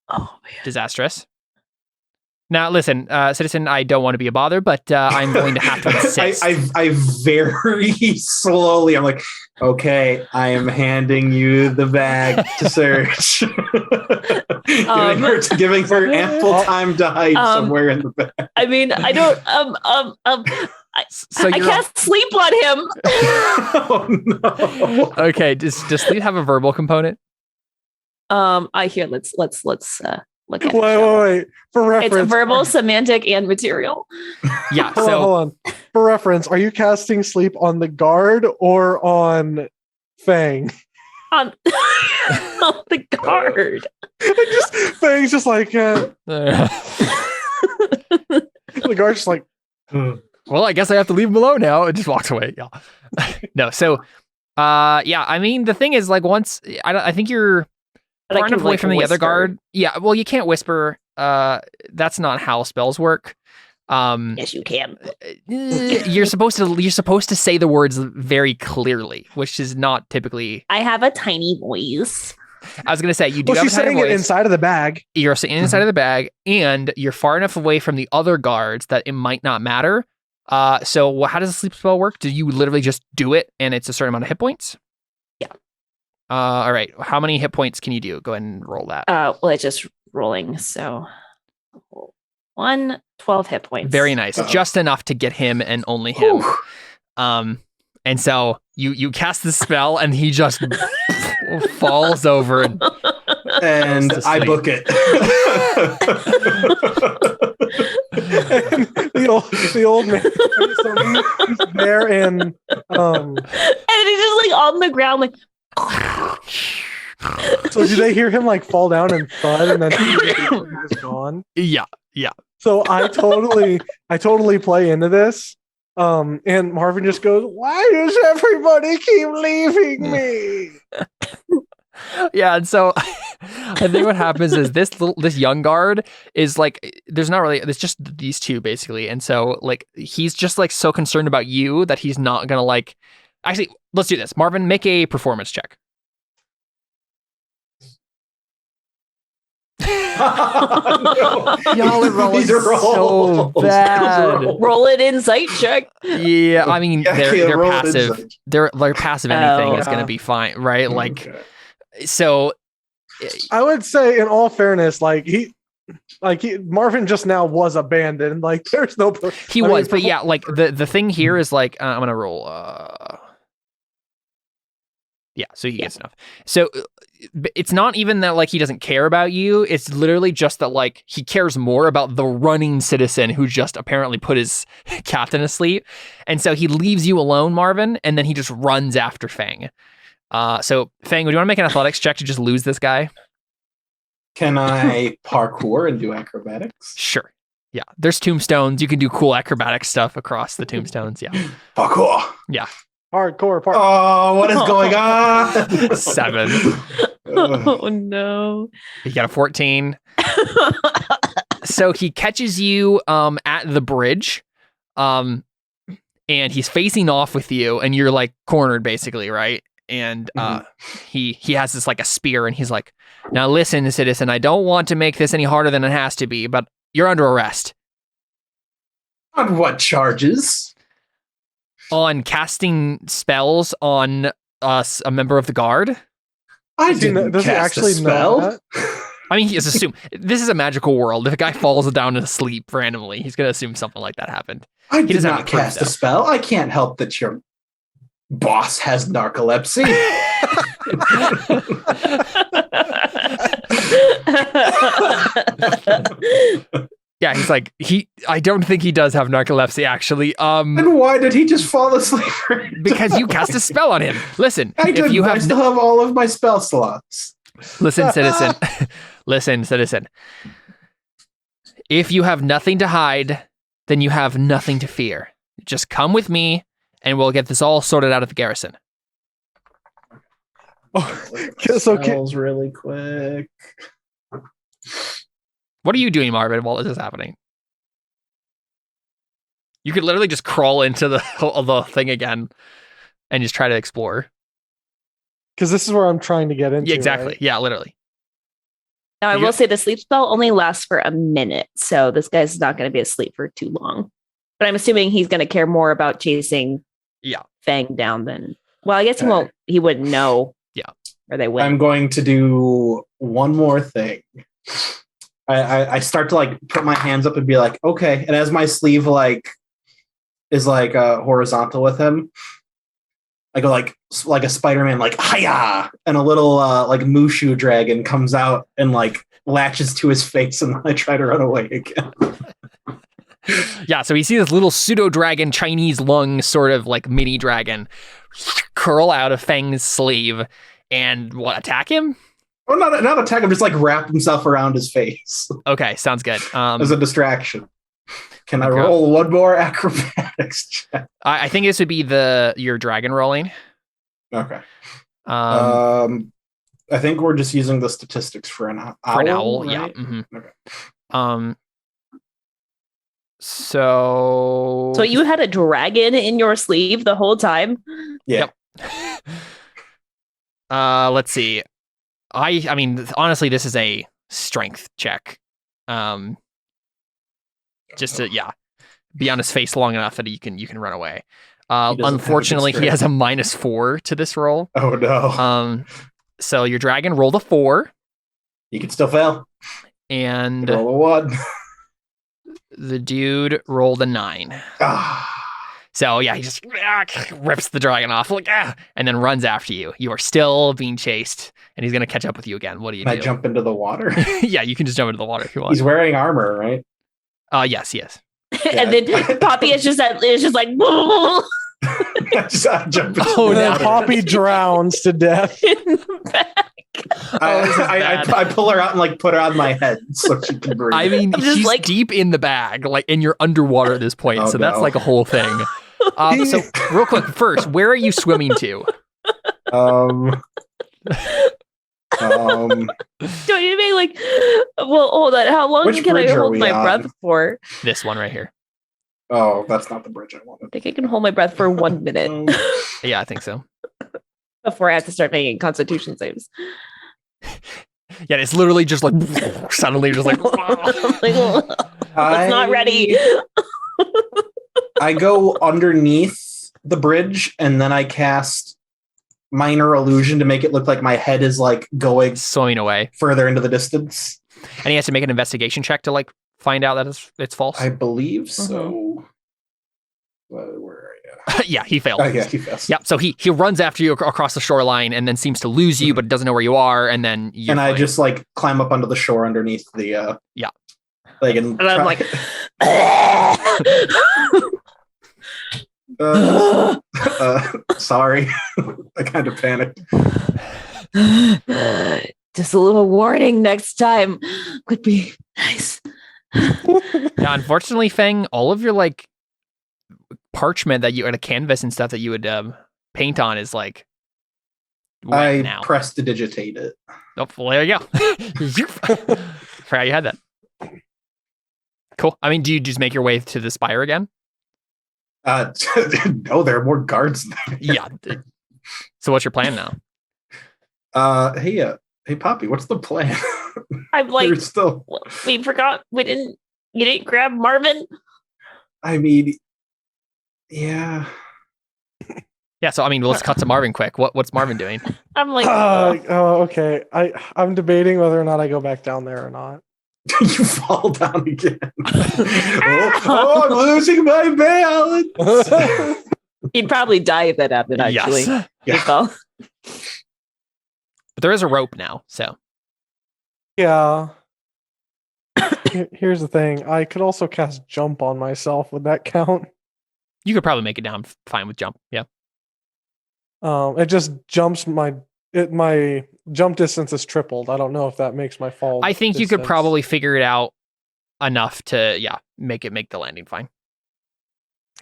Oh man. disastrous." Now, listen, citizen, I don't want to be a bother, but I'm going to have to insist. I very slowly, I'm like, okay, I am handing you the bag to search. giving her ample time to hide somewhere in the bag. I mean, I don't So I you're can't sleep on him. Oh no. okay. Does sleep have a verbal component? I hear let's look at Wait. For reference, it's verbal, semantic, and material. Yeah. Hold So on. For reference, are you casting sleep on the guard or on Fang? On the guard. Fang's just like the guard's just like well, I guess I have to leave him alone now. It just walks away. Yeah. No. So, yeah. I mean, the thing is, like, once I think you're But I far can, enough away like, from the other whisper. guard. Yeah. Well, you can't whisper. That's not how spells work. Yes, you can. You're supposed to say the words very clearly, which is not typically. I have a tiny voice. I was gonna say you do well, have she's a tiny saying it voice. inside of the bag. You're sitting inside of the bag, and you're far enough away from the other guards that it might not matter. So how does the sleep spell work? Do you literally just do it, and it's a certain amount of hit points? Yeah. All right. How many hit points can you do? Go ahead and roll that. Well, it's just rolling. So 12 hit points. Very nice. Uh-oh. Just enough to get him and only him. Whew. And so you cast the spell, and he just falls over. And Goes to I sleep. book it. And the old man so he's there and And he's just like on the ground, like so do they hear him like fall down and thud and then he's gone? Yeah. So I totally play into this. And Marvin just goes, "Why does everybody keep leaving me?" Yeah, and so I think what happens is this young guard is like, there's just these two basically, and so like he's just like so concerned about you that he's not gonna like. Actually, let's do this. Marvin, make a performance check. No. Y'all are rolling These are so rolls. bad. roll it insight check. Yeah, I mean Yeah, they're roll it passive. inside. They're passive anything Oh. is gonna be fine, right? Like Okay. so. I would say, in all fairness, Marvin just now was abandoned. Like, there's no. He was, but yeah, like the thing here is like I'm gonna roll. Yeah, so he gets enough. So it's not even that like he doesn't care about you. It's literally just that like he cares more about the running citizen who just apparently put his captain asleep, and so he leaves you alone, Marvin, and then he just runs after Fang. So Fang, would you want to make an athletics check to just lose this guy? Can I parkour and do acrobatics? Sure. Yeah, there's tombstones. You can do cool acrobatic stuff across the tombstones. Yeah. Parkour. Hardcore part. Oh, what is going on? 7. Oh no. You got a 14. So he catches you at the bridge. and he's facing off with you, and you're like cornered basically, right? And he has this like a spear, and he's like, "Now listen, citizen, I don't want to make this any harder than it has to be, but you're under arrest." On what charges? On casting spells on us, a member of the guard. I didn't does he cast actually a spell. know that? I mean, he is assumed this is a magical world. If a guy falls down to sleep randomly, he's gonna assume something like that happened. I He did doesn't have not to prove cast a that. spell. I can't help that your boss has narcolepsy. Yeah, he's like I don't think he does have narcolepsy actually. And why did he just fall asleep? Because you cast a spell on him. Listen, I if didn't. you I have still have all of my spell slots. listen, citizen, listen, citizen. If you have nothing to hide, then you have nothing to fear. Just come with me, and we'll get this all sorted out at the garrison. Oh, so Spells really quick. What are you doing, Marvin, while this is happening? You could literally just crawl into the thing again and just try to explore. because this is where I'm trying to get into. Yeah, exactly. right? Yeah, literally. Now, I You will got- say the sleep spell only lasts for a minute, so this guy's not going to be asleep for too long. But I'm assuming he's going to care more about chasing Fang down than. Well, I guess he won't. He wouldn't know. Yeah. Or they wouldn't. I'm going to do one more thing. I start to like put my hands up and be like, okay. And as my sleeve is horizontal with him, I go like a Spider-Man, like hiya, and a little like Mushu dragon comes out and like latches to his face, and I try to run away again. Yeah, so we see this little pseudo dragon, Chinese lung sort of like mini dragon curl out of Fang's sleeve and attack him? Oh, not attack him, just like wrap himself around his face Okay, sounds good. as a distraction. Can I Okay. roll one more acrobatics check? I think this would be your dragon rolling. Okay. Um, I think we're just using the statistics for an owl. for an owl, yeah. right? Mhm. Okay. So So you had a dragon in your sleeve the whole time? Yeah. Yep. Let's see. I mean, honestly, this is a strength check. Just to be on his face long enough that you can run away. have a good Unfortunately, he strength. has a -4 to this roll. Oh no. So your dragon rolled a 4, You can still fail. and Roll a 1. the dude rolled a 9. Ah. So yeah, he just rips the dragon off, and then runs after you. You are still being chased, and he's gonna catch up with you again. What do you Can I do? jump into the water? Yeah, you can just jump into the water if you want. He's wearing armor, right? Yes, yes. And then Poppy is just like I jump into Oh, And the then no. water. Poppy drowns to death. in the back. Oh, this is bad. I pull her out and like put her on my head so she can breathe. I mean, I'm just he's like- deep in the bag, and you're underwater at this point, Oh, so that's no. like a whole thing. So real quick, first, where are you swimming to? um, Don't you mean like, well, hold on. How long Which can I bridge are hold we my on? breath for? This one right here. oh, that's not the bridge I I wanted. think I can hold my breath for 1 minute Um, Yeah, I think so. before I have to start making constitution saves. Yeah, it's literally just like suddenly just like I'm like, "Oh, it's not ready. I go underneath the bridge and then I cast minor illusion to make it look like my head is like going swimming away. further into the distance. And he has to make an investigation check to like find out that it's false. I believe so. Where are you? Yeah, he failed. Oh, yeah, he fails. Yep. So he runs after you across the shoreline and then seems to lose you, but doesn't know where you are. And then you And I just like climb up onto the shore underneath the Yeah. like and And I'm like, sorry. I kind of panicked. just a little warning next time would be nice. Yeah, unfortunately, Feng, all of your like parchment that you had a canvas and stuff that you would paint on is like wet I now. pressed to digitate it. Oh, well, there you go. Forgot you had that. Cool. I mean, do you just make your way to the spire again? No, there are more guards there. Yeah. So what's your plan now? Hey, Poppy, what's the plan? I'm like, You're still. we forgot. You didn't grab Marvin. I mean, yeah. Yeah, so I mean, let's cut to Marvin quick. What's Marvin doing? I'm like, Okay. I'm debating whether or not I go back down there or not. You fall down again. I'm losing my balance. he'd probably die if that happened. Actually, Yes. He fell. But there is a rope now, so Yeah. Here's the thing. I could also cast jump on myself. Would that count? you could probably make it down fine with jump. Yeah. It just jumps my jump distance is tripled. I don't know if that makes my fall. I think you could distance. probably figure it out enough to make the landing fine.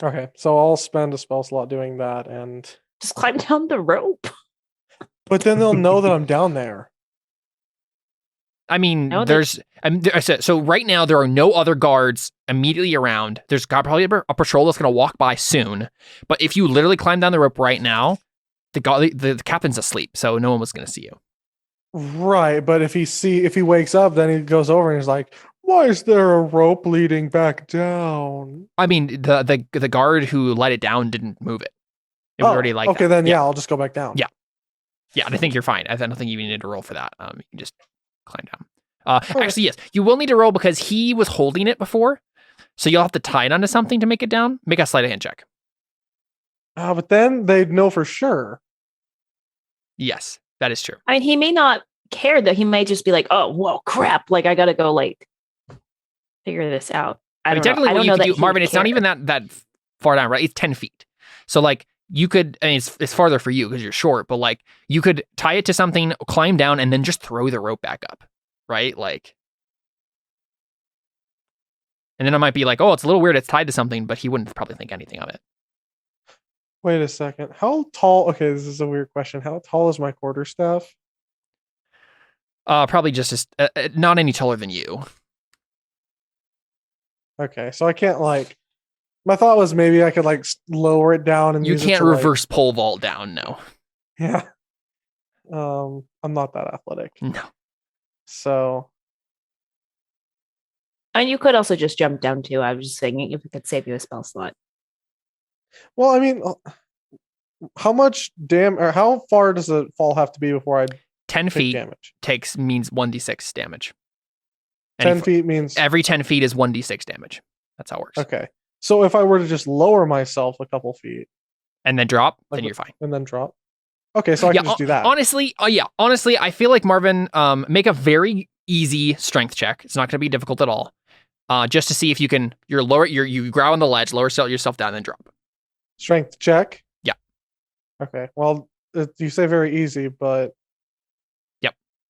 Okay, so I'll spend a spell slot doing that, and Just climb down the rope. but then they'll know that I'm down there. I mean, No, so right now there are no other guards immediately around. There's probably a patrol that's going to walk by soon. But if you literally climb down the rope right now, the captain's asleep, so no one was going to see you. Right, but if he wakes up, then he goes over and he's like, "Why is there a rope leading back down?" I mean, the guard who let it down didn't move it. It was already like okay, that. then yeah, I'll just go back down. Yeah. Yeah, I think you're fine. I don't think you even need to roll for that. You can just climb down. Okay. Actually, yes, you will need to roll because he was holding it before, so you'll have to tie it onto something to make it down. Make a sleight of hand check. But then they'd know for sure. Yes, that is true. I mean, he may not care though. He might just be like, "Oh, whoa, crap! Like I gotta go like figure this out." I don't know. Technically, I what don't you know could that do, he Marvin, would it's not care. even that far down, right? It's 10 feet. So like you could, I mean, it's farther for you because you're short, but like you could tie it to something, climb down, and then just throw the rope back up, right? Like, and then it might be like, oh, it's a little weird. It's tied to something, but he wouldn't probably think anything of it. Wait a second. How tall? Okay, this is a weird question. How tall is my quarterstaff? Probably just not any taller than you. Okay, so I can't like. My thought was maybe I could like lower it down and You use it can't to, like- reverse pole vault down. No, Yeah. I'm not that athletic. no. So And you could also just jump down too. I was just saying if it could save you a spell slot. well, I mean, how much or how far does the fall have to be before I 10 take feet damage? means 1d6 damage. 10 feet means Every 10 feet is 1d6 damage. That's how it works. okay. So if I were to just lower myself a couple feet And then drop, Like then you're fine. and then drop, okay, so I can just do that. Honestly, I feel like Marvin, make a very easy strength check. It's not going to be difficult at all. Just to see if you can, you grab on the ledge, lower yourself down, then drop. Strength check. Yeah. Okay. Well, you say very easy, but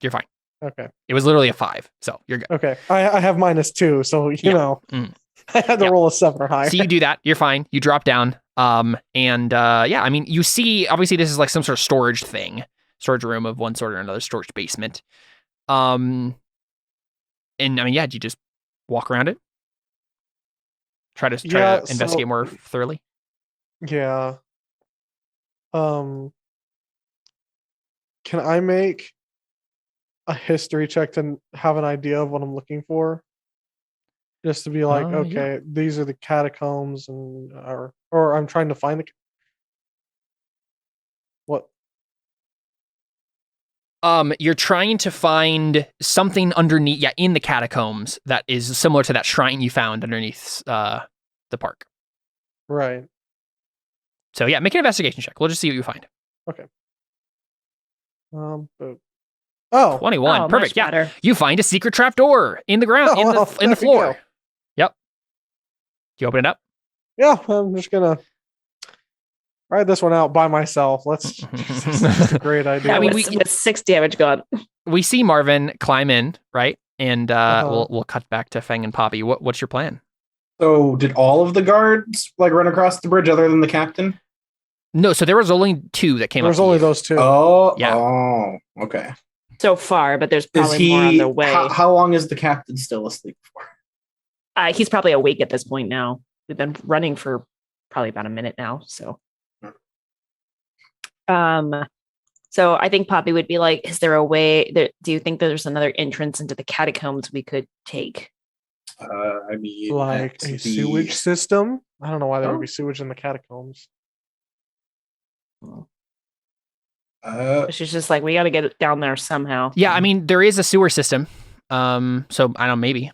You're fine. okay. It was literally a 5, so you're good. Okay. I have -2, so you Yeah. know, Mm. I had to Yeah. roll a 7 or higher. So you do that, you're fine. You drop down. Yeah, I mean, you see, obviously this is like some sort of storage room of one sort or another, storage basement. And I mean, yeah, you just walk around it. Try to investigate more thoroughly. Yeah. Can I make a history check to have an idea of what I'm looking for? Just to be like, Yeah. okay, these are the catacombs, and or I'm trying to find what? You're trying to find something underneath, in the catacombs that is similar to that shrine you found underneath the park. Right. So yeah, make an investigation check. We'll just see what you find. But, oh, 21, Oh, perfect. much Yeah, better. you find a secret trap door in the ground, Oh, in well, the there we floor. go. Yep. You open it up. yeah. I'm just gonna ride this one out by myself. Let's. That's a great idea. I mean, with 6 damage gone. We see Marvin climb in, right? And Uh-huh. we'll cut back to Feng and Poppy. What's your plan? So did all of the guards like run across the bridge other than the captain? No, so there was only 2 that came up. There's to only you. those 2. Oh, Yeah. Oh, okay. So far, but there's Is probably more on he? the way. How long is the captain still asleep for? He's probably awake at this point now. We've been running for probably about a minute now. So, so I think Poppy would be like, "Is there a way? Do you think there's another entrance into the catacombs we could take?" I mean, Like a sewage system. I don't know why there would be sewage in the catacombs. She's just like, we got to get it down there somehow. Yeah, I mean, there is a sewer system. So I don't know, maybe.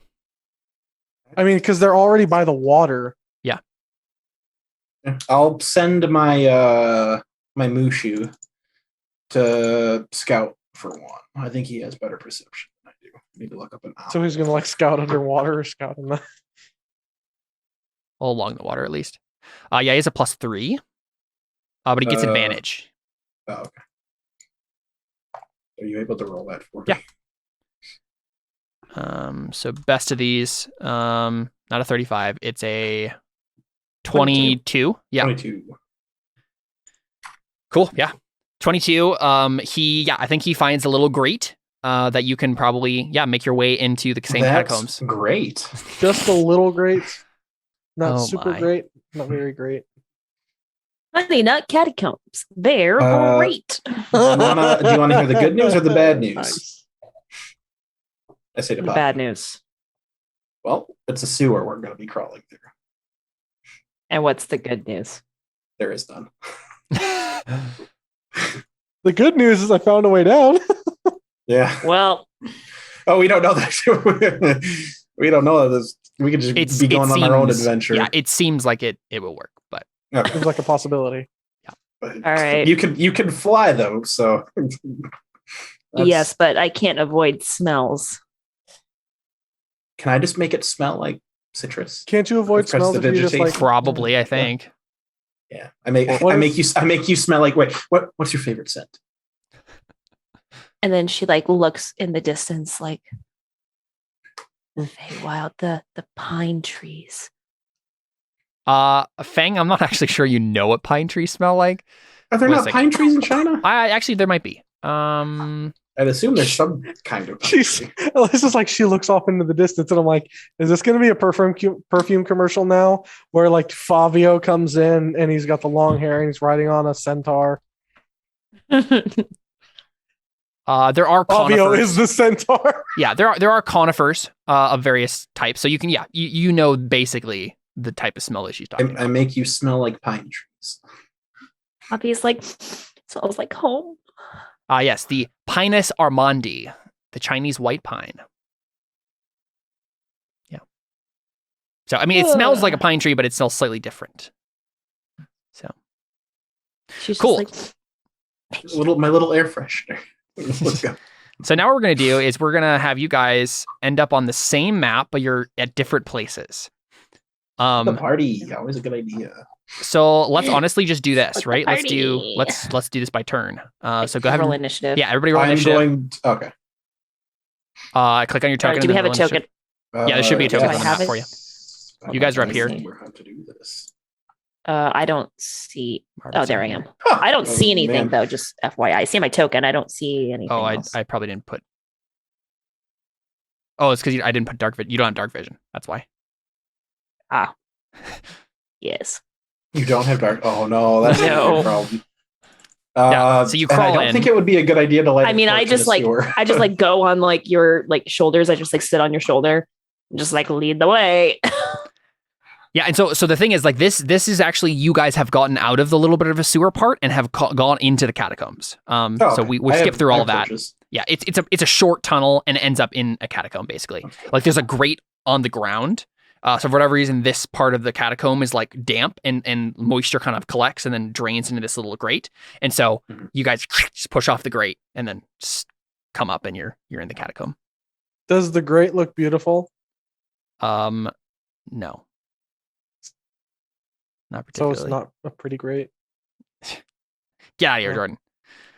I mean, because they're already by the water. Yeah. I'll send my my Mushu to scout for one. I think he has better perception than I do. Need to look up an owl. So he's gonna like scout underwater or scout in the All along the water, at least. Yeah, he has a +3. But he gets advantage. Oh, okay. Are you able to roll that for me? Yeah. So best of these, not a 35. It's a 22. Yeah. 22. Cool. Yeah. 22. I think he finds a little grate that you can probably, make your way into the same catacombs. Great. just a little great, not Oh super my. great, not very great. Honey Nut Catacombs. They're great. Do you want to hear the good news or the bad news? Nice. I say the The bad news. Well, it's a sewer we're going to be crawling through. And what's the good news? There is none. The good news is I found a way down. Yeah. Well, Oh, we don't know that. We don't know that. We could just be going on our own adventure. Yeah, it seems like it will work, but Okay. Seems like a possibility. But all right. You can fly though, so Yes, but I can't avoid smells. Can I just make it smell like citrus? Can't you avoid Press smells the if you just vegetation. like probably, I think. Yeah. I make you smell like what's your favorite scent? And then she like looks in the distance like the Feywild, the pine trees. Fang, I'm not actually sure you know what pine trees smell like. Are there Wait a not second. pine trees in China? Actually there might be. I'd assume there's some kind of pine she's tree. this is like she looks off into the distance and I'm like, is this gonna be a perfume commercial now where like Fabio comes in and he's got the long hair and he's riding on a centaur? There are Fabio conifers. is the centaur. Yeah, there are conifers of various types. So you can you know basically the type of smell that she's talking about. I make you smell like pine trees. Poppy's like, smells like home. Yes, the Pinus armandi, the Chinese white pine. Yeah. So I mean, it smells like a pine tree, but it smells slightly different. So She's Cool. just like, My little air freshener. Let's go. So now what we're going to do is we're going to have you guys end up on the same map, but you're at different places. The party, always a good idea. So let's honestly just do this, Like the right? Let's do party. let's do this by turn. So go ahead. roll And, initiative. yeah, everybody roll I'm initiative. going. Okay. Click on your token. Do we and have a then roll token? initiative. Yeah, there should be a token on the map for you. You guys are up here. Remember how to do this. I don't see. Marvin's Oh, there I in am. here. I don't see anything man. though. Just FYI, I see my token. I don't see anything. Oh, else. I probably didn't put. Oh, it's because I didn't put dark vision. You don't have dark vision. That's why. Yes. You don't have dark. Oh no, that's No. a problem. Yeah, so you and I crawl don't in. think it would be a good idea to light. I a mean, torch I in just a like sewer. I just like go on like your like shoulders. I just like sit on your shoulder and just like lead the way. Yeah, and so the thing is like this is actually you guys have gotten out of the little bit of a sewer part and have gone into the catacombs. Oh, So okay. we I skip have- through I all have of that. torches. Yeah, it's a short tunnel and it ends up in a catacomb basically. Like there's a grate on the ground. So for whatever reason, this part of the catacomb is like damp and moisture kind of collects and then drains into this little grate. And so Mhm. you guys just push off the grate and then just come up and you're in the catacomb. Does the grate look beautiful? No. Not So particularly. it's not a pretty great. Get out of here, Yeah. Jordan.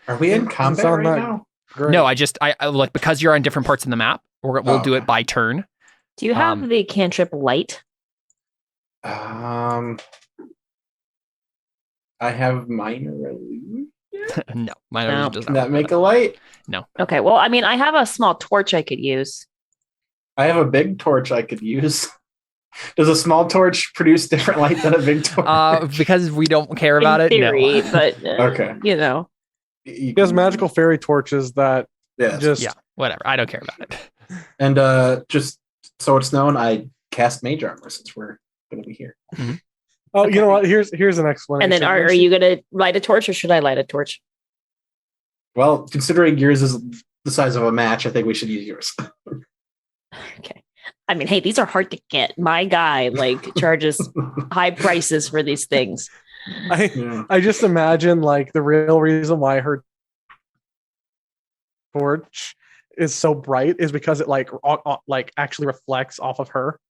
Are we in Doesn't combat sound right that now? Great. No, I like because you're on different parts of the map. We'll do okay. it by turn. Do you have the cantrip light? I have minor illusion. No, mine No. does Can not that work make a light? Okay. Well, I mean, I have a small torch I could use. I have a big torch I could use. Does a small torch produce different light than a big torch? Because we don't care about In it. theory, No. but Okay. you know, He has magical fairy torches that Yes. just Yeah, whatever. I don't care about it. And just so it's known, I cast mage armor since we're going to be here. Oh, Okay. you know what? Here's an explanation. and then are you gonna light a torch or should I light a torch? Well, considering yours is the size of a match, I think we should use yours. Okay. I mean, hey, these are hard to get. My guy like charges high prices for these things. I just imagine like the real reason why her torch is so bright is because it like actually reflects off of her.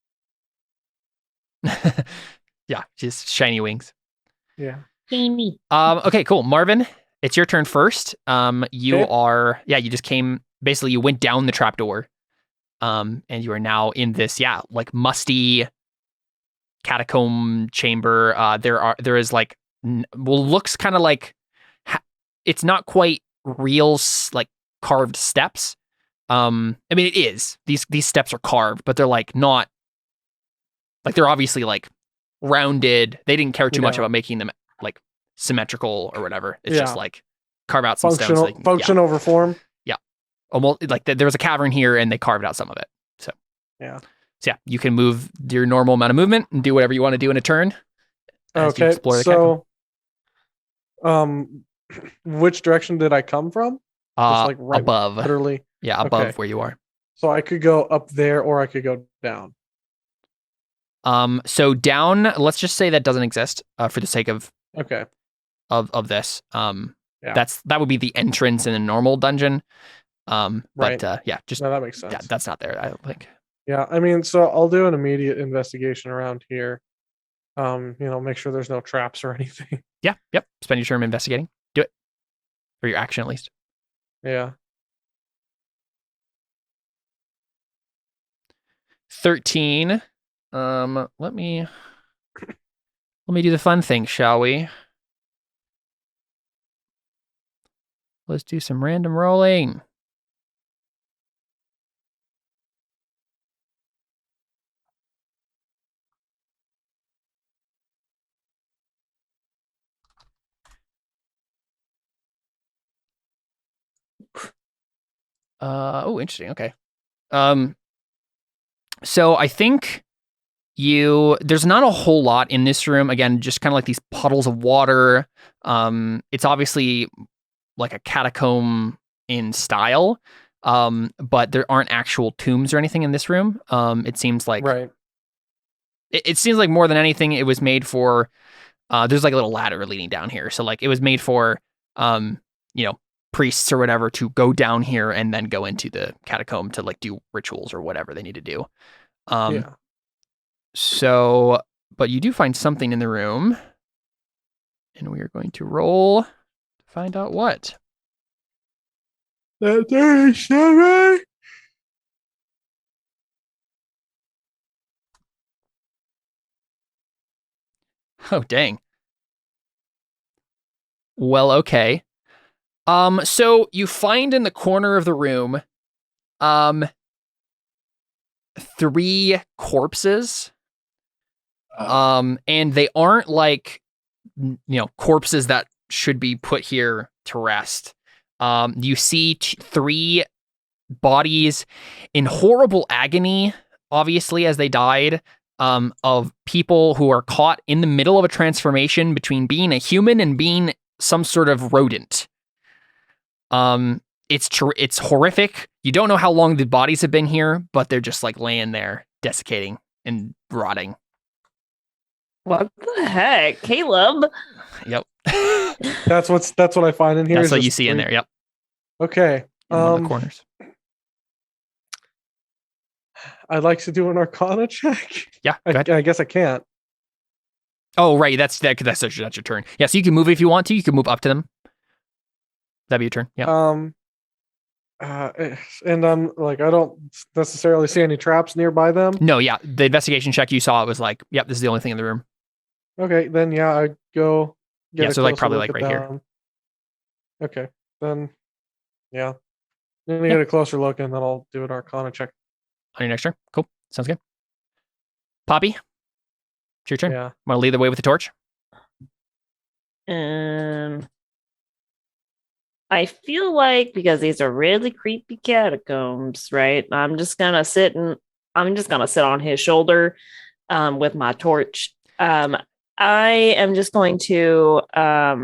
Yeah, just shiny wings. Yeah. Jamie. Okay, cool. Marvin, it's your turn first. You Okay. are, you just came, basically you went down the trapdoor. And you are now in this, like musty catacomb chamber. There is like, looks kind of like, it's not quite real, like carved steps. I mean, it is. These steps are carved, but they're like not, like they're obviously like rounded. They didn't care too much Yeah. about making them like symmetrical or whatever. It's just Yeah. like carve out some stones. Function over form. Almost like there was a cavern here and they carved out some of it. So Yeah. you can move your normal amount of movement and do whatever you want to do in a turn. As you Okay. explore the catacomb. So, which direction did I come from? Just like right above. Literally. Yeah, above Okay. where you are. So I could go up there or I could go down. So down, let's just say that doesn't exist for the sake of Okay. this. Yeah. That would be the entrance in a normal dungeon. Right. But just No, that makes sense. yeah, that's not there, I don't think. Yeah, I mean, so I'll do an immediate investigation around here. Make sure there's no traps or anything. Yeah, yep. Spend your turn investigating. Do it. Or your action at least. Yeah. 13. Let me do the fun thing, shall we? Let's do some random rolling. Interesting. Okay. So I think there's not a whole lot in this room. Again, just kind of like these puddles of water. It's obviously like a catacomb in style. But there aren't actual tombs or anything in this room. It seems like Right. it seems like more than anything, it was made for. There's like a little ladder leading down here, so like it was made for, priests or whatever to go down here and then go into the catacomb to like do rituals or whatever they need to do. Yeah. So, but you do find something in the room, and we are going to roll to find out what. That 37. Oh, dang. Well, okay. So you find in the corner of the room, 3 corpses. And they aren't like, corpses that should be put here to rest. You see 3 bodies in horrible agony, obviously, as they died, of people who are caught in the middle of a transformation between being a human and being some sort of rodent. It's horrific. You don't know how long the bodies have been here, but they're just like laying there, desiccating and rotting. What the heck, Caleb? Yep. That's what I find in here. That's is what you just see in 3. there. Yep. Okay. In one of the corners. I'd like to do an Arcana check. Yeah. Go ahead. I guess I can't. Oh, right. That's your turn. Yeah. So you can move if you want to. You can move up to them. That'd be your turn. Yeah. And I'm like, I don't necessarily see any traps nearby them. No. Yeah. The investigation check you saw, it was like, yep, this is the only thing in the room. Okay, then yeah, I go. Yeah, so like closer probably look like at right here. them. Okay, then yeah, then we get a closer look, and then I'll do an Arcana check. On your next turn. Cool. Sounds good. Poppy, it's your turn. Yeah. Want to lead the way with the torch? I feel like because these are really creepy catacombs, right? I'm just gonna sit on his shoulder with my torch. I am just going to I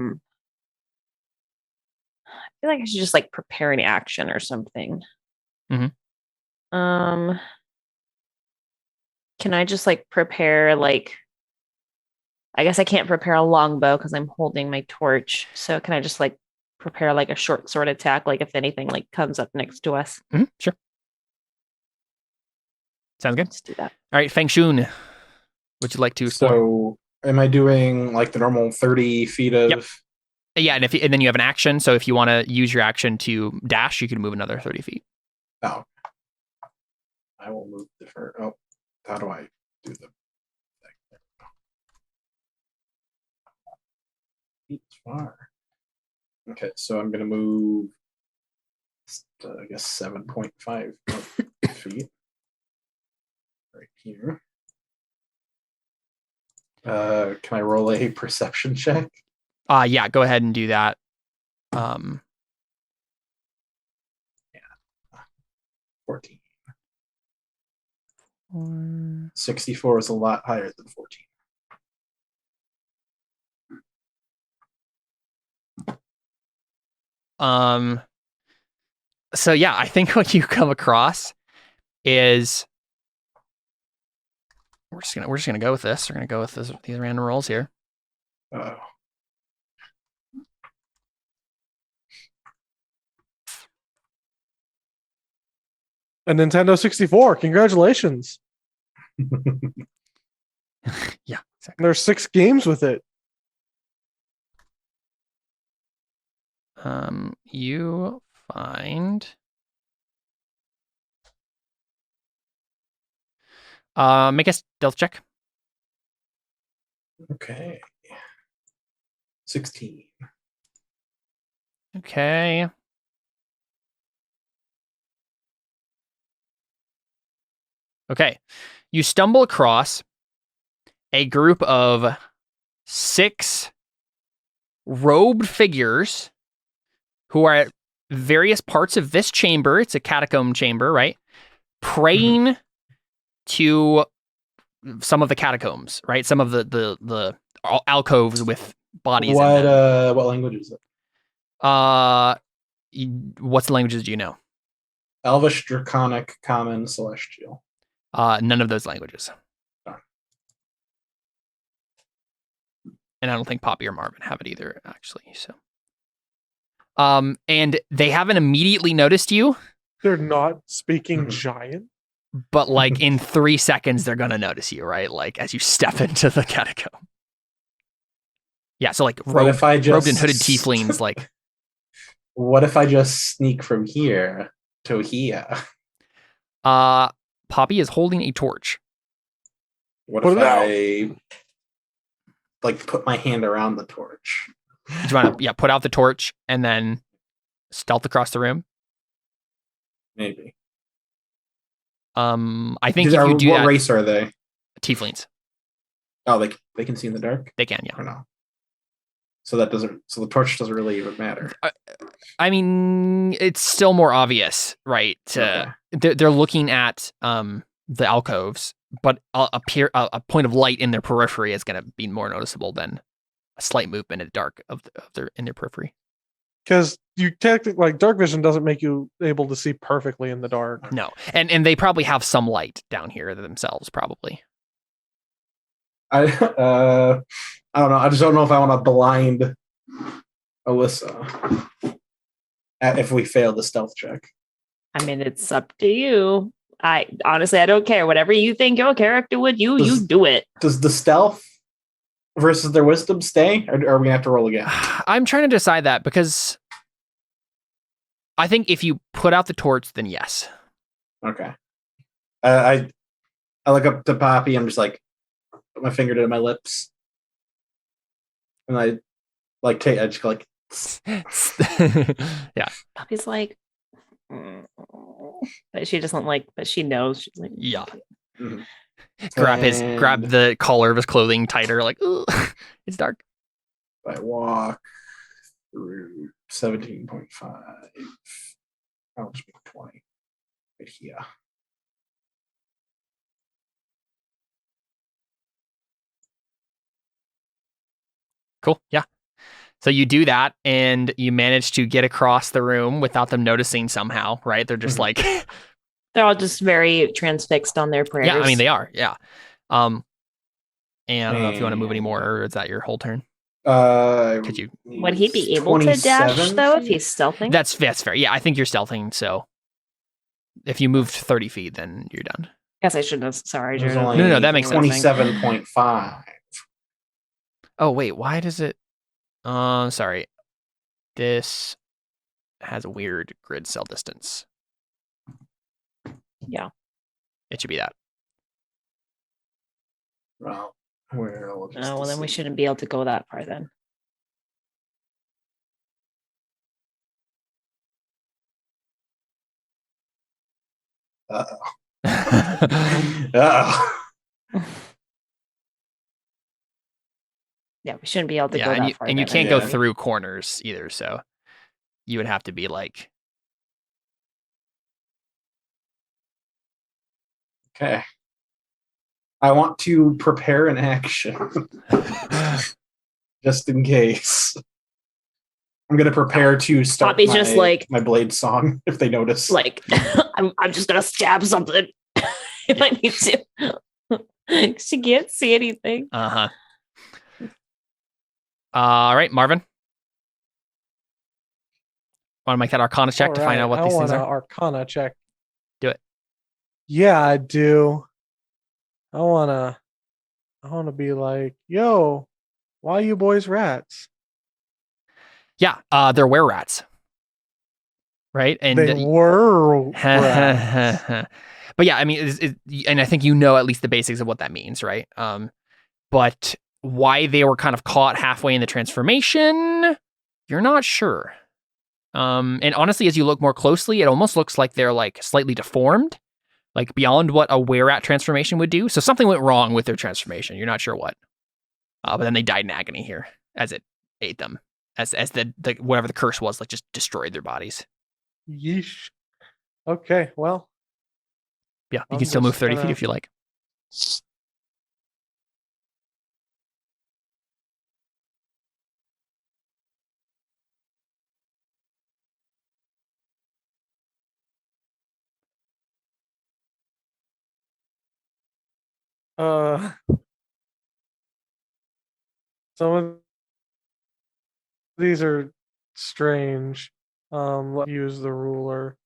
feel like I should just like prepare an action or something. Mhm. Can I just like prepare like I guess I can't prepare a longbow because I'm holding my torch. So can I just like prepare like a short sword attack, like if anything like comes up next to us? Sure. Sounds good. Let's do that. All right, Feng Shun, would you like to explore? So, am I doing like the normal 30 feet of? Yep. Yeah, and then you have an action. So if you want to use your action to dash, you can move another 30 feet. Oh, I will move different. Oh, how do I do the thing? Feet far. Okay, so I'm gonna move. I guess 7.5 feet right here. Can I roll a perception check? Yeah, go ahead and do that. Yeah. 14. 64 is a lot higher than 14. So yeah, I think what you come across is we're just gonna go with this. We're gonna go with these random rolls here. Oh. A Nintendo 64. Congratulations. Yeah, exactly. There's 6 games with it. You find make a stealth check. Okay. 16. Okay. Okay. You stumble across a group of 6 robed figures who are at various parts of this chamber. It's a catacomb chamber, right? Praying to some of the catacombs, right? Some of the alcoves with bodies What in them. what language is it? What's the languages do you know? Elvish, Draconic, Common, Celestial. None of those languages. Oh. And I don't think Poppy or Marvin have it either, actually. So, and they haven't immediately noticed you, They're not speaking giant. but like in 3 seconds, they're gonna notice you, right? Like as you step into the catacomb. Yeah, so like What if I robed and just hooded tieflings, like What if I just sneak from here to here? Poppy is holding a torch. What Put if it out. I like put my hand around the torch? Do you want to put out the torch and then stealth across the room? Maybe. I think if you do what that, race are they? tieflings. Oh, they can see in the dark? They can, yeah. Or no? So the torch doesn't really even matter. I mean, it's still more obvious, right? Okay. They're looking at the alcoves, but a point of light in their periphery is going to be more noticeable than a slight movement in the dark in their periphery. Because you technically, like, dark vision doesn't make you able to see perfectly in the dark. No, and they probably have some light down here themselves, probably. I don't know. I just don't know if I want to blind Alyssa if we fail the stealth check. I mean, it's up to you. I honestly, I don't care. Whatever you think your character would, you do it. Does the stealth versus their wisdom stay, or are we gonna have to roll again? I'm trying to decide that because I think if you put out the torch, then yes. Okay. I look up to Poppy. I'm just like, put my finger to my lips, and I just go like, Yeah. Poppy's like, but she doesn't like, but she knows. She's like, Yeah. Mhm. grab And the collar of his clothing tighter, like, "Ugh, it's dark. I walk through 17.5. I'll just make 20. Right here. Cool. Yeah. So you do that and you manage to get across the room without them noticing somehow, right? They're just Mhm. like, They're all just very transfixed on their prayers. yeah, I mean, they are. Yeah. And I don't know if you want to move any more, or is that your whole turn? Could you? Would he be able to dash 27 though if feet? he's stealthing? That's fair. Yeah, I think you're stealthing. So if you moved 30 feet, then you're done. Guess I shouldn't have. Sorry, There's Jordan. only No, that makes sense. 27.5. Oh, wait, why does it? Sorry. This has a weird grid cell distance. Yeah. It should be that. Well, where? Oh, well, then we shouldn't be able to go that far then. Uh-oh. Yeah, we shouldn't be able to go and that you, far. and you then. can't go Yeah. through corners either, so you would have to be like, Okay. I want to prepare an action just in case. I'm gonna prepare to start Poppy's just like- my blade song if they notice. Like, I'm just gonna stab something if I need to. She can't see anything. uh-huh. All right, Marvin. Want to make that Arcana check to find out what these things I are? want an Arcana check. Do it. Yeah, I do. I wanna be like, yo, why you boys rats? Yeah, they're were-rats. Right? And They were rats. but yeah, I mean, and I think you know at least the basics of what that means, right? But why they were kind of caught halfway in the transformation, you're not sure. And honestly, as you look more closely, it almost looks like they're like slightly deformed, like beyond what a were-rat transformation would do. So something went wrong with their transformation. You're not sure what. But then they died in agony here as it ate them, as the whatever the curse was, like just destroyed their bodies. Yeesh. Okay, well, Yeah, you I'm can still move just 30 feet gonna- if you like. Some of these are strange. Let's use the ruler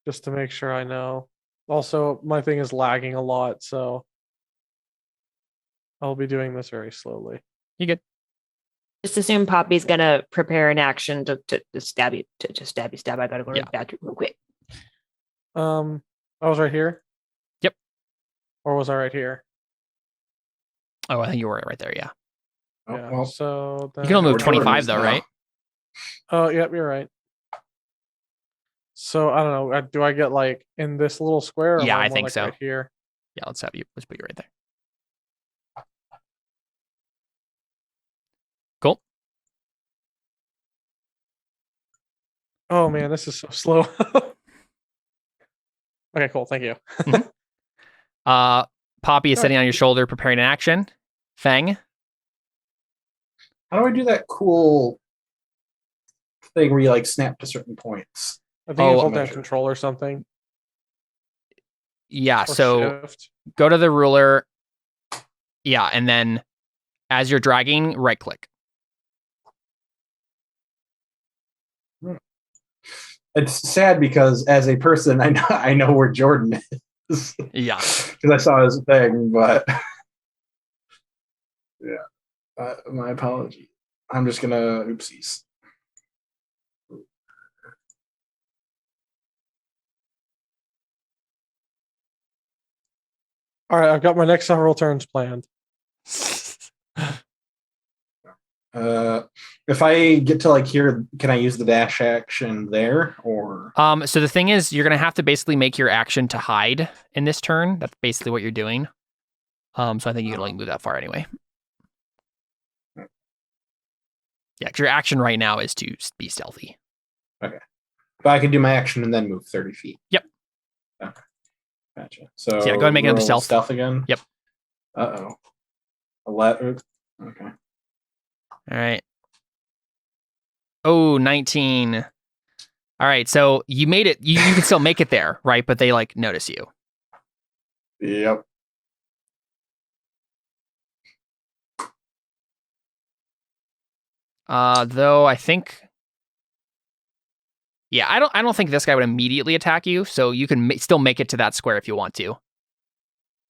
just to make sure I know. Also, my thing is lagging a lot, so I'll be doing this very slowly. You good? Just assume Poppy's gonna prepare an action to stab you. To just stab. I gotta go to Yeah. the bathroom real quick. I was right here. Yep. Or was I right here? Oh, I think you were right there. Yeah. Oh, Yeah. well, So You can only move We're 25 though, now. right? Oh, yep, you're right. So I don't know. Do I get like in this little square? Or am Yeah, I I more think like so. Right here. Yeah, let's put you right there. Cool. Oh man, this is so slow. Okay, cool. Thank you. Poppy is Sure. sitting on your shoulder, preparing an action. Fang. how do I do that cool thing where you like snap to certain points? I think you Oh, hold down measure. control or something. Yeah, Or so shift. go to the ruler. Yeah, and then as you're dragging, right click. It's sad because as a person, I know where Jordan is Yeah. because I saw his thing, but yeah, my apology. I'm just gonna oopsies. All right, I've got my next several turns planned. If I get to like here, can I use the dash action there or? So the thing is, you're gonna have to basically make your action to hide in this turn. That's basically what you're doing. So I think you can only move that far anyway. Yeah, because your action right now is to be stealthy. Okay. But I can do my action and then move 30 feet. Yep. Okay. Gotcha. So yeah, go ahead and make another roll stealth. again. Yep. 11. Okay. All right. Oh, 19. All right, so you made it. You can still make it there, right? But they like notice you. Yep. Though I think, yeah, I don't think this guy would immediately attack you. So you can still make it to that square if you want to.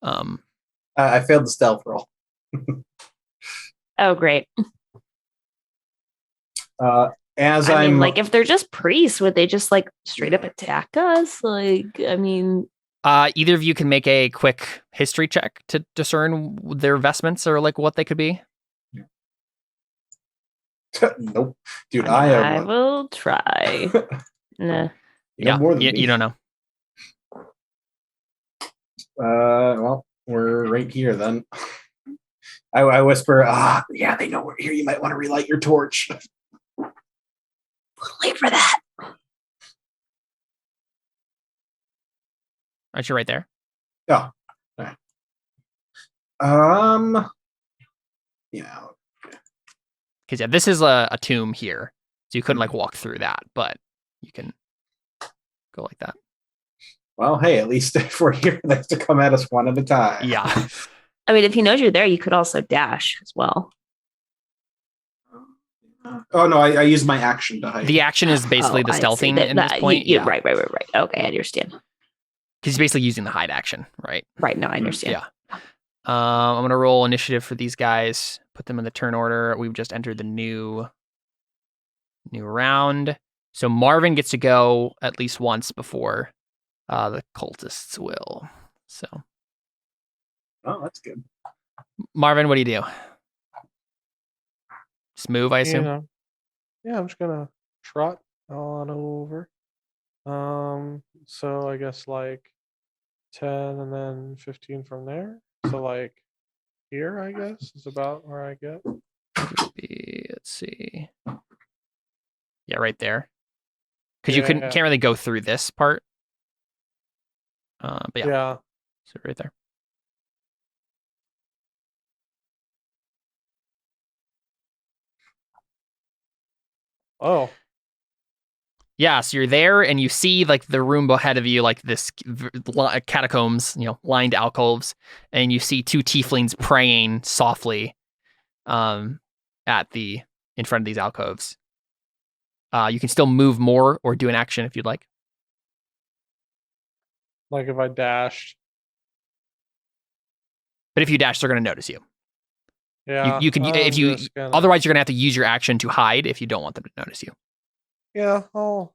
I failed the stealth roll. Oh, great. As I mean, I'm like, if they're just priests, would they just like straight up attack us? Like, I mean, either of you can make a quick history check to discern their vestments or like what they could be. nope, dude. I will try. Nah. More than you don't know. Well, we're right here then. I whisper, yeah, they know we're here. You might want to relight your torch. Late for that. Aren't you right there? Oh. Okay. Yeah. Because yeah, this is a tomb here, so you couldn't like walk through that, but you can go like that. Well, hey, at least if we're here, they have to come at us one at a time. Yeah. I mean, if he knows you're there, you could also dash as well. Oh no, I use my action to hide. The action is basically the stealthing at this point. Yeah, right. Okay, I understand. Because he's basically using the hide action, right? Right, no, I understand. Yeah. I'm gonna roll initiative for these guys. Put them in the turn order. We've just entered the new round. So Marvin gets to go at least once before the cultists will. So. Oh, that's good. Marvin, what do you do? Just move, I assume. Yeah, I'm just gonna trot on over. So I guess like 10 and then 15 from there. So like here, I guess, is about where I get. Let's see. Yeah, right there. Because you can't really go through this part. But yeah. So right there. Oh. Yeah, so you're there and you see like the room ahead of you, like this catacombs, lined alcoves, and you see two tieflings praying softly in front of these alcoves. You can still move more or do an action if you'd like. Like if I dashed. But if you dash, they're going to notice you. Yeah. You can otherwise you're going to have to use your action to hide if you don't want them to notice you. Yeah, I'll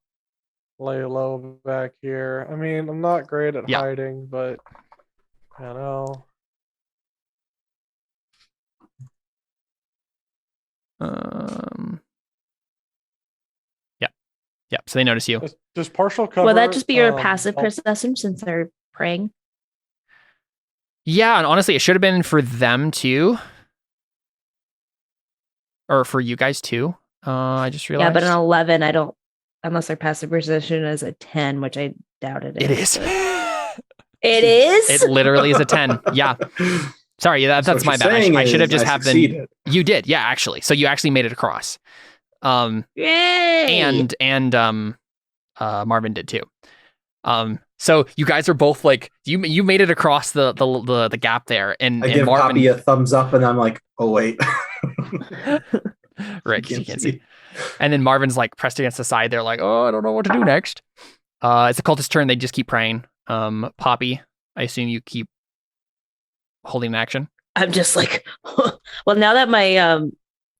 lay low back here. I mean, I'm not great at hiding, but I know. Yeah, so they notice you. Does partial cover. Will that just be your passive perception since they're praying? Yeah, and honestly, it should have been for them too. Or for you guys too. I just realized. Yeah, but an 11, I don't, unless their passive perception is a 10, which I doubt it is. It is. It is? It literally is a 10. Yeah. Sorry, that's my bad. I should have just had them. You did, yeah, actually. So you actually made it across. Yay! And Marvin did too. So you guys are both like you made it across the gap there, and I give Marvin Poppy a thumbs up, and I'm like, oh wait, right? Because you can't see. And then Marvin's like pressed against the side. They're like, oh, I don't know what to do next. It's a cultist turn. They just keep praying. Poppy, I assume you keep holding an action. I'm just like, well, now that my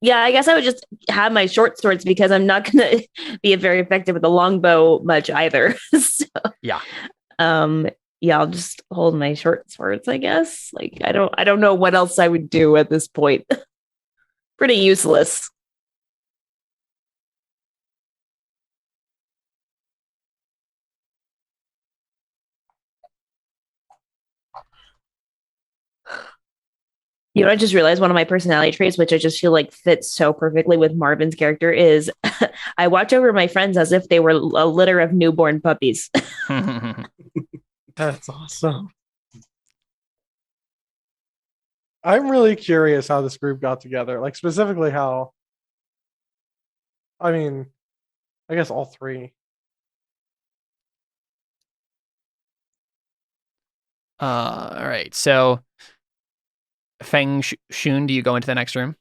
yeah, I guess I would just have my short swords because I'm not going to be very effective with the longbow much either. So, yeah. Yeah, I'll just hold my short swords, I guess. Like, I don't know what else I would do at this point. Pretty useless. You know, I just realized one of my personality traits, which I just feel like fits so perfectly with Marvin's character, is I watch over my friends as if they were a litter of newborn puppies. That's awesome. I'm really curious how this group got together. Like specifically how. I mean, I guess all three. All right. So, Feng Shun, do you go into the next room?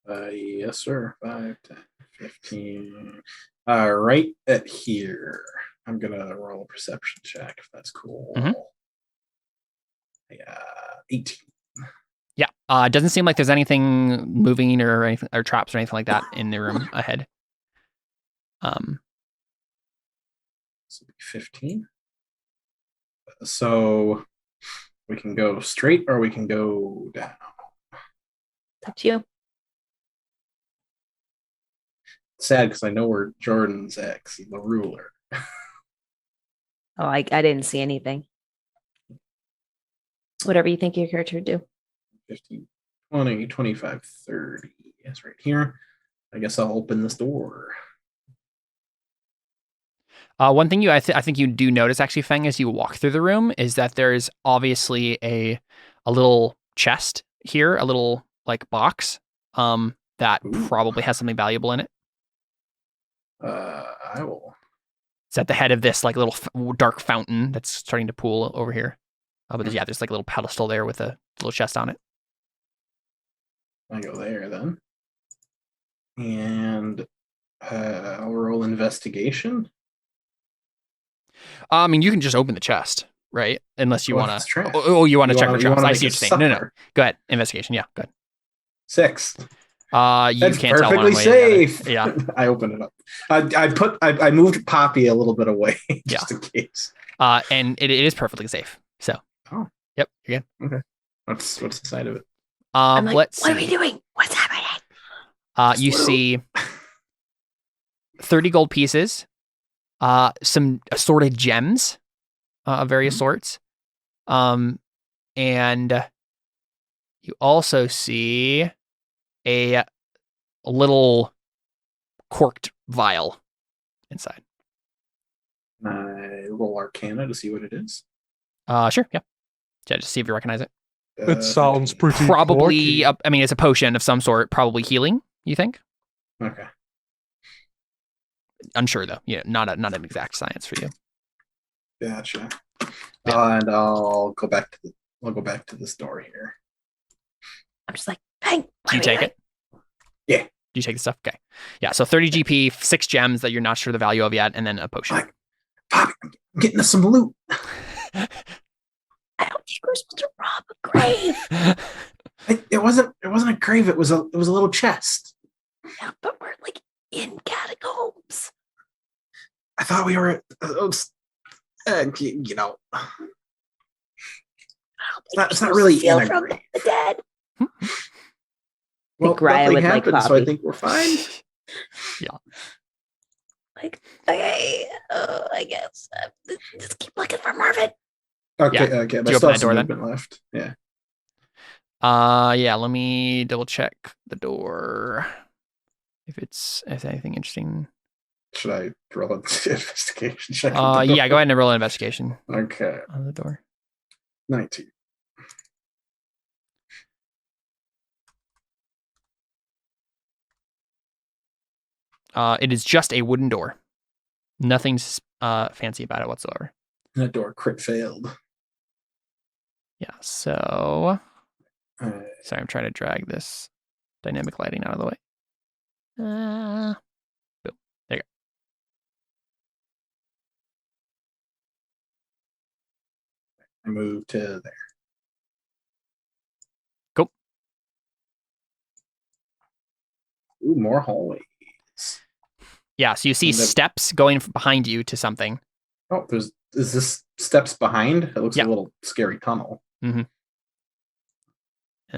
Yes, sir. 5, 10, 15. Right at here. I'm gonna roll a perception check if that's cool. Yeah, 18. Yeah. It doesn't seem like there's anything moving or anything, or traps or anything like that in the room ahead. This will be 15. So we can go straight or we can go down. It's up to you. Sad because I know where Jordan's ex, the ruler. Oh, I didn't see anything. Whatever you think your character would do. 15, 20, 25, 30. Yes, right here. I guess I'll open this door. One thing I think you do notice actually, Feng, as you walk through the room is that there is obviously a little chest here, a little like box that probably has something valuable in it. I will. It's at the head of this like little dark fountain that's starting to pool over here. But there's like a little pedestal there with a little chest on it. I go there then. And I'll roll investigation. I mean, you can just open the chest, right? Unless you want to. Oh, you want to check for traps. I make see what you're saying. No. Go ahead. Investigation. Yeah, go ahead. 6. You That's can't tell perfectly one way safe. Yeah. I open it up. I moved Poppy a little bit away just in case. And it is perfectly safe. So. Oh. Yep. You're good. Okay. What's the side of it? I'm like, Let's see. what are we doing? What's happening? You see 30 gold pieces, some assorted gems of various sorts, and you also see a little corked vial inside. I roll Arcana to see what it is. Sure, yeah. Just see if you recognize it. It sounds pretty Probably, corky. I mean, it's a potion of some sort, probably healing, you think? Okay. Unsure, though. Yeah, not an exact science for you. Gotcha. Yeah. And I'll go back to this door here. I'm just like, hey, Do you take it? Yeah. Do you take the stuff? Okay. Yeah, so 30 GP, 6 gems that you're not sure the value of yet, and then a potion. Poppy, I'm getting us some loot. I don't think we're supposed to rob a grave. It wasn't a grave. It was a little chest. Yeah, but we're like in catacombs. I thought we were, you know, it's not really in a from grave. the dead. Well, Raya nothing would like happened, so Poppy. I think we're fine. Yeah. Like, okay, I guess just keep looking for Marvin. Okay, Yeah. okay. Do But you still open that some door then? movement left. Yeah. Yeah, let me double check the door. If anything interesting. Should I roll an investigation check? Yeah, go ahead and roll an investigation Okay. on the door. 19. It is just a wooden door. Nothing's fancy about it whatsoever. That door crit failed. Yeah, so Uh, sorry, I'm trying to drag this dynamic lighting out of the way. Boom. There you I moved to there. go. Ooh, more hallways. Yeah, so you see And the- steps going behind you to something. Oh, is this steps behind? It looks Yeah. a little scary tunnel. And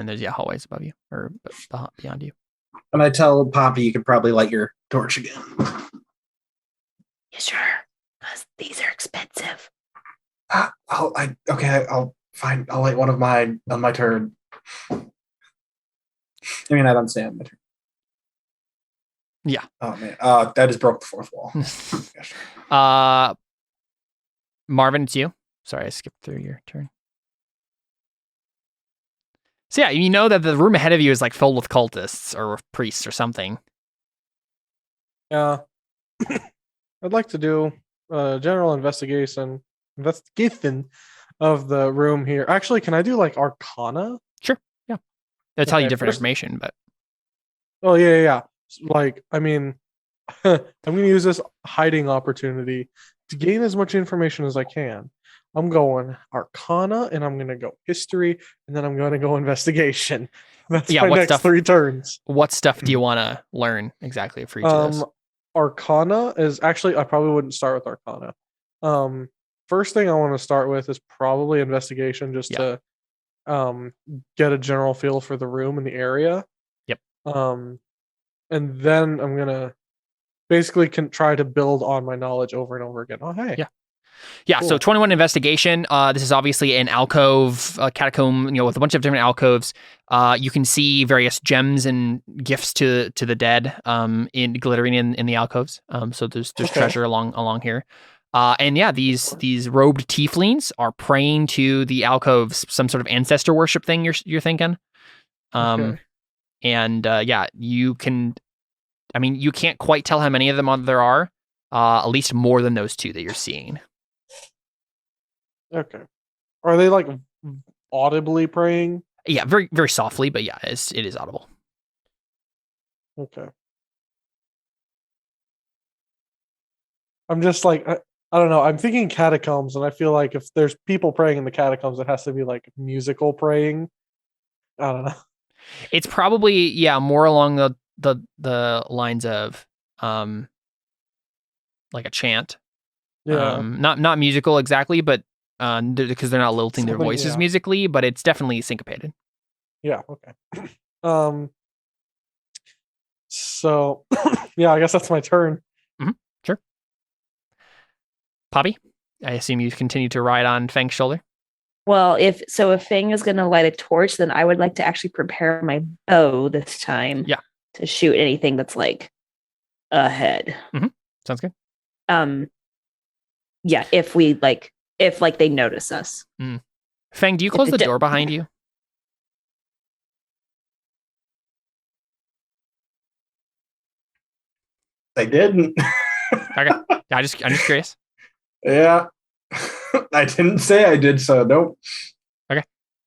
there's hallways above you or beyond you. And I tell Poppy you could probably light your torch again. Yeah, sure, because these are expensive. I'll light one of mine on my turn. I mean, I don't say I'm. Yeah. Oh man, that just broke the fourth wall. Marvin, it's you. Sorry, I skipped through your turn. So yeah, you know that the room ahead of you is like filled with cultists or priests or something. Yeah. I'd like to do a general investigation of the room here. Actually, can I do like Arcana? Sure. Yeah. They'll tell you Okay, different first- information, but Oh yeah. Like, I mean, I'm going to use this hiding opportunity to gain as much information as I can. I'm going Arcana, and I'm going to go History, and then I'm going to go Investigation. That's Yeah, my what next stuff- 3 turns. what stuff do you want to learn exactly for each of those? Arcana is actually, I probably wouldn't start with Arcana. First thing I want to start with is probably Investigation, just to get a general feel for the room and the area. Yep. And then I'm gonna basically try to build on my knowledge over and over again. Oh, hey. Yeah, so Cool. 21 investigation. This is obviously an alcove, catacomb, with a bunch of different alcoves. You can see various gems and gifts to the dead in glittering in the alcoves. So there's Okay. treasure along here. And yeah, these robed tieflings are praying to the alcoves, some sort of ancestor worship thing you're thinking. Okay. And yeah, you can't quite tell how many of them there are. At least more than those 2 that you're seeing. Okay. Are they like audibly praying? Yeah, very, very softly, but yeah, it is audible. Okay. I'm just like, I don't know. I'm thinking catacombs, and I feel like if there's people praying in the catacombs, it has to be like musical praying. I don't know. It's probably more along the lines of like a chant. Yeah. Not musical exactly, but because they're not lilting their Something, voices yeah. musically, but it's definitely syncopated. Yeah. Okay. So, yeah, I guess that's my turn. Sure. Poppy, I assume you continue to ride on Fang's shoulder. Well, if Fang is going to light a torch, then I would like to actually prepare my bow this time. Yeah. To shoot anything that's like ahead. Sounds good. Yeah, if they notice us. Fang, do you close the door behind you? I didn't. Okay. I'm just curious. Yeah. I didn't say I did, so nope. Okay.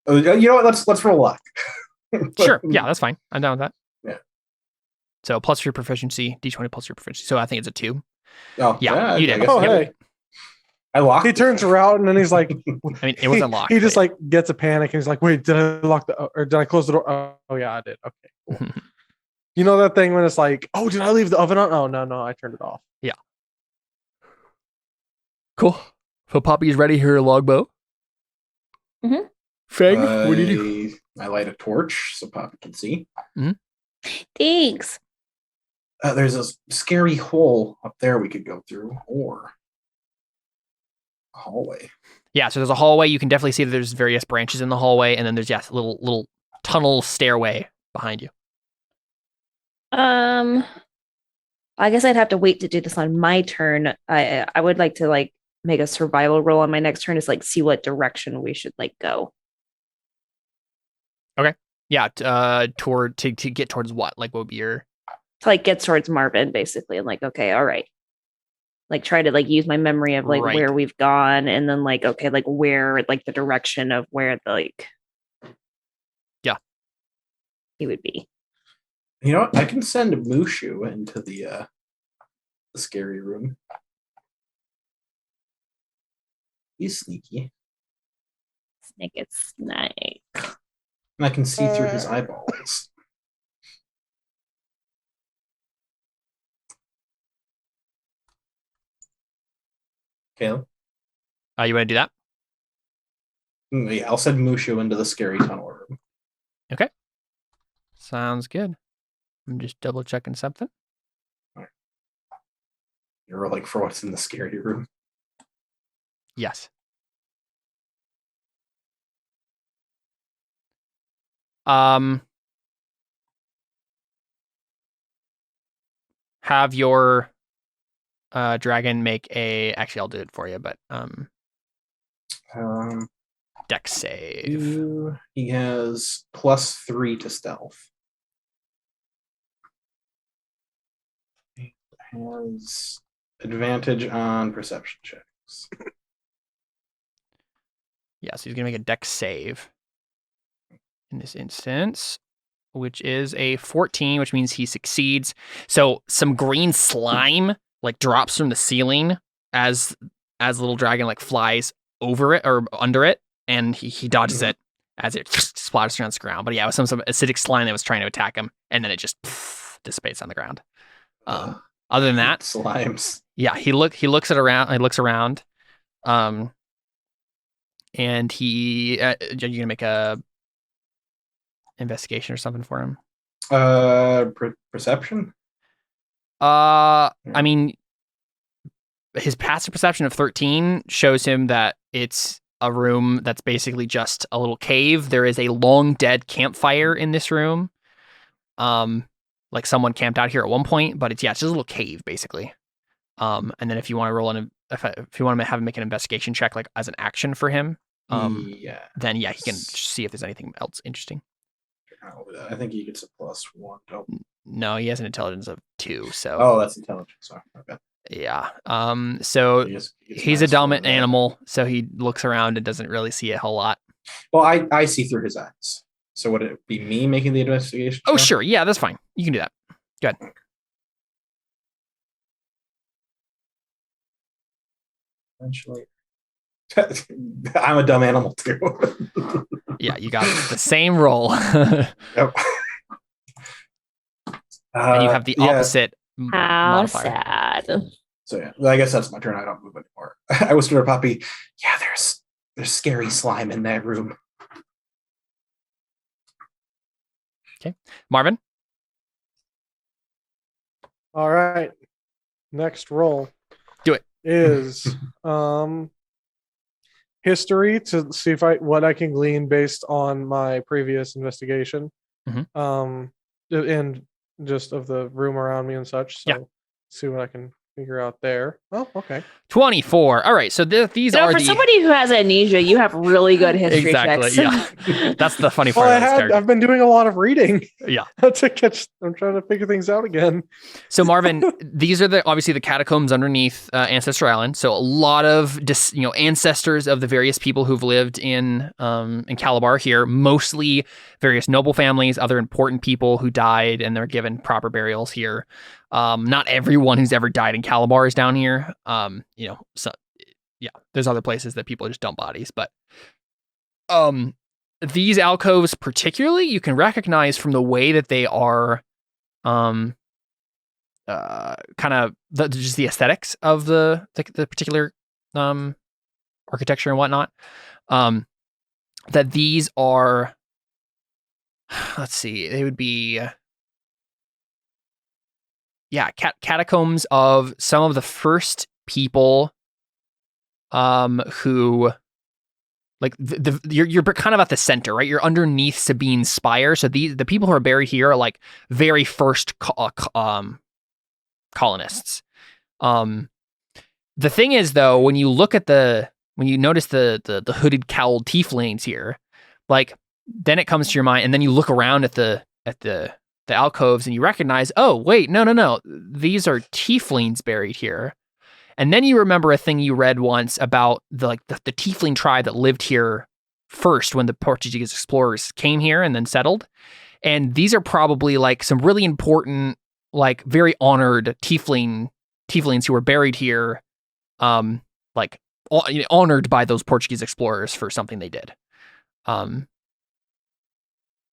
You know what? Let's roll luck. Sure. Yeah, that's fine. I'm down with that. Yeah. So plus your proficiency, d20 plus your proficiency. So I think it's a 2. Oh, Yeah, you did. I guess- Oh, Yep. hey. I locked. He turns around and then he's like, I mean, it wasn't locked. He just but- like gets a panic and he's like, wait, did I lock or did I close the door? Oh yeah, I did. Okay. Cool. You know that thing when it's like, oh, did I leave the oven on? Oh no, I turned it off. Cool. So Poppy's ready here, longbow. Mhm. Fang, what do you do? I light a torch so Poppy can see. Thanks. There's a scary hole up there we could go through, or a hallway. Yeah, so there's a hallway. You can definitely see that there's various branches in the hallway, and then there's a little tunnel stairway behind you. I guess I'd have to wait to do this on my turn. I would like to like make a survival roll on my next turn, is like see what direction we should like go. Yeah, to get towards what? Like, what would be your? To like get towards Marvin, basically, and like, okay, all right. Like try to like use my memory of like Right. where we've gone, and then like, okay, like where like the direction of where the like he would be. You know what? I can send Mushu into the scary room. He's sneaky, Snake. and I can see through his eyeballs. Caleb? You want to do that? Yeah, I'll send Mushu into the scary tunnel room. Sounds good. I'm just double checking something. You're like for what's in the scary room. Yes. have your dragon make a. Actually, I'll do it for you, but dex save. He has +3 to stealth. He has advantage on perception checks. Yeah, so he's gonna make a dex save in this instance, which is a 14, which means he succeeds. So some green slime like drops from the ceiling as little dragon like flies over it or under it, and he dodges it as it splatters around the ground. But yeah, it was some acidic slime that was trying to attack him, and then it just dissipates on the ground. Other than that, slimes. Yeah, he looks around, and he are you gonna make a investigation or something for him? Perception. I mean, his passive perception of 13 shows him that it's a room that's basically just a little cave. There is a long dead campfire in this room. Like someone camped out here at one point, but it's just a little cave basically. And then if you want to if you want to have him make an investigation check, like as an action for him, then he can see if there's anything else interesting. I think he gets a +1. Oh. No, he has an intelligence of 2. So. Oh, that's intelligence. Sorry. Okay. Yeah. So he's a dominant animal, so he looks around and doesn't really see a whole lot. Well, I see through his eyes. So would it be me making the investigation? Oh, sure. Yeah, that's fine. You can do that. Good. Eventually. I'm a dumb animal too. Yeah, you got the same roll. Yep. And you have the opposite How modifier. sad. So yeah, I guess that's my turn. I don't move anymore. I whispered to Poppy, yeah, there's scary slime in that room. Okay. Marvin? All right. Next roll. Do it. Is history to see what I can glean based on my previous investigation. And just of the room around me and such. So see what I can figure out there. Oh, okay. 24. All right. So these are for somebody who has amnesia, you have really good history exactly. checks. Yeah. That's the funny part. I've been doing a lot of reading. Yeah. I'm trying to figure things out again. So Marvin, these are obviously the catacombs underneath Ancestor Island. So a lot of ancestors of the various people who've lived in Calabar here, mostly various noble families, other important people who died, and they're given proper burials here. Not everyone who's ever died in Calabar is down here. So there's other places that people just dump bodies, but these alcoves particularly you can recognize from the way that they are kind of just the aesthetics of the particular architecture and whatnot. That these are, let's see, they would be catacombs of some of the first people who, like, you're kind of at the center, right? You're underneath Sabine's spire. So the people who are buried here are like very first colonists. The thing is, though, when you notice the hooded cowled tieflings here, like, then it comes to your mind, and then you look around at the alcoves and you recognize, oh wait, no, these are tieflings buried here. And then you remember a thing you read once about the tiefling tribe that lived here first when the Portuguese explorers came here and then settled. And these are probably like some really important, like very honored tieflings who were buried here, like honored by those Portuguese explorers for something they did. So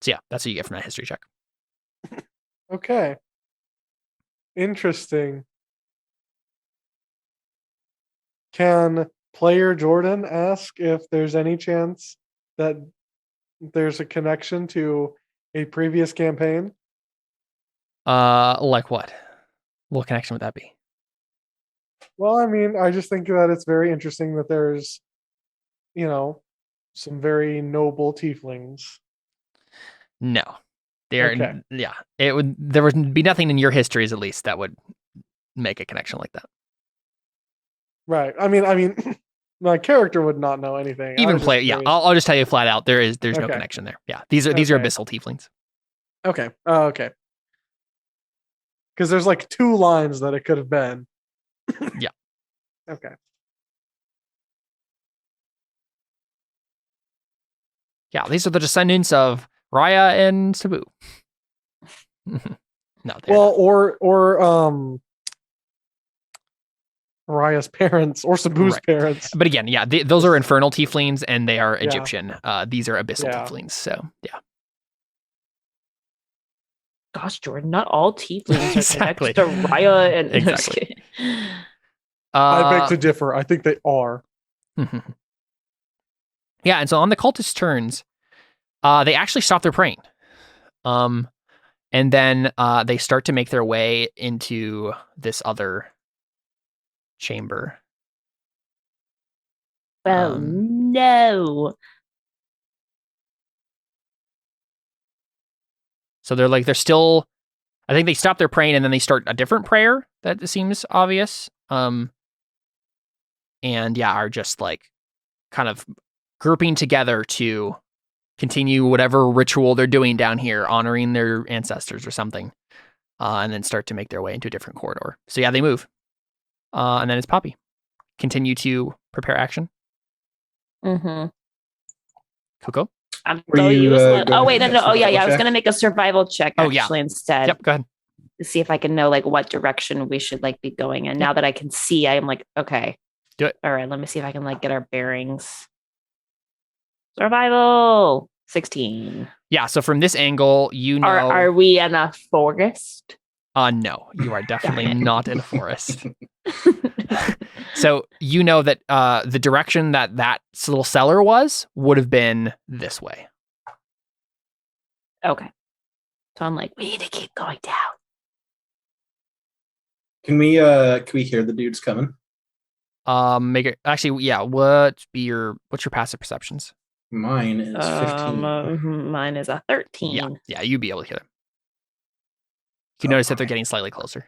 yeah, that's what you get from that history check. Okay. Interesting. Can player Jordan ask if there's any chance that there's a connection to a previous campaign? Like what? What connection would that be? Well, I mean, I just think that it's very interesting that there's, some very noble tieflings. No. There would be nothing in your histories, at least, that would make a connection like that. Right. I mean, my character would not know anything. I Even was just play, yeah. curious. I'll just tell you flat out, there's no Okay. connection there. Yeah, these are Okay. abyssal tieflings. Okay. Okay. Because there's like 2 lines that it could have been. Yeah. Okay. Yeah, these are the descendants of Raya and Sabu. No, Well, or Raya's parents or Sabu's Right. parents. but again, yeah, those are infernal tieflings, and they are Yeah. Egyptian. These are abyssal Yeah. tieflings. So yeah, Gosh, Jordan, not all tieflings are Exactly. connected to Raya and Exactly. I beg to differ. I think they are. Yeah, and so on the cultist turns, they actually stop their praying. And then they start to make their way into this other chamber. Oh no. So they're still, I think they stop their praying and then they start a different prayer that seems obvious. And yeah, are just like kind of grouping together to continue whatever ritual they're doing down here, honoring their ancestors or something, and then start to make their way into a different corridor. So yeah, they move. And then it's Poppy. Continue to prepare action. Mm-hmm. Coco? I'm Were so you, useless. going Oh wait, to no. make a Oh yeah, survival I was check? gonna make a survival check Oh, yeah. actually instead. Yep, go ahead. To see if I can know like what direction we should like be going. And now that I can see, I am like, okay. Do it. All right, let me see if I can like get our bearings. Survival 16. Yeah, so from this angle, you know... Are we in a forest? No, you are definitely not in a forest. So you know that the direction that little cellar would have been this way. Okay. So I'm like, we need to keep going down. Can we hear the dudes coming? Make it actually, yeah. What's your passive perceptions? Mine is 15. Mine is a 13. Yeah, you'd be able to hear them. You notice that they're getting slightly closer.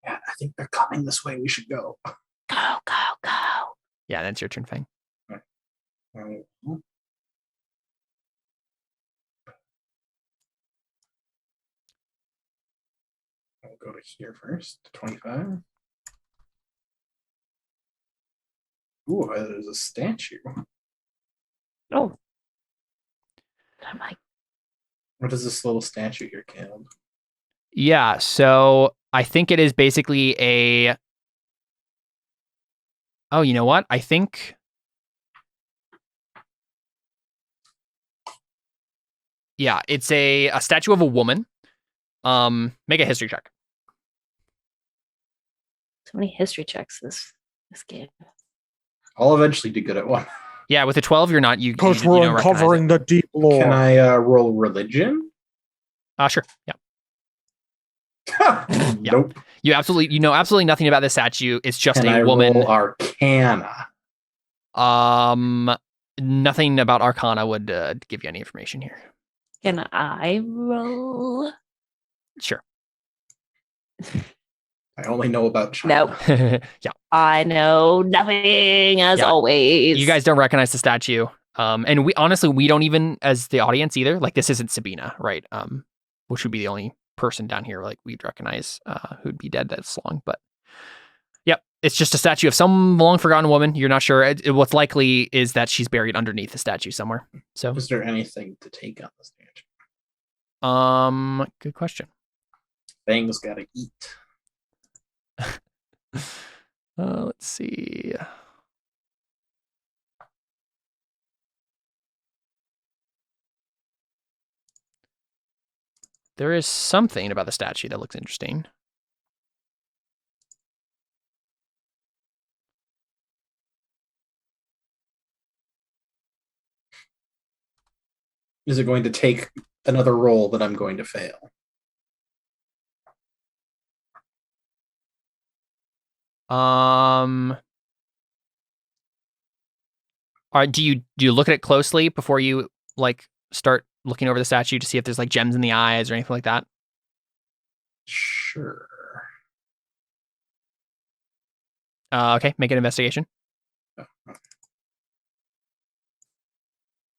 Yeah, I think they're coming this way. We should go. Go, go, go. Yeah, that's your turn, Fang. I'll go to here first. 25. Ooh, there's a statue. Oh. I'm like, What is this little statue here, Caleb? Yeah, so I think it is basically a... Oh, you know what? I think... Yeah, it's a statue of a woman. Make a history check. so many history checks this game. I'll eventually do good at one. Yeah, with a 12, you're not... You Because you we're don't recognize uncovering the deep lore. Can I roll religion? it. Sure, yeah. Nope. You know absolutely nothing about this statue. It's just Can a I woman. roll Arcana? Nothing about Arcana would give you any information here. Can I roll? Sure. I only know about China. Nope. Yeah. I know nothing as Yeah. always. You guys don't recognize the statue. And we don't even, as the audience either, like this isn't Sabina, right? Which would be the only person down here like we'd recognize who'd be dead that's long. But yep, it's just a statue of some long forgotten woman. You're not sure. What's likely is that she's buried underneath the statue somewhere. So Is there anything to take on the statue? good question. Fang's gotta eat. Let's see. There is something about the statue that looks interesting. Is it going to take another roll that I'm going to fail? Do you look at it closely before you like start looking over the statue to see if there's like gems in the eyes or anything like that? Sure. Okay, make an investigation.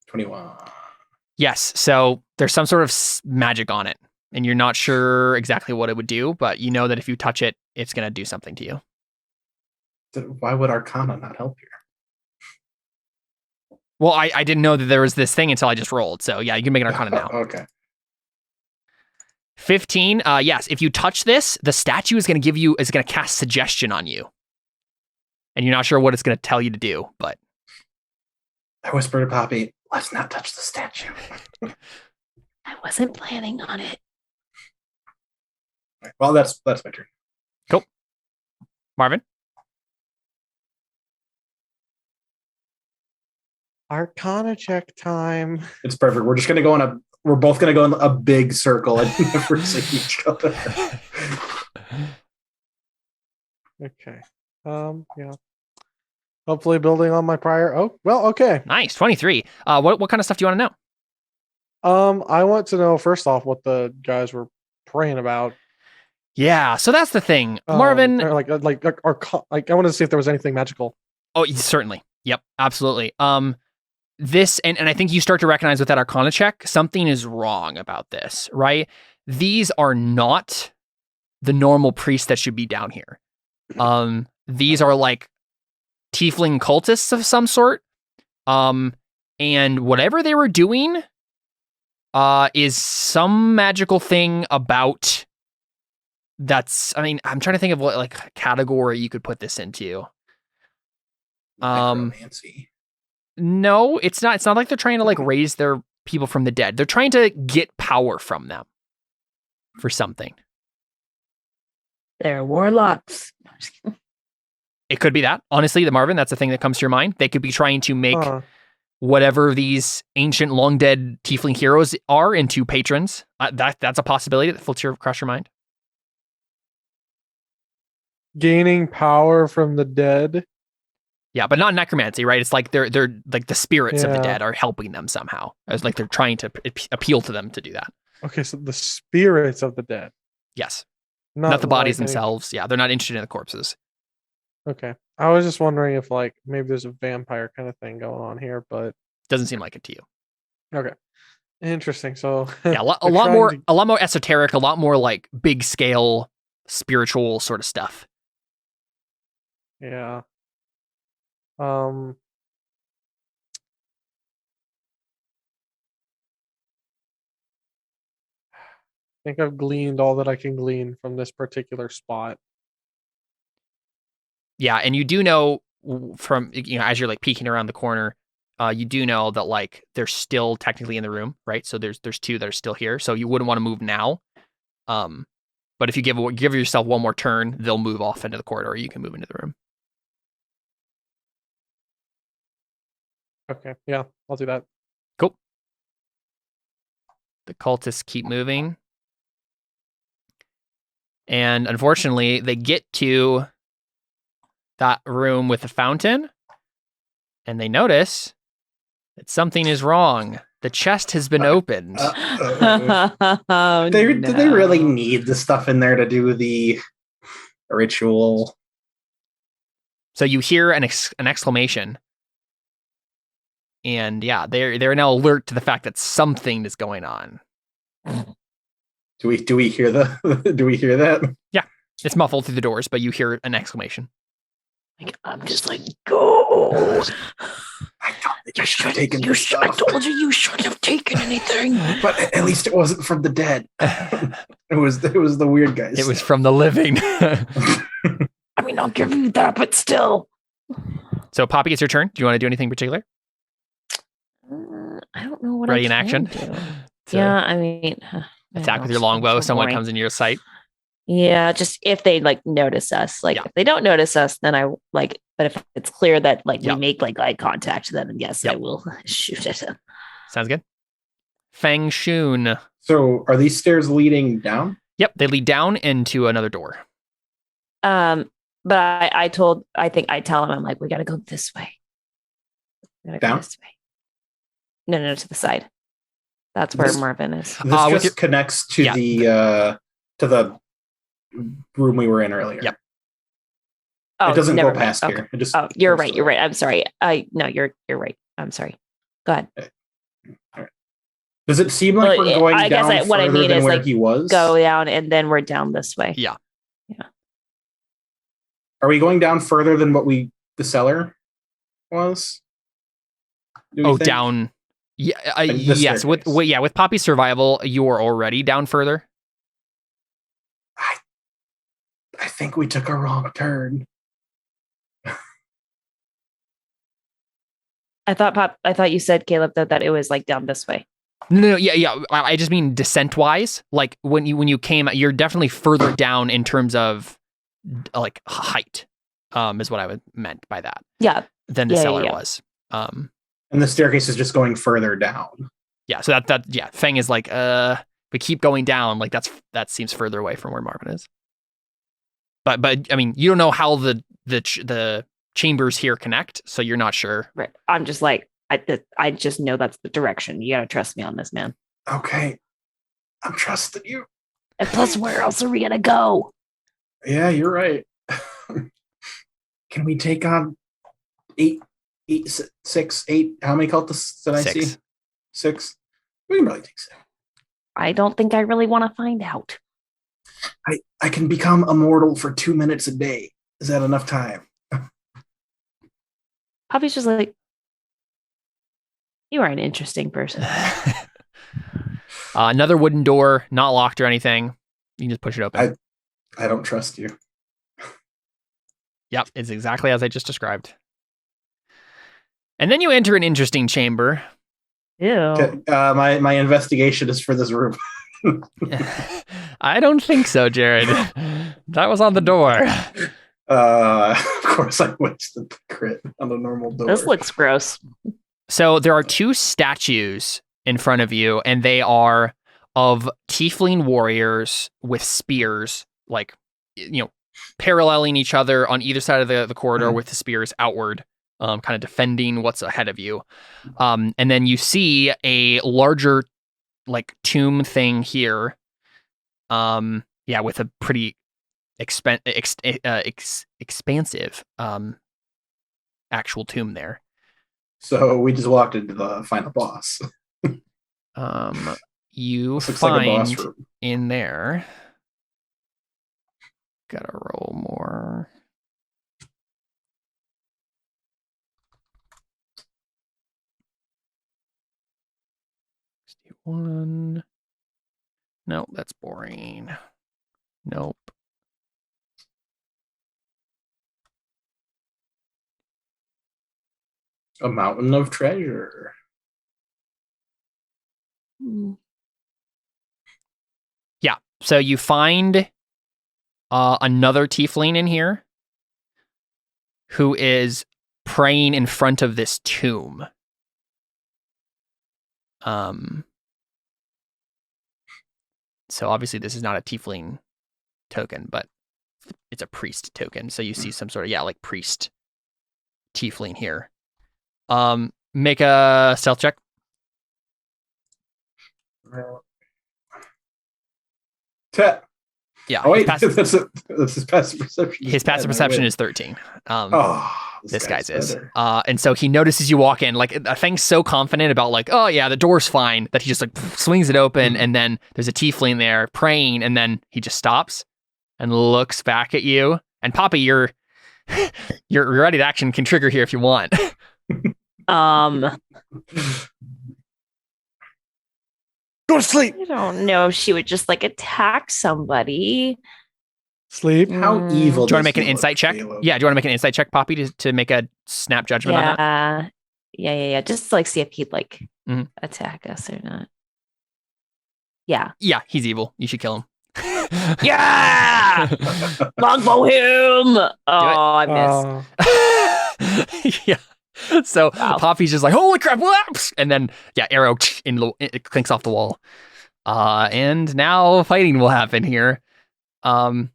21. Yes, so there's some sort of magic on it, and you're not sure exactly what it would do, but you know that if you touch it, it's going to do something to you. Why would Arcana not help here? Well, I didn't know that there was this thing until I just rolled, so yeah, you can make an Arcana now. Okay. 15, yes, if you touch this, the statue is going to cast suggestion on you. And you're not sure what it's going to tell you to do, but... I whispered to Poppy, let's not touch the statue. I wasn't planning on it. Well, that's my turn. Cool. Marvin? Arcana check time. It's perfect. We're just gonna go we're both gonna go in a big circle and never see each other. Okay. Yeah. Hopefully building on my prior. Oh, well, okay. Nice, 23. What kind of stuff do you want to know? I want to know first off what the guys were praying about. Yeah, so that's the thing. Marvin... or I wanted to see if there was anything magical. Oh, certainly. Yep, absolutely. This, and I think you start to recognize with that Arcana check, something is wrong about this, right? These are not the normal priests that should be down here. These are like tiefling cultists of some sort. And whatever they were doing is some magical thing about that's, I mean, I'm trying to think of what like category you could put this into. Necromancy. No, it's not. It's not like they're trying to like raise their people from the dead. They're trying to get power from them for something. They're warlocks. It could be that. Honestly, Marvin, that's the thing that comes to your mind. They could be trying to make whatever these ancient, long dead tiefling heroes are into patrons. That's a possibility that floats across your mind. Gaining power from the dead. Yeah, but not necromancy, right? It's like they're like the spirits of the dead are helping them somehow. It's like they're trying to appeal to them to do that. Okay, so the spirits of the dead. Yes. Not the bodies like themselves. Yeah, they're not interested in the corpses. Okay. I was just wondering if like maybe there's a vampire kind of thing going on here, but Doesn't seem like it to you. okay. Interesting. So yeah, a lot more esoteric, a lot more like big scale spiritual sort of stuff. Yeah. I think I've gleaned all that I can glean from this particular spot. Yeah, and you do know from, you know, as you're like peeking around the corner, you do know that like they're still technically in the room, right? So there's two that are still here. So you wouldn't want to move now. But if you give yourself one more turn, they'll move off into the corridor. You can move into the room. Okay, yeah, I'll do that. Cool. The cultists keep moving. And unfortunately, they get to that room with the fountain, and they notice that something is wrong. The chest has been opened. Oh, Did they really need the stuff in there to do the ritual? So you hear an exclamation. And yeah, they're now alert to the fact that something is going on. Do we hear that? Yeah, it's muffled through the doors, but you hear an exclamation. Like, I'm just like, go. I thought that you should have taken this I stuff. told you shouldn't have taken anything. But at least it wasn't from the dead. It was the weird guys. It was from the living. I mean, I'll give you that, but still. So Poppy, it's your turn. Do you want to do anything in particular? I don't know what Ready I in can action? do. So Yeah, I mean, attack with your longbow. Someone comes into your sight. Yeah, just if they like notice us. Like Yeah. if they don't notice us, then I like. But if it's clear that like Yeah. we make like eye contact, then yes, Yeah. I will shoot at them. Sounds good. Feng Shun. So are these stairs leading down? Yep, they lead down into another door. But I think I tell him, I'm like, we got to go this way. We gotta go Down? this way. No, to the side. That's where This- Marvin is. This with just connects to Yeah. the room we were in earlier. Yep. It doesn't never go mind. past Okay. here. It just You're goes right. to You're the right. I'm sorry. No, you're right. I'm sorry. Go ahead. Does it seem like Well, we're going I guess down what I further mean than is, where like, he was? Go down and then we're down this way. Yeah. Are we going down further than what the cellar was? Do we Oh, think? down. Yeah. Like this Yes. With staircase. with Poppy's survival, you are already down further. I think we took a wrong turn. I thought you said, Caleb, that it was like down this way. No, yeah. I just mean descent wise. Like when you came, you're definitely further down in terms of like height. Is what I meant by that. Yeah. Than the Yeah, cellar yeah. was. And the staircase is just going further down. Yeah. So that Feng is like, we keep going down. Like that seems further away from where Marvin is. But I mean, you don't know how the chambers here connect, so you're not sure. Right. I'm just like, I just know that's the direction. You gotta trust me on this, man. Okay. I'm trusting you. And plus, where else are we gonna go? Yeah, you're right. Can we take on 6, 8? How many cultists did I 6. see? 6? We can probably take 6. I don't think I really want to find out. I can become immortal for 2 minutes a day. Is that enough time? Poppy's just like, you are an interesting person. Another wooden door, not locked or anything. You can just push it open. I don't trust you. Yep, it's exactly as I just described. And then you enter an interesting chamber. Ew. Okay, my investigation is for this room. I don't think so, Jared. That was on the door. Of course, I wasted the crit on a normal door. This looks gross. So there are 2 statues in front of you, and they are of tiefling warriors with spears, like, paralleling each other on either side of the corridor with the spears outward, kind of defending what's ahead of you. And then you see a larger, like, tomb thing here. With a pretty expansive actual tomb there. So we just walked into the final boss. You This looks like a boss find room. in there. Gotta roll more. One. No, that's boring. Nope. A mountain of treasure. Yeah. So you find another tiefling in here who is praying in front of this tomb. So obviously this is not a tiefling token, but it's a priest token. So you see some sort of, like priest tiefling here. Make a stealth check. Yeah. Oh wait, his that's his passive perception. His passive perception is 13. This guy's is. better. And so he notices you walk in, like, Feng's so confident about, like, oh yeah, the door's fine, that he just like swings it open, and then there's a tiefling there praying, and then he just stops and looks back at you. And Poppy, your ready to action can trigger here if you want. Go to sleep. I don't know if she would just like attack somebody. Sleep. How evil? Do you want to does make an he insight look, check? Caleb? Yeah, do you want to make an insight check, Poppy, to make a snap judgment on that? Yeah. Just to, like, see if he'd like Mhm. attack us or not. Yeah. Yeah, he's evil. You should kill him. Yeah. Longbow him. Oh, I missed. Yeah. So Wow. Poppy's just like, holy crap, whoops! And then, arrow, it clinks off the wall. And now fighting will happen here. Feng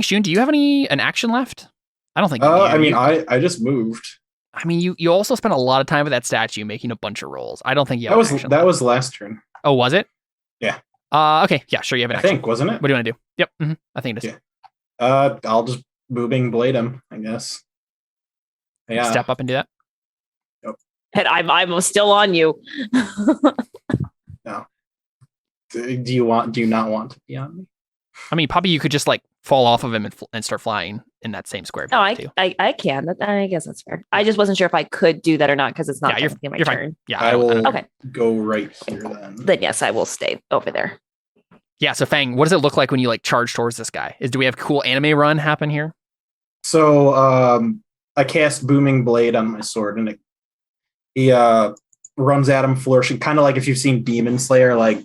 Shun, do you have an action left? I don't think you do. I mean, I just moved. I mean, you also spent a lot of time with that statue making a bunch of rolls. I don't think you have That was an action that left. was last turn. Oh, was it? Yeah. Okay. Yeah, sure. You have an I action. think, wasn't it? What do you want to do? Yep. I think it is. Yeah. I'll just booming blade him, I guess. Yeah. Step up and do that. And I'm still on you. No. Do you not want to be on me? I mean, probably you could just like fall off of him and start flying in that same square. No, too. I can. I guess that's fair. I just wasn't sure if I could do that or not because it's not you're my fine. turn. Yeah, I will Okay. go right here then. Then yes, I will stay over there. Yeah, so Fang, what does it look like when you like charge towards this guy? Do we have cool anime run happen here? So I cast Booming Blade on my sword, and he runs at him flourishing, kind of like if you've seen Demon Slayer, like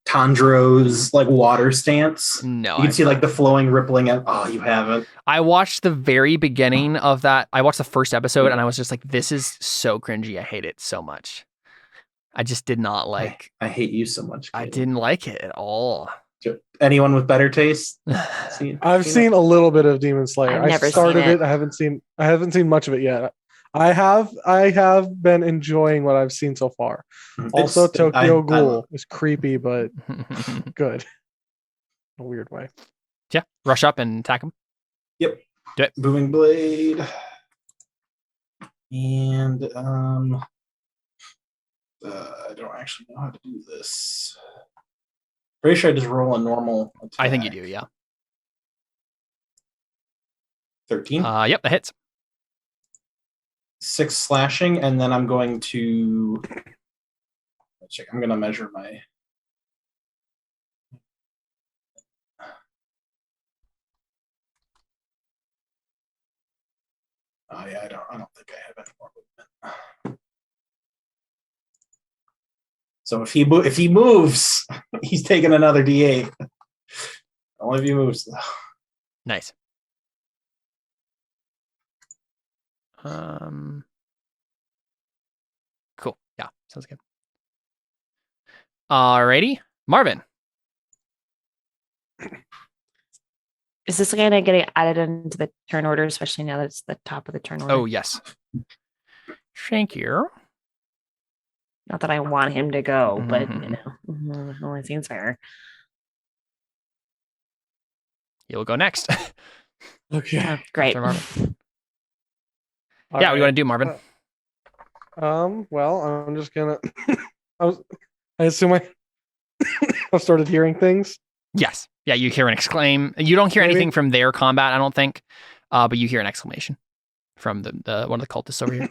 Tanjiro's like water stance. No. You can see like the flowing, rippling. Oh, you haven't. I watched the very beginning of that. I watched the first episode and I was just like, this is so cringy. I hate it so much. I just did not like. I hate you so much. I Caleb. didn't like it at all. Anyone with better taste? I've seen a little bit of Demon Slayer. I've never I started seen it. I haven't seen much of it yet. I have been enjoying what I've seen so far. Also, Tokyo Ghoul is creepy, but good. In a weird way. Yeah, rush up and attack him. Yep. Do it. Booming Blade. And I don't actually know how to do this. Pretty sure I just roll a normal attack. I think you do, yeah. 13. Yep, that hits. 6 slashing, and then I'm going to check. I'm going to measure my. Oh yeah, I don't think I have any more movement. So if he moves, he's taking another D8. Only if he moves though. Nice. Cool. Yeah, sounds good. Alrighty, Marvin. Is this going to get added into the turn order, especially now that it's the top of the turn order? Oh yes. Thank you. Not that I want him to go, but you know, only seems fair. You'll go next. Okay. Oh, great. Sorry, Marvin. All Yeah, what do you right. want to do, Marvin? Well, I'm just gonna. I assume I've started hearing things. Yes. Yeah, you hear an exclaim. You don't hear Maybe. anything from their combat, I don't think. But you hear an exclamation from the one of the cultists over here.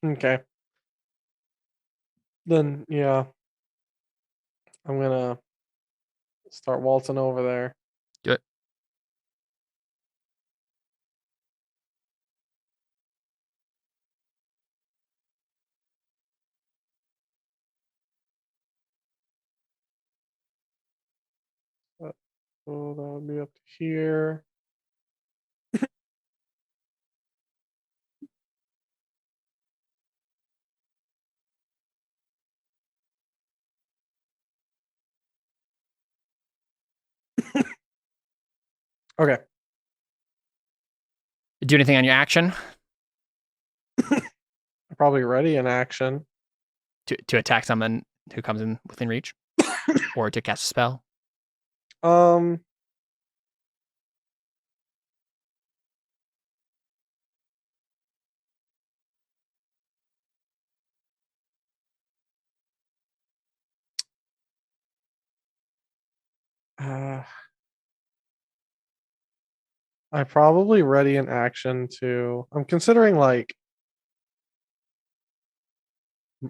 Okay. Then yeah, I'm gonna start waltzing over there. Do it. So that would be up to here. Okay. Do anything on your action I'm probably ready in action. to attack someone who comes in within reach, or to cast a spell. I probably ready in action to. I'm considering like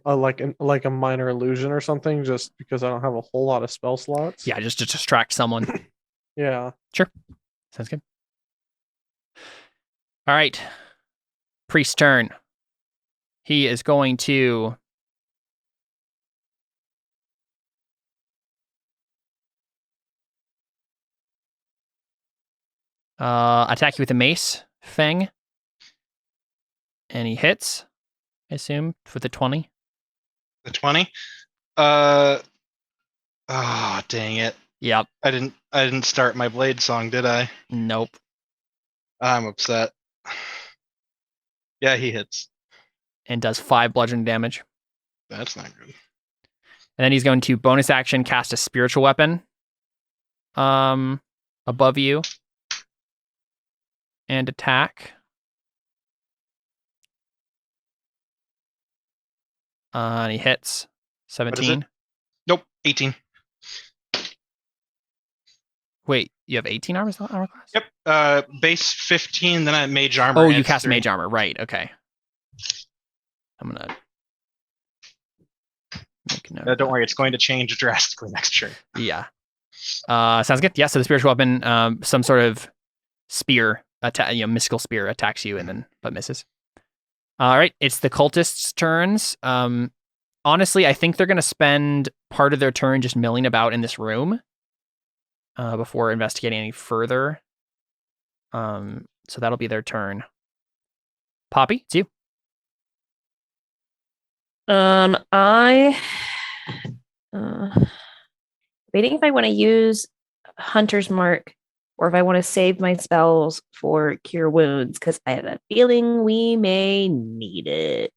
a minor illusion or something, just because I don't have a whole lot of spell slots. Yeah, just to distract someone. Yeah. Sounds good. All right. Priest's turn. He is going to attack you with a mace, Fang. And he hits, I assume, with a 20. The 20? Oh, dang it. Yep. I didn't start my blade song, did I? Nope. I'm upset. Yeah, he hits. And does 5 bludgeoning damage. That's not good. And then he's going to bonus action cast a spiritual weapon. above you and attack. And he hits. 17. Nope, 18. Wait, you have 18 armor class? Yep. Base 15, then I mage armor. Oh, you adds cast 3. mage armor. Right, okay. I'm going to make a note. Don't worry, it's going to change drastically next turn. Yeah. Sounds good. Yeah, so the spiritual weapon, some sort of spear, mystical spear attacks you but misses. All right, it's the cultists' turns. Honestly, I think they're going to spend part of their turn just milling about in this room before investigating any further. So that'll be their turn. Poppy, it's you. I waiting if I want to use Hunter's Mark or if I want to save my spells for Cure Wounds because I have a feeling we may need it.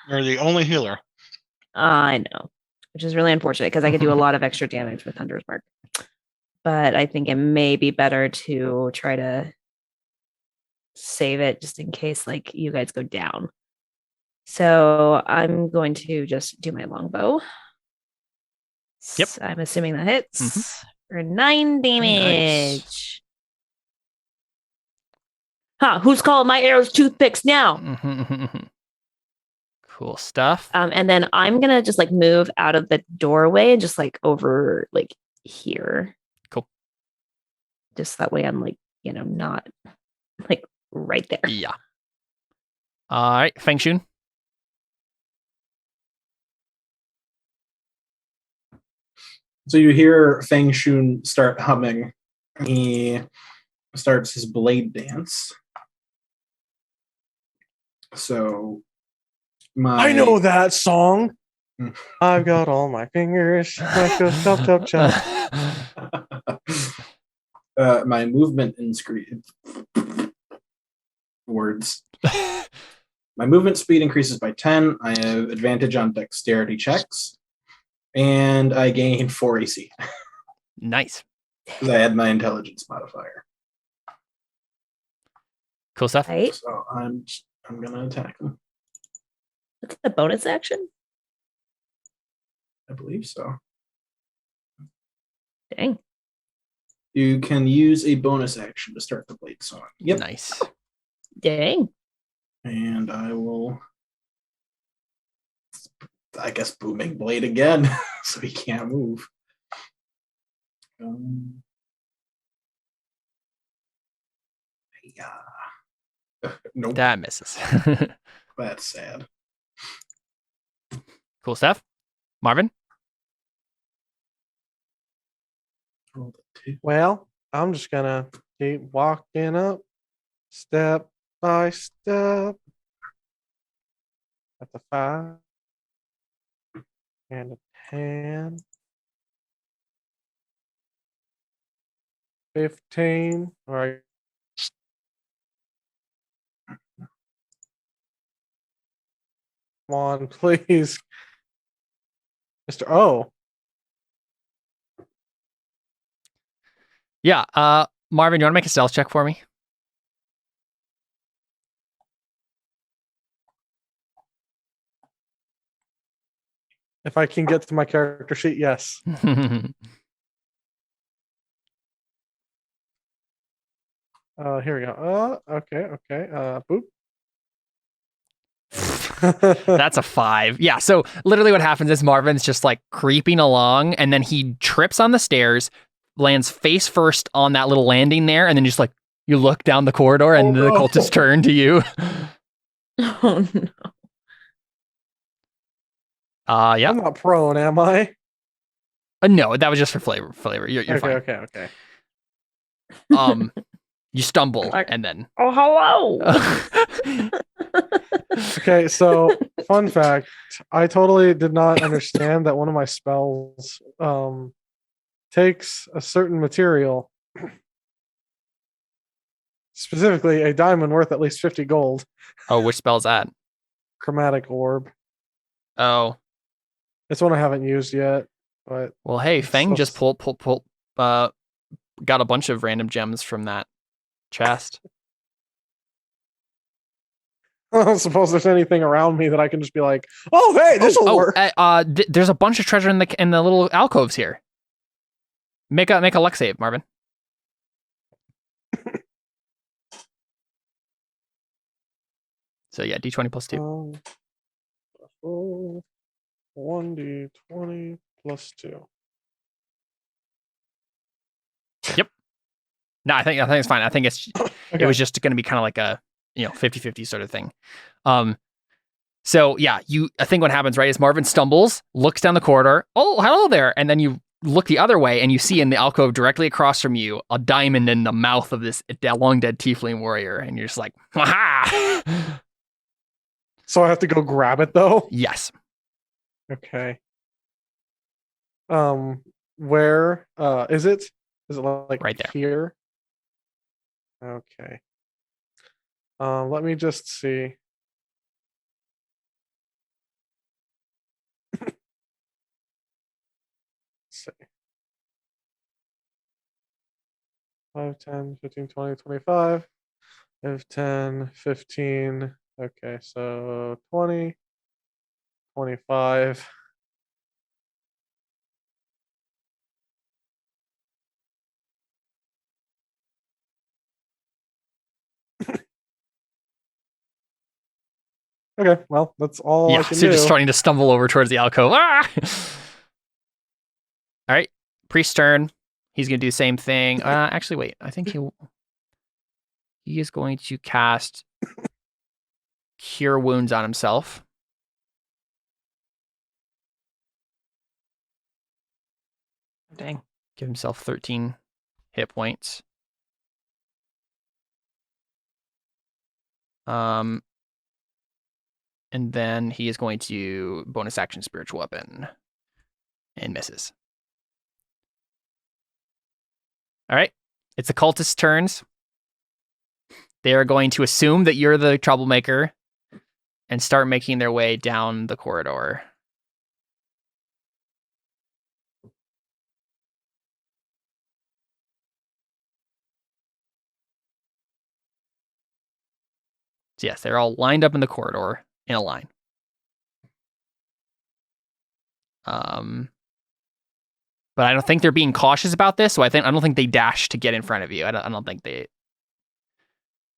You're the only healer. I know, which is really unfortunate because I could do a lot of extra damage with Hunter's Mark. But I think it may be better to try to save it just in case like you guys go down. So I'm going to just do my longbow. Yep. I'm assuming that hits for 9 damage. Nice. Who's calling my arrows toothpicks now? Cool stuff. And then I'm gonna just like move out of the doorway and just like over like here. Cool. Just that way I'm like, not like right there. Yeah. All right, Feng Shun. So you hear Feng Shun start humming. He starts his blade dance. So I know that song. I've got all my fingers. Like a chop, chop, chop. My movement words. My movement speed increases by 10. I have advantage on dexterity checks. And I gain 4 AC. Nice. Because I had my intelligence modifier. Cool stuff. Right? So I'm gonna attack him. What's the bonus action? I believe so. Dang. You can use a bonus action to start the blade song. Yep. Nice. Dang. And I will, I guess, booming blade again, so he can't move. Yeah. Nope. That misses. That's sad. Cool stuff. Marvin? Well, I'm just gonna keep walking up, step by step. At the 5 and a 10, 15. All right. Come on, please, Mr. O. Yeah. Marvin, you want to make a stealth check for me? If I can get to my character sheet, yes. Here we go. Okay. Boop. That's a 5. Yeah, so literally what happens is Marvin's just like creeping along and then he trips on the stairs, lands face first on that little landing there, and then just like you look down the corridor and the cultists turn to you. Oh no. Yeah. I'm not prone, am I? No, that was just for flavor. You're fine. Okay. You stumble and then Oh, hello. Okay, so fun fact, I totally did not understand that one of my spells takes a certain material, specifically a diamond worth at least 50 gold. Oh, which spell's that? Chromatic orb. Oh. It's one I haven't used yet, but Well, hey, Feng just pulled got a bunch of random gems from that chest. I don't suppose there's anything around me that I can just be like, oh, hey, this will work. There's a bunch of treasure in the little alcoves here. Make a luck save, Marvin. So yeah, d20 plus 2. 1d20 plus 2. Yep. No, I think it's fine. I think it's Okay. It was just going to be kind of like a 50-50 sort of thing. So yeah, I think what happens, right, is Marvin stumbles, looks down the corridor. Oh, hello there, and then you look the other way, and you see in the alcove directly across from you a diamond in the mouth of this long dead tiefling warrior, and you're just like, ha! So I have to go grab it though? Yes. Okay. Where is it? Is it like Right there. Here? Okay. Let me just see. Let's see. 5, 10, 15, 20, 25. 5, 10, 15. Okay, so 20, 25. Okay, well, that's all I can So you're do. just starting to stumble over towards the alcove. Ah! All right, priest turn. He's going to do the same thing. Actually, wait. I think he is going to cast Cure Wounds on himself. Dang. Give himself 13 hit points. And then he is going to bonus action spiritual weapon and misses. All right. It's the cultist's turns. They are going to assume that you're the troublemaker and start making their way down the corridor. So yes, they're all lined up in the corridor in a line. But I don't think they're being cautious about this, so I don't think they dash to get in front of you. I don't think they.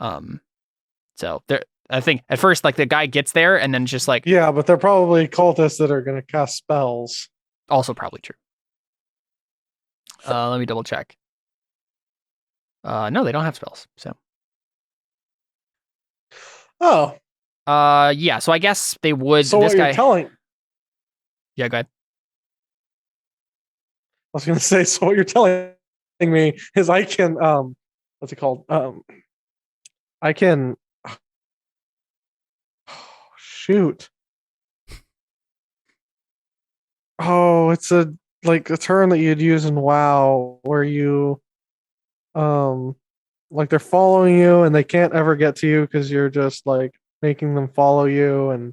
So I think at first, like, the guy gets there and then just like. Yeah, but they're probably cultists that are going to cast spells. Also probably true. Let me double check. No, they don't have spells. So. Oh. Yeah. So I guess they would. So this what guy. you're telling? Yeah, go ahead. I was going to say. So what you're telling me is I can what's it called? I can. Shoot. Oh, it's a term that you'd use in WoW where you like they're following you and they can't ever get to you because you're just like making them follow you and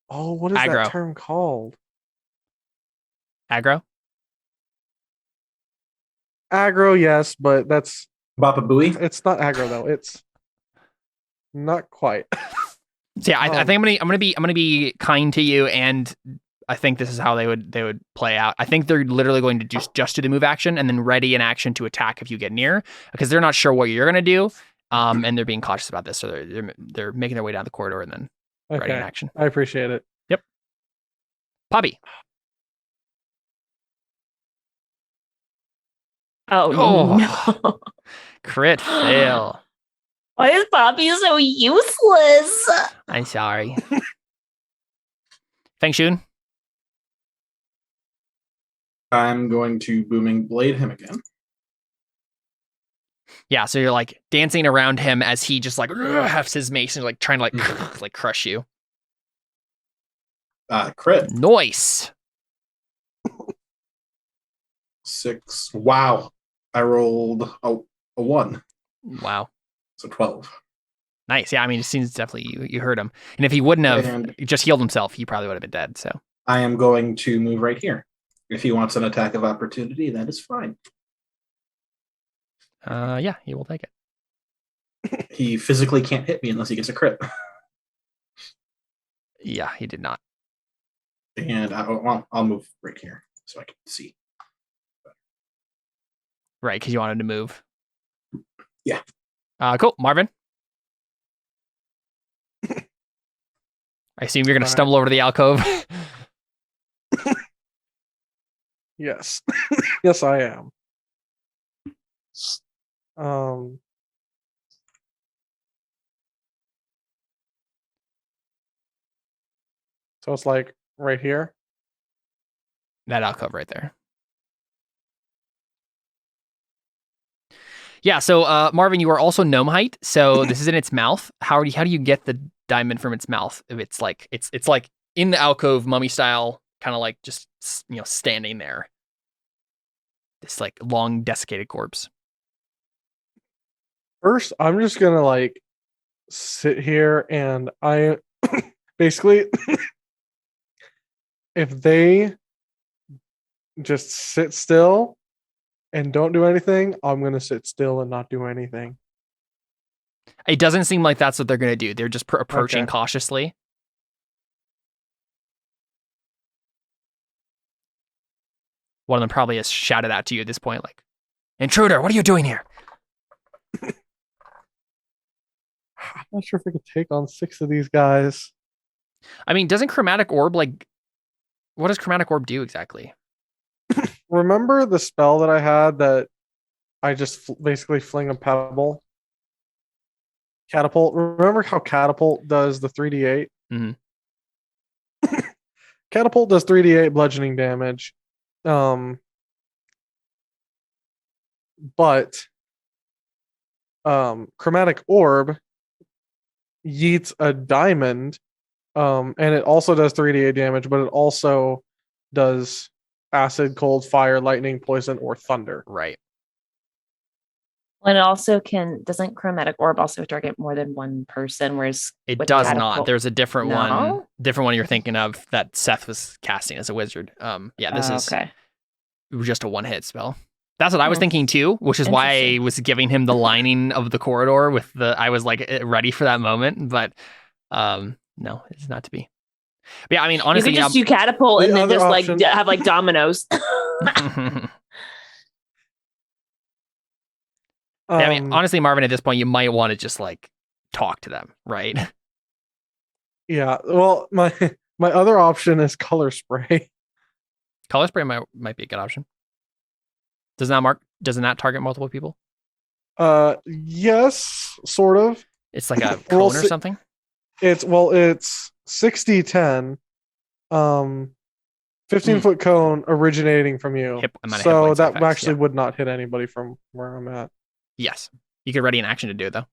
what is Aggro. that term called? Aggro? Aggro, yes, but that's Bapa Booey? it's not aggro though. It's not quite. So yeah, I think I'm gonna be kind to you, and I think this is how they would play out. I think they're literally going to just do the move action and then ready an action to attack if you get near, because they're not sure what you're gonna do, and they're being cautious about this, so they're making their way down the corridor and then ready an action. I appreciate it. Yep. Poppy. Oh no! Crit fail. Why is Poppy so useless? I'm sorry. Feng Shun. I'm going to Booming Blade him again. Yeah, so you're like dancing around him as he just like hefts his mace and like trying to like crush you. Crit. Nice. 6. Wow. I rolled a 1. Wow. So 12. Nice. Yeah, I mean, it seems definitely you hurt him. And if he wouldn't have just healed himself, he probably would have been dead. So I am going to move right here. If he wants an attack of opportunity, that is fine. Yeah, he will take it. He physically can't hit me unless he gets a crit. Yeah, he did not. And I'll move right here so I can see. Right, because you wanted to move. Yeah. Cool. Marvin? I assume you're going to Right. stumble over to the alcove. Yes. Yes, I am. So it's like right here. That alcove right there. Yeah, so Marvin, you are also gnome height, so this is in its mouth. How do you get the diamond from its mouth? If it's like it's like in the alcove, mummy style, kind of like just standing there. This like long desiccated corpse. First, I'm just gonna like sit here and I basically if they just sit still and don't do anything, I'm gonna sit still and not do anything. It doesn't seem like that's what they're going to do. They're just approaching Okay. cautiously. One of them probably has shouted out to you at this point, like, "Intruder, what are you doing here?" I'm not sure if I could take on 6 of these guys. I mean, doesn't chromatic orb what does chromatic orb do exactly? Remember the spell that I had that I just basically fling a pebble? Catapult. Remember how catapult does the 3d8? Mhm. Catapult does 3d8 bludgeoning damage. But chromatic orb yeets a diamond, and it also does 3d8 damage, but it also does acid, cold, fire, lightning, poison, or thunder. Right. And it also doesn't chromatic orb also target more than one person, whereas It with does catapult- not. There's a different one No? you're thinking of that Seth was casting as a wizard. Yeah, this is okay. just a one-hit spell. That's what I was Hmm. thinking too, which is why I Interesting. was giving him the lining of the corridor I was like ready for that moment, but no, it's not to be. But yeah, I mean, honestly, you could just do catapult The and then other just option- like have like dominoes. Yeah, I mean, honestly, Marvin, at this point, you might want to just like talk to them, right? Yeah. Well, my other option is color spray. Color spray might be a good option. Doesn't that target multiple people? Yes, sort of. It's like a We'll cone or see- something. It's 60-10. 15-foot cone originating from you. Amount of hit So points that effects, actually yeah. would not hit anybody from where I'm at. Yes, you could ready an action to do it though.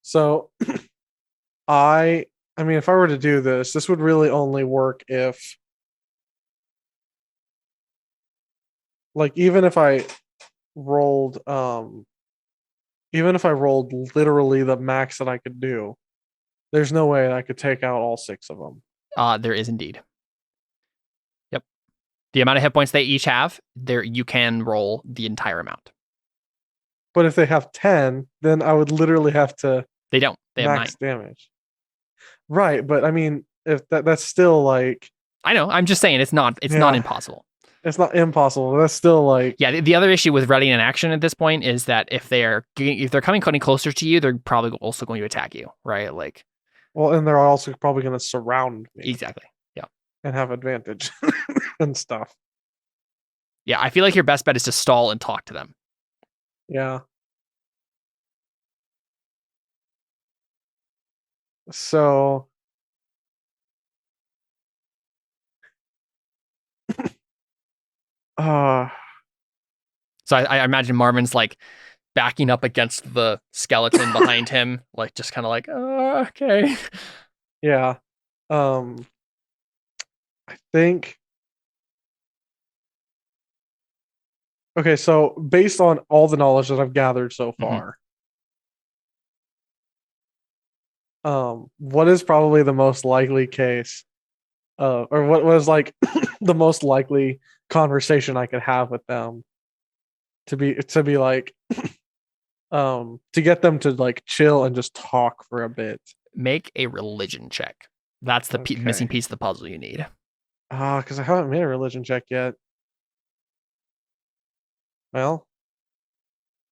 So I mean, if I were to do this would really only work if, like, even if I rolled literally the max that I could do, there's no way I could take out all 6 of them. There is indeed. Yep. The amount of hit points they each have, you can roll the entire amount. But if they have 10, then I would literally have to They don't. They have 9. max damage. Right, but I mean, if that's still like, I know. I'm just saying it's not Yeah. impossible. it's not impossible. That's still like, Yeah. The other issue with readying an action at this point is that if they're coming closer to you, they're probably also going to attack you, right? Like well, and they're also probably going to surround me exactly. Yeah. and have advantage and stuff. Yeah. I feel like your best bet is to stall and talk to them. Yeah. So So I imagine Marvin's like backing up against the skeleton behind him, like just kind of like, okay. yeah. I think. Okay, so based on all the knowledge that I've gathered so far, what is probably the most likely case, or what was like the most likely conversation I could have with them to be like, to get them to like chill and just talk for a bit. Make a religion check. That's the Okay. missing piece of the puzzle you need. Because I haven't made a religion check yet. Well,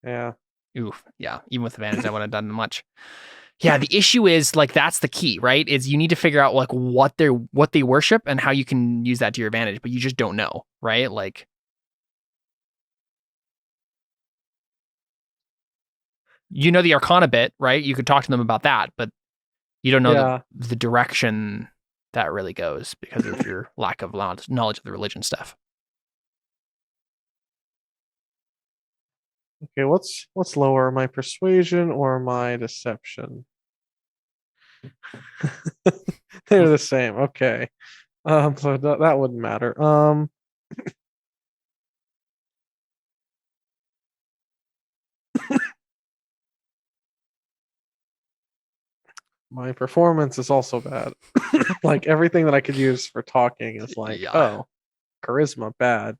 yeah. Oof. Yeah. Even with advantage, I wouldn't have done much. Yeah. The issue is like, that's the key, right? Is you need to figure out like what they worship and how you can use that to your advantage, but you just don't know, right? Like, you know the Arcana bit, right? You could talk to them about that, but you don't know the direction that really goes because of your lack of knowledge of the religion stuff. Okay, what's lower, my persuasion or my deception? They're the same. Okay. So that wouldn't matter. My performance is also bad. Like everything that I could use for talking is like, oh, charisma bad.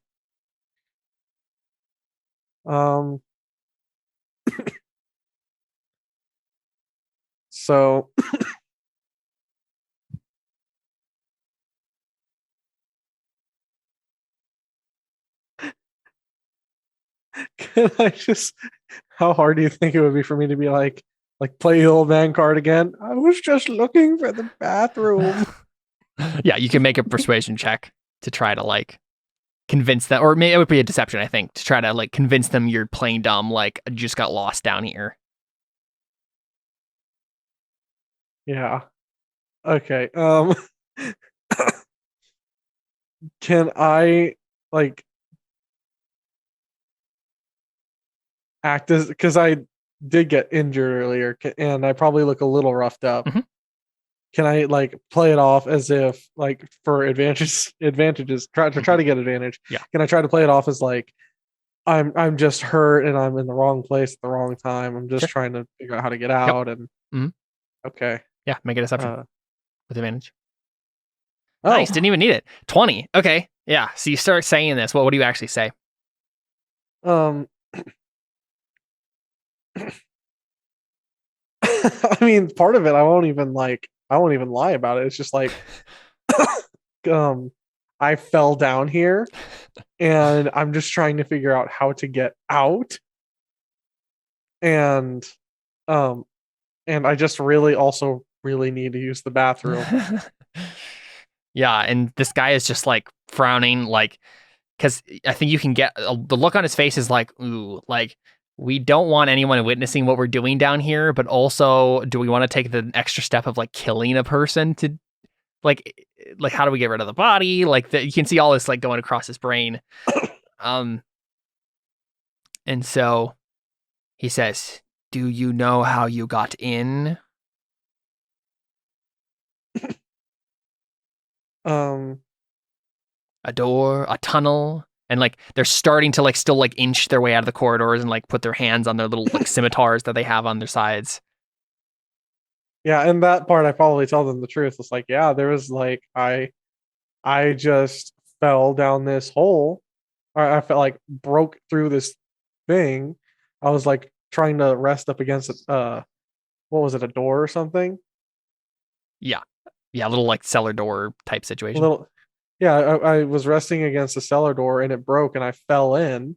So can I just, how hard do you think it would be for me to be like play the old man card again? I was just looking for the bathroom. Yeah, you can make a persuasion check to try to like convince them, or maybe it would be a deception, I think, to try to like convince them you're playing dumb, like you just got lost down here. Yeah. Okay. Can I like act as, because I did get injured earlier and I probably look a little roughed up. Mhm. Can I like play it off as if like for advantages try to get advantage? Yeah. Can I try to play it off as like I'm just hurt and I'm in the wrong place at the wrong time. I'm just trying to figure out how to get out and okay. Yeah, make a deception with advantage. Oh. Nice, didn't even need it. 20. Okay. Yeah. So you start saying this. What do you actually say? I mean, part of it I won't even lie about it. It's just like I fell down here and I'm just trying to figure out how to get out. And I just really need to use the bathroom. Yeah, and this guy is just like frowning, like, because I think you can get the look on his face is like, ooh, like we don't want anyone witnessing what we're doing down here, but also do we want to take the extra step of like killing a person to like how do we get rid of the body? Like you can see all this like going across his brain. And so he says, "Do you know how you got in?" A door, a tunnel, and like they're starting to like still like inch their way out of the corridors and like put their hands on their little like scimitars that they have on their sides. Yeah, and that part I probably tell them the truth. It's like, yeah, there was like I just fell down this hole. Or I felt like broke through this thing. I was like trying to rest up against what was it, a door or something? Yeah, a little like cellar door type situation. I was resting against a cellar door and it broke and I fell in,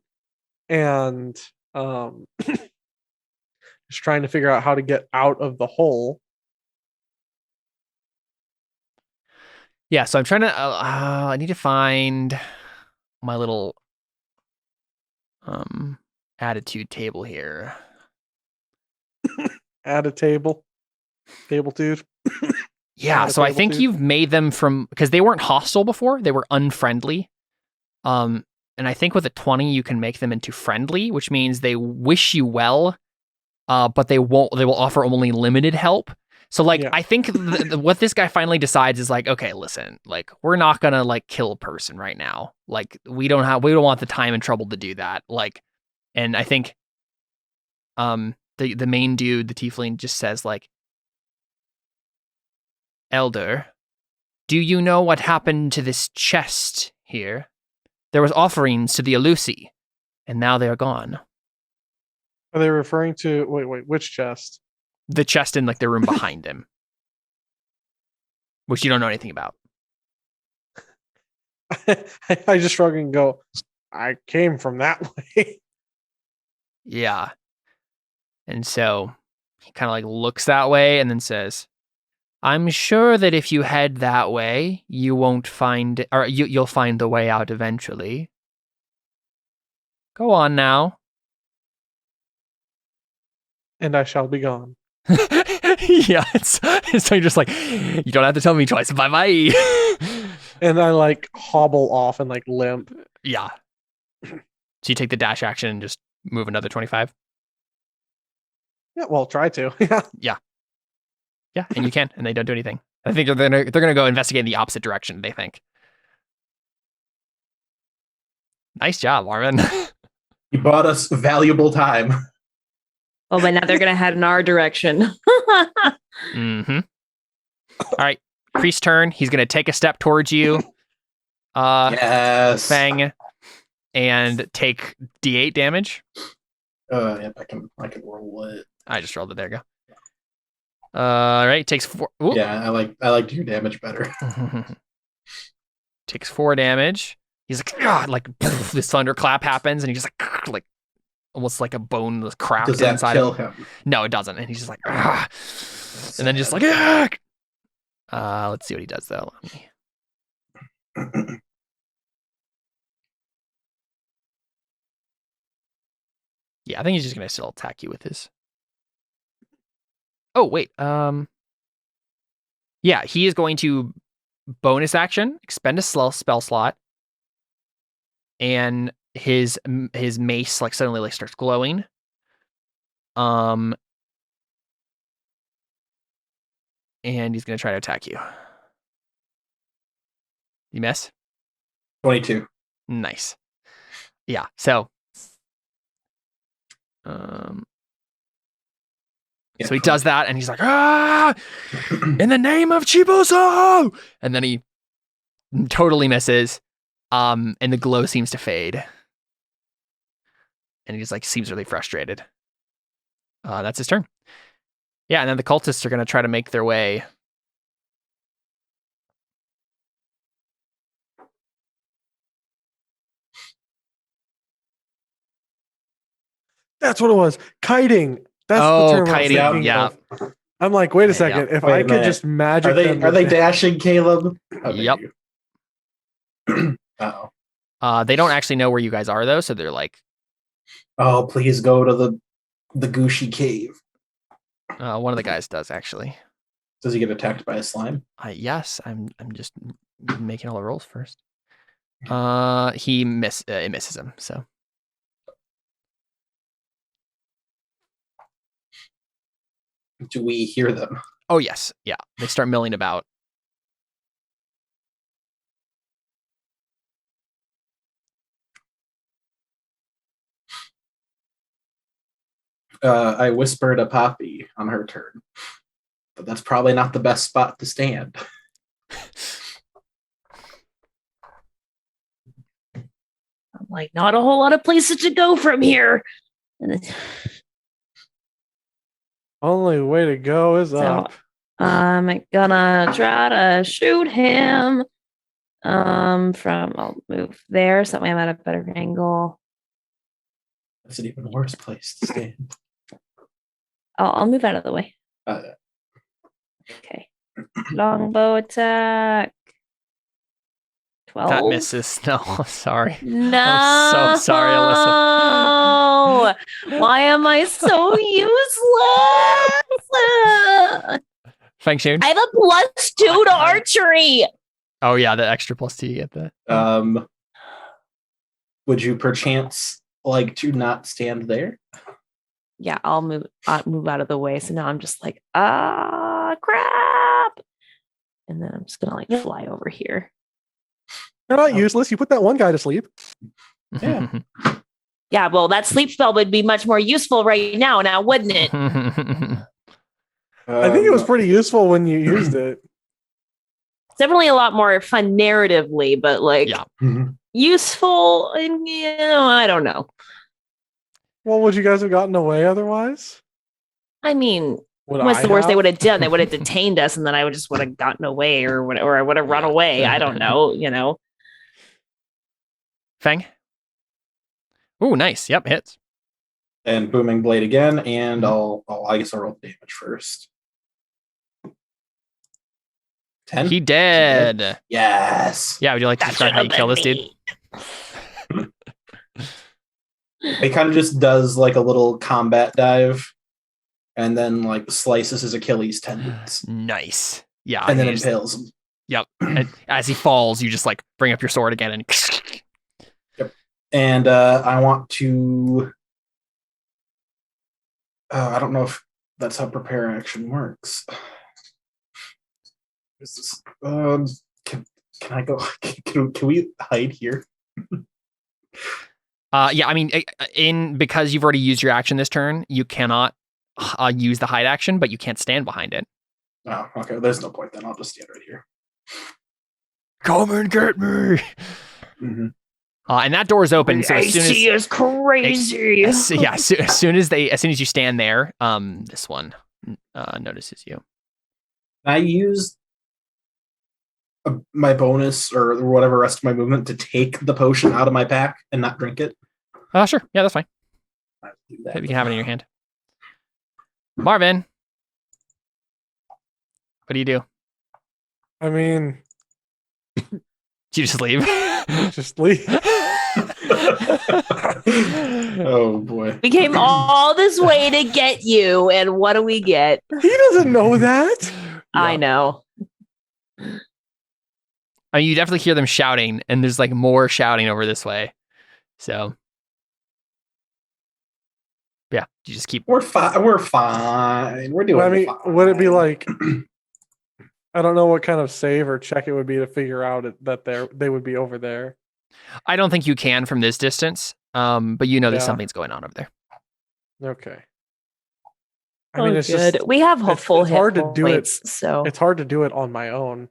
and just trying to figure out how to get out of the hole. Yeah, so I'm trying to. I need to find my little attitude table here. Add a table, dude. Yeah, so I think you've made them from, because they weren't hostile before, they were unfriendly. And I think with a 20 you can make them into friendly, which means they wish you well, but they will offer only limited help. So like, Yeah. I think what this guy finally decides is like, okay, listen, like we're not gonna like kill a person right now. Like we don't want the time and trouble to do that. Like, and I think, the main dude, the tiefling, just says like, Elder, do you know what happened to this chest here? There was offerings to the Alusi, and now they are gone. Are they referring to wait, which chest? The chest in like the room behind him, which you don't know anything about. I just shrug and go, I came from that way. Yeah. And so he kind of like looks that way and then says, I'm sure that if you head that way, you won't find, or you'll find the way out eventually. Go on now. And I shall be gone. Yeah, so you're just like, you don't have to tell me twice. Bye bye. And I like hobble off and like limp. Yeah. So you take the dash action and just move another 25. Yeah, well, try to. Yeah. Yeah, and you can, and they don't do anything. I think they're gonna go investigate in the opposite direction. They think. Nice job, Marvin. You bought us valuable time. Oh, but now they're gonna head in our direction. Mm-hmm. All right, priest's turn. He's gonna take a step towards you, Yes. Fang, and take D8 damage. Yeah, I can roll it. I just rolled it. There you go. All right, takes 4. Ooh. Yeah, I like your damage better. Takes 4 damage. He's like, God, like poof, this thunderclap happens, and he's just like almost like a bone was cracked Does that inside kill of him. him? No, it doesn't. And he's just like, ah. And then just like, ah. Let's see what he does though. Yeah, I think he's just gonna still attack you with his. Oh wait, yeah, he is going to bonus action, expend a spell slot, and his mace like suddenly like starts glowing. And he's gonna try to attack you. You miss? 22. Nice. Yeah. So, Yeah, so he does that, and he's like, ah, in the name of Chiboso, and then he totally misses. And the glow seems to fade, and he just like seems really frustrated. That's his turn. Yeah, and then the cultists are gonna try to make their way. That's what it was. Kiting. That's the term kiting. I was thinking Yeah. of. I'm like, wait a Yeah, second. If Wait a I could minute. just magic them. Are they dashing, Caleb? How dare Yep. you? Uh-oh. They don't actually know where you guys are though, so they're like, Oh, please go to the Gushi cave. one of the guys does actually. Does he get attacked by a slime? Yes, I'm just making all the rolls first. It misses him. So Do we hear them? oh yes, yeah, they start milling about. I whispered a Poppy on her turn, but that's probably not the best spot to stand. I'm like, not a whole lot of places to go from here. And then, Only way to go is so up. I'm gonna try to shoot him. I'll move there so that way I'm at a better angle. That's an even worse place to stand. I'll move out of the way. Okay. Longbow attack. 12. That misses. No, sorry. No. I'm so sorry, Alyssa. Why am I so useless? Feng Shun? I have a +2 to archery. Oh yeah, the extra +2 you get that. Would you perchance like to not stand there? Yeah, I'll move out of the way. So now I'm just like, ah. crap. And then I'm just gonna like fly over here. You're not useless. You put that one guy to sleep. Yeah. Yeah, well, that sleep spell would be much more useful right now, wouldn't it? I think it was pretty useful when you used it. Definitely a lot more fun narratively, but like Yeah. useful, and I don't know. Well, would you guys have gotten away otherwise? I mean, Would what's I the worst they have? would have done? They would have detained us, and then I would have gotten away, or I would have run away. I don't know. Fang. Ooh, nice. Yep, hits. And booming blade again, and I guess I'll roll the damage first. 10? He dead. Yes. Yeah, would you like to describe how you kill this dude? It kind of just does like a little combat dive, and then like slices his Achilles tendons, Nice. Yeah. and then you just- impales him. Yep. And as he falls, you just like bring up your sword again and And I want to. I don't know if that's how prepare action works. Is this, can I go? Can we hide here? yeah, I mean, because you've already used your action this turn, you cannot use the hide action, but you can't stand behind it. Oh, okay. There's no point then. I'll just stand right here. Come and get me. Mm-hmm. And that door is open. So as soon as AC is crazy. as soon as you stand there, this one notices you. I used my bonus or whatever rest of my movement to take the potion out of my pack and not drink it. Sure. Yeah, that's fine. I do that. You can have it in your hand. Marvin, what do you do? I mean, Do you just leave? just leave. Oh boy. We came all this way to get you, and what do we get? He doesn't know that. I know. I mean, you definitely hear them shouting, and there's like more shouting over this way. So, yeah, you just keep. We're fine. We're fine. We're doing. I mean, fine. would it be like? I don't know what kind of save or check it would be to figure out that they would be over there. I don't think you can from this distance, but you know there's Yeah. something's going on over there. Okay. I mean, it's good. just We have full it's hit hard to do it. points, so it's hard to do it on my own,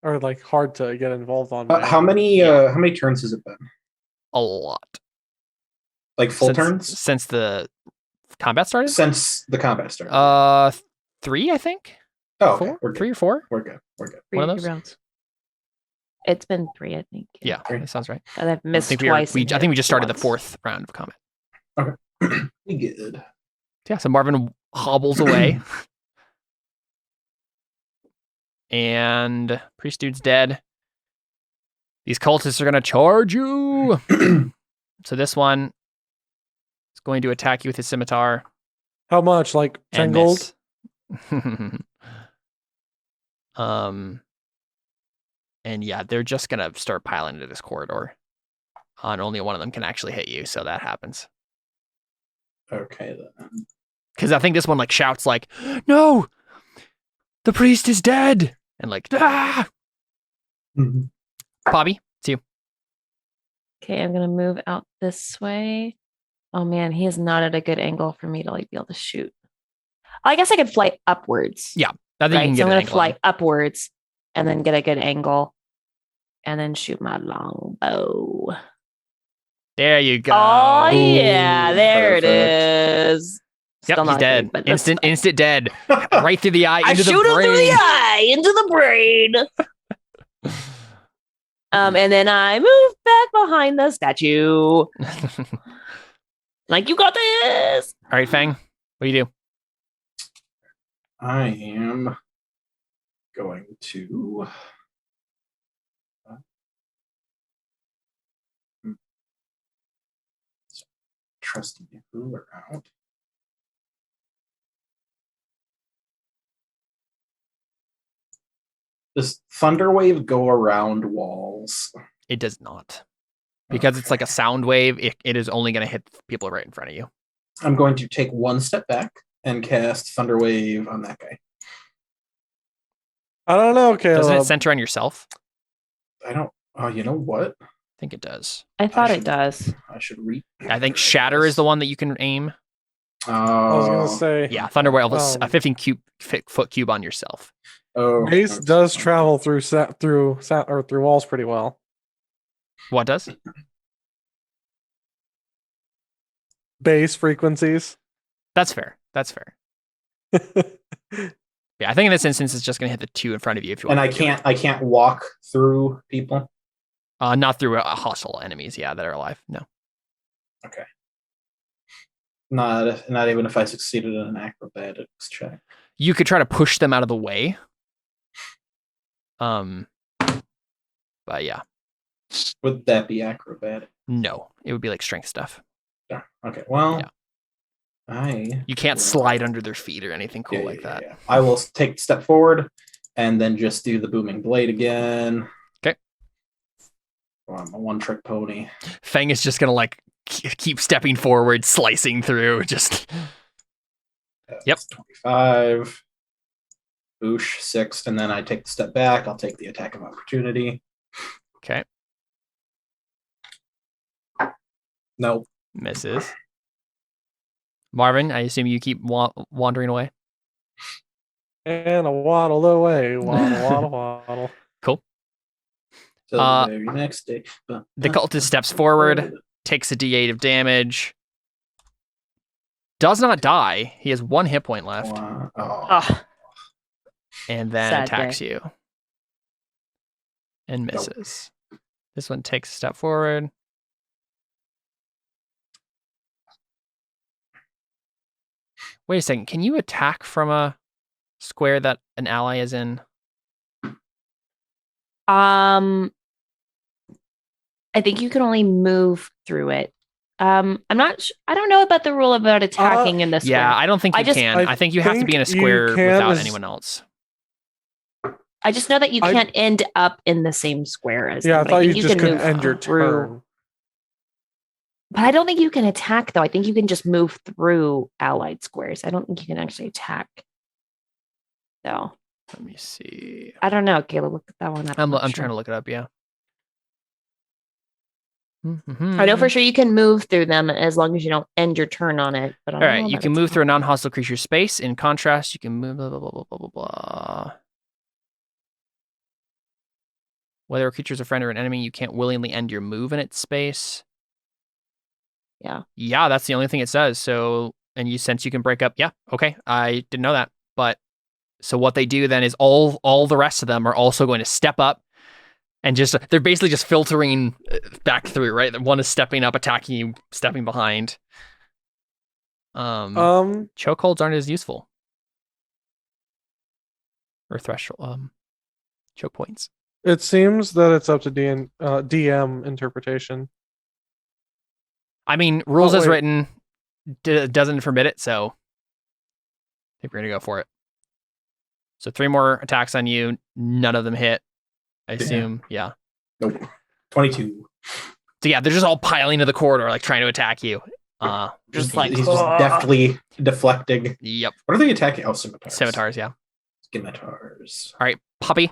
or like hard to get involved on. My How own. many turns has it been? A lot. Like full turns since the combat started. since the combat started. 3, I think. Oh, okay. 4, We're good. 3 or 4. We're good. We're good. One of three those? rounds. It's been 3, I think. Yeah, Three. that sounds right. And I've I missed think twice. I think we just started the once. 4th round of combat. We good. Yeah, so Marvin hobbles away. And priest dude's dead. These cultists are going to charge you. So this one is going to attack you with his scimitar. How much? Like 10 and gold? miss. And yeah, they're just going to start piling into this corridor. And only one of them can actually hit you, so that happens. Okay then. Because I think this one like shouts like, "No, the priest is dead!" And like, ah! Mhm. Bobby, it's you. Okay, I'm gonna move out this way. Oh man, he is not at a good angle for me to like be able to shoot. I guess I could fly upwards. Yeah, I think you Right, can so get I'm an gonna angle fly on. upwards and then get a good angle, and then shoot my long bow. There you go. Oh yeah, there perfect. it is. Yep, Still he's not dead. good, but that's fine. Instant dead. Right through the eye, I into shoot the him brain. through the eye, into the brain. And then I move back behind the statue. Like, you got this. All right, Fang, what do you do? I am going to. Trusty ruler out. Does Thunderwave go around walls? It does not. Because it's like a sound wave, it is only going to hit people right in front of you. I'm going to take one step back and cast Thunderwave on that guy. I don't know, Caleb. Doesn't it center on yourself? I don't. Oh, you know what? I think it does. I thought I it should- does. I should read. I think Shatter is the one that you can aim. I was gonna say Yeah, Thunderwave is a Um, 15 foot cube on yourself. Oh, base does travel through walls pretty well. What does? Base frequencies. That's fair. That's fair. Yeah, I think in this instance, it's just going to hit the 2 in front of you if you want. And I can't walk through people. Not through hostile enemies. Yeah, that are alive. No. Okay. Not even if I succeeded in an acrobatics check. You could try to push them out of the way. But yeah, Would that be acrobatic? no, it would be like strength stuff. Yeah. Okay. Well, Yeah. You can't slide under their feet or anything cool like that. Yeah. I will take a step forward and then just do the booming blade again. Okay. Oh, I'm a one-trick pony. Fang is just gonna like keep stepping forward, slicing through. Just Yep. 25. Boosh, 6, and then I take the step back. I'll take the attack of opportunity. okay, Nope. misses. Marvin, I assume you keep wandering away. And a waddle away. Waddle, waddle. So Uh, the very next day. The cultist steps forward, takes a D8 of damage, does not die. He has 1 hit point left, Wow. Oh. Oh, and then Sad attacks day. you and misses. This one takes a step forward. Wait a second. Can you attack from a square that an ally is in? I think you can only move through it. I'm not. I don't know about the rule about attacking in this. Yeah, I don't think you I just- can. I I think you have to be in a think you square can without as- anyone else. I just know that you I- can't end up in the same square as. Yeah, I them, but thought you think just can couldn't move end your through. turn. But I don't think you can attack though. I think you can just move through allied squares. I don't think you can actually attack. So Let me see. I don't know, Caleb. Look at that one up. I'm not trying to sure. look it up. Yeah. I know for sure you can move through them as long as you don't end your turn on it. But I All don't right, know you about can move through a attacking. non-hostile creature space. In contrast, you can move blah blah blah blah blah blah blah. Whether a creature is a friend or an enemy, you can't willingly end your move in its space. Yeah. Yeah, that's the only thing it says. So, and you sense you can break up. Yeah, okay, I didn't know that. But so what they do then is all the rest of them are also going to step up and just they're basically just filtering back through. Right, one is stepping up, attacking you, stepping behind. Chokeholds aren't as useful. Or threshold. Choke points. It seems that it's up to DM interpretation. I mean, rules Oh, as wait. written doesn't permit it, so I think we're gonna go for it. So 3 more attacks on you. None of them hit. I assume. Yeah. Nope. 22. So yeah, they're just all piling into the corridor, like trying to attack you. Just like, he's just deftly deflecting. Yep. What are they attacking? Oh, scimitars. Scimitars. Yeah. Scimitars. All right, Puppy.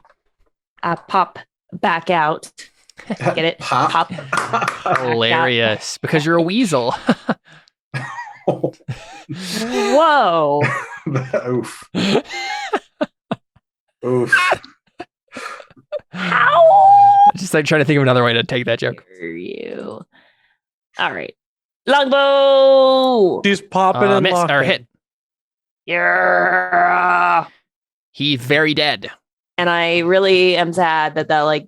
Pop back out. Get it? Pop. Hilarious, because you're a weasel. Whoa. Oof. Oof. How Just like trying to think of another way to take that joke. dare you? All right. Longbow. She's popping and Miss locking. or hit. Yeah. He's very dead. And I really am sad that like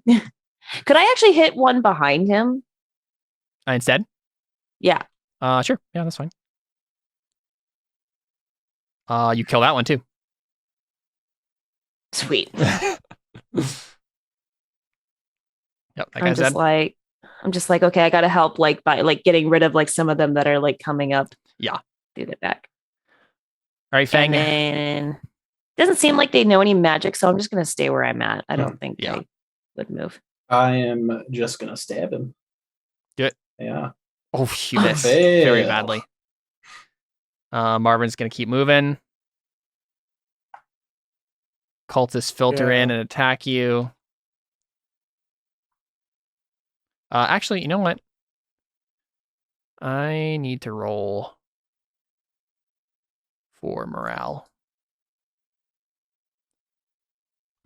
could I actually hit one behind him? Instead. Yeah. Sure. Yeah, that's fine. You kill that one too. Sweet. Yep. That I'm guy's just dead. like okay, I gotta help like by like getting rid of like some of them that are like coming up. Yeah. Do the back. All right, Fang. And then doesn't seem like they know any magic, so I'm just gonna stay where I'm at. I don't think Yeah. they would move. I am just gonna stab him. Do it. Yeah. Oh, you miss very Fail. badly. Marvin's gonna keep moving. cultists filter Yeah. in and attack you. Actually, you know what? I need to roll for morale.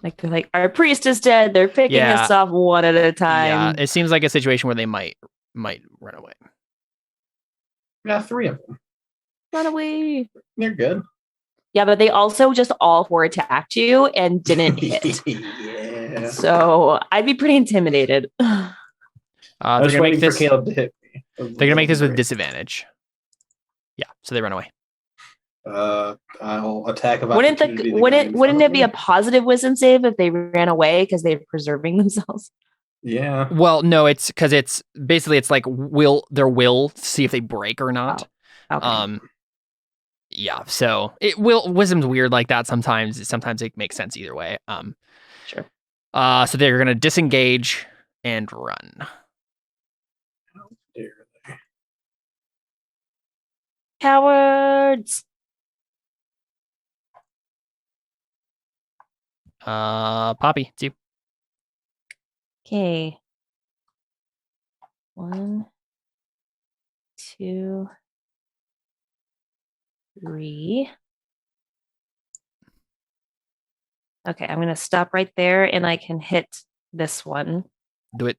Like they're like, our priest is dead. They're picking Yeah. us off one at a Yeah, time. it seems like a situation where they might run away. Yeah, 3 of them. Run away. They're good. Yeah, but they also just all 4 attacked you and didn't hit. Yeah. So I'd be pretty intimidated. I They're was gonna make waiting for this. Caleb to hit me. They're gonna make this with Great. disadvantage. Yeah, so they run away. I'll attack of wouldn't opportunity the guy in wouldn't front it of be me. a positive wisdom save if they ran away because they're preserving themselves? Yeah. Well, no, it's because it's basically it's like their will to see if they break or not. Okay. Yeah, so wisdom's weird like that sometimes. Sometimes it makes sense either way. Sure. So they're gonna disengage and run. Dare they? Cowards. Poppy, it's you. Okay. 1, 2, 3. Okay, I'm gonna stop right there and I can hit this one. Do it.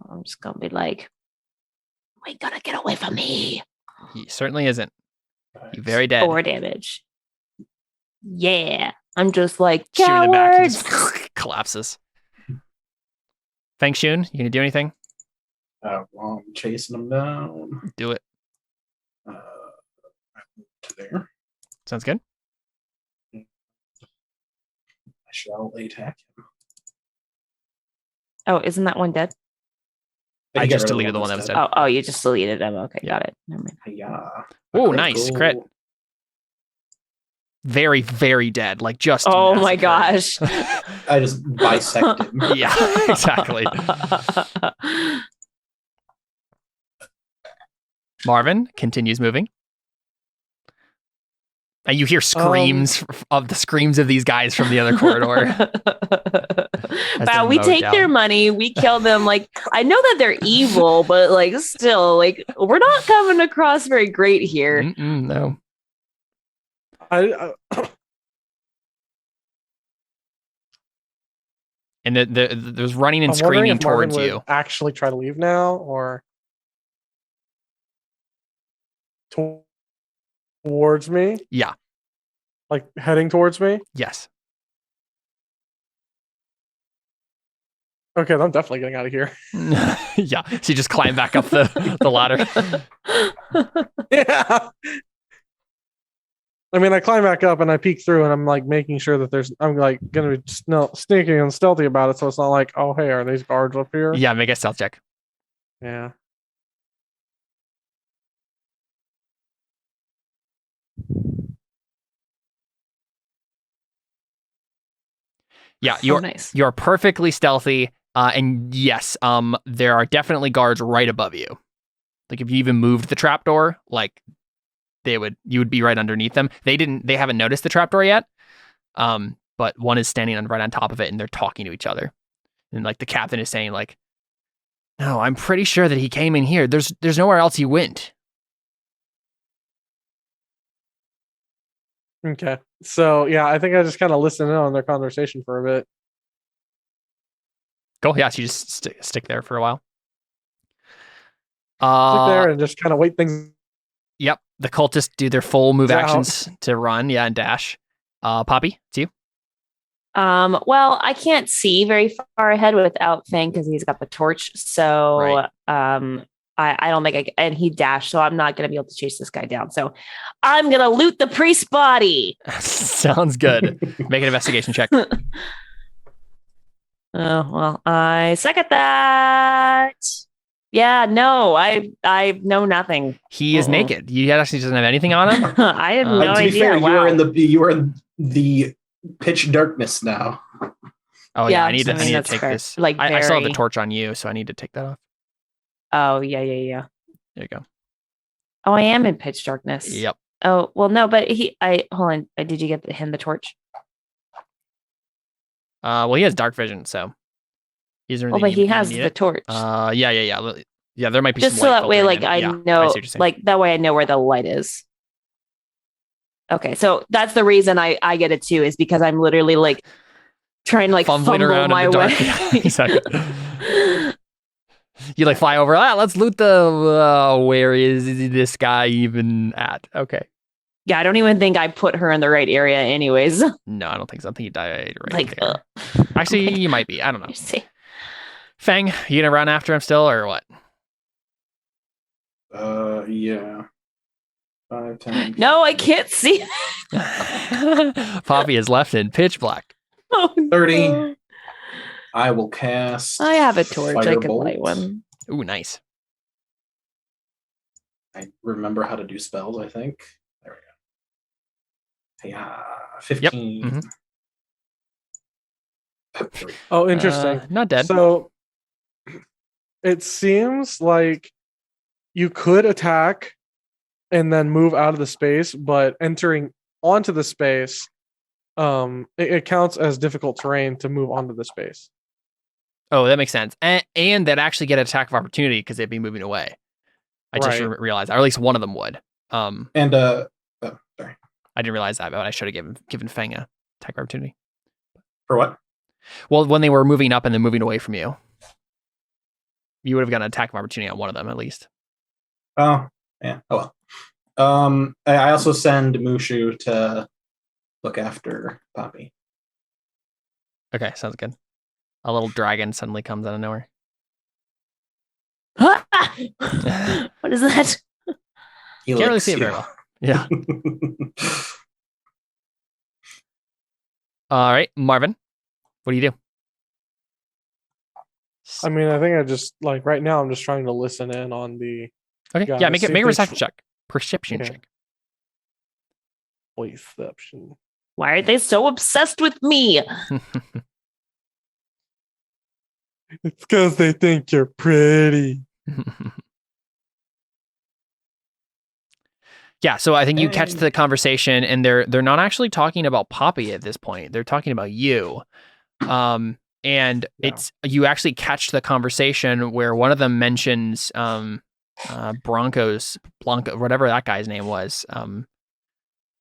I'm just gonna be like, "We gotta get away from me." He certainly isn't. Nice. He's very dead. 4 damage. Yeah. I'm just like, Shoot in the back, he cowards. just collapses. Feng Shun, you gonna do anything? Well, I'm chasing them down. Do it. I move to there. Sounds good. I shall attack him. Oh, isn't that one dead? I Get just rid of deleted the one that was dead. Oh, you just deleted them. Okay, Yeah. got it. Never mind. Yeah. Oh, nice crit. Critical. Very, very dead. Like just. Oh my massacred. gosh. I just bisect him. Yeah, exactly. Marvin continues moving. And you hear screams of these guys from the other corridor. Wow, we mowed take down. their money, we kill them. Like, I know that they're evil, but like, still, like, we're not coming across very great here. No. I And there's running and I'm wondering screaming if Marvin towards would you. actually try to leave now or towards me, Yeah. like heading towards me. Yes. Okay, I'm definitely getting out of here. Yeah. So you just climb back up the ladder. Yeah. I mean, I climb back up and I peek through and I'm like making sure that I'm like going to be sneaky and stealthy about it. So it's not like, oh, hey, are these guards up here? Yeah, make a stealth check. Yeah. Yeah, Oh, nice. you're perfectly stealthy. And yes, there are definitely guards right above you. Like if you even moved the trapdoor, like you would be right underneath them. They haven't noticed the trapdoor yet. But one is standing right on top of it and they're talking to each other. And like the captain is saying like, no, I'm pretty sure that he came in here. There's nowhere else he went. Okay. So, yeah, I think I just kind of listen in on their conversation for a bit. Go, yeah, so you just stick there for a while. Sit there and just kind of wait things. Yep, the cultists do their full move Out. actions to run, and dash. Poppy, it's you. Well, I can't see very far ahead without Fang because he's got the torch. So, Right. I don't think and he dashed, so I'm not going to be able to chase this guy down. So I'm going to loot the priest's body. Sounds good. Make an investigation check. Oh, well, I suck at that. Yeah, no, I know nothing. He is naked. He actually doesn't have anything on him. I have no to be idea. fair, Wow. you are in the pitch darkness now. Oh yeah, I need to that's take fair. this. Like I still have the very- torch on you, so I need to take that off. Oh, yeah. There you go. Oh, I am in pitch darkness. Yep. Oh, well, no, but hold on. Did you get him the torch? Well, he has dark vision, so he doesn't really Well, but he even has need the it. torch. Yeah. There might be Just some so light that way, filtering like in. I Yeah, know, see what you're saying. like that way I know where the light is. Okay, so that's the reason I get it too, is because I'm literally like trying to like Fumbling fumble around my in the way. dark. Yeah, exactly. You like fly over. Let's loot the. Where is this guy even at? Okay. Yeah, I don't even think I put her in the right area, anyways. No, I don't think so. I think you died right Like, there. Actually, you might be. I don't know. You see. Fang, you gonna run after him still, or what? Yeah. 5, 10. No, I can't see. Poppy is left in pitch black. Oh, 30. no. I will cast. I have a torch. I could Firebolt. light one. Ooh, nice. I remember how to do spells, I think. There we go. Yeah. 15. Mhm. Oh, interesting. Not dead. So it seems like you could attack and then move out of the space, but entering onto the space, it counts as difficult terrain to move onto the space. Oh, that makes sense. And they'd actually get an attack of opportunity because they'd be moving away. I just Right. realized, or at least one of them would. And I didn't realize that, but I should have given Fang a attack of opportunity. for what? Well, when they were moving up and then moving away from you, you would have gotten an attack of opportunity on one of them at least. Oh, yeah. Oh well. I also send Mushu to look after Poppy. Okay, sounds good. A little dragon suddenly comes out of nowhere. What is that? He Can't really licks see it you. very well. Yeah. All right, Marvin, what do you do? I mean, I think I just like right now I'm just trying to listen in on the Okay, guys, yeah, make see a if they perception check. Perception Okay. check. reception. Why are they so obsessed with me? It's because they think you're pretty. Yeah, so I think you catch Hey. the conversation, and they're not actually talking about Poppy at this point. They're talking about you. And Yeah. it's you actually catch the conversation where one of them mentions Blanco, whatever that guy's name was.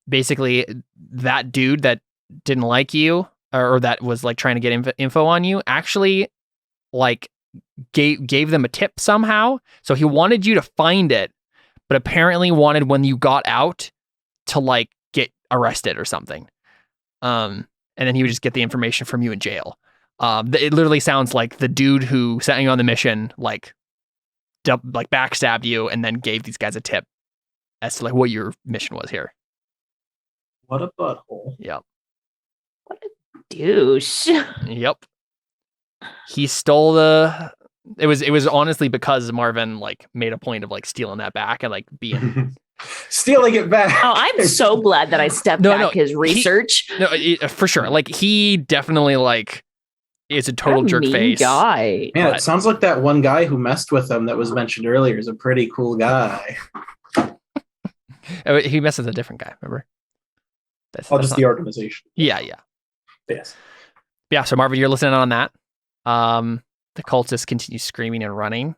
Basically, that dude that didn't like you or that was like trying to get info on you actually like gave them a tip somehow. So he wanted you to find it, but apparently wanted when you got out to like get arrested or something. And then he would just get the information from you in jail. It literally sounds like the dude who sent you on the mission like backstabbed you and then gave these guys a tip as to like what your mission was here. What a butthole. Yep. Douche. Yep. He stole it was honestly because Marvin like made a point of like stealing that back and like being Stealing it back. Oh, I'm so glad that I stepped back his research. for sure. Like he definitely like is a total What a jerk mean face. guy. Man, but- it sounds like that one guy who messed with him that was mentioned earlier is a pretty cool guy. He messes a different guy, remember? That's Just not- the organization. Yeah. Yes. Yeah, so Marvin, you're listening on that. The cultists continue screaming and running.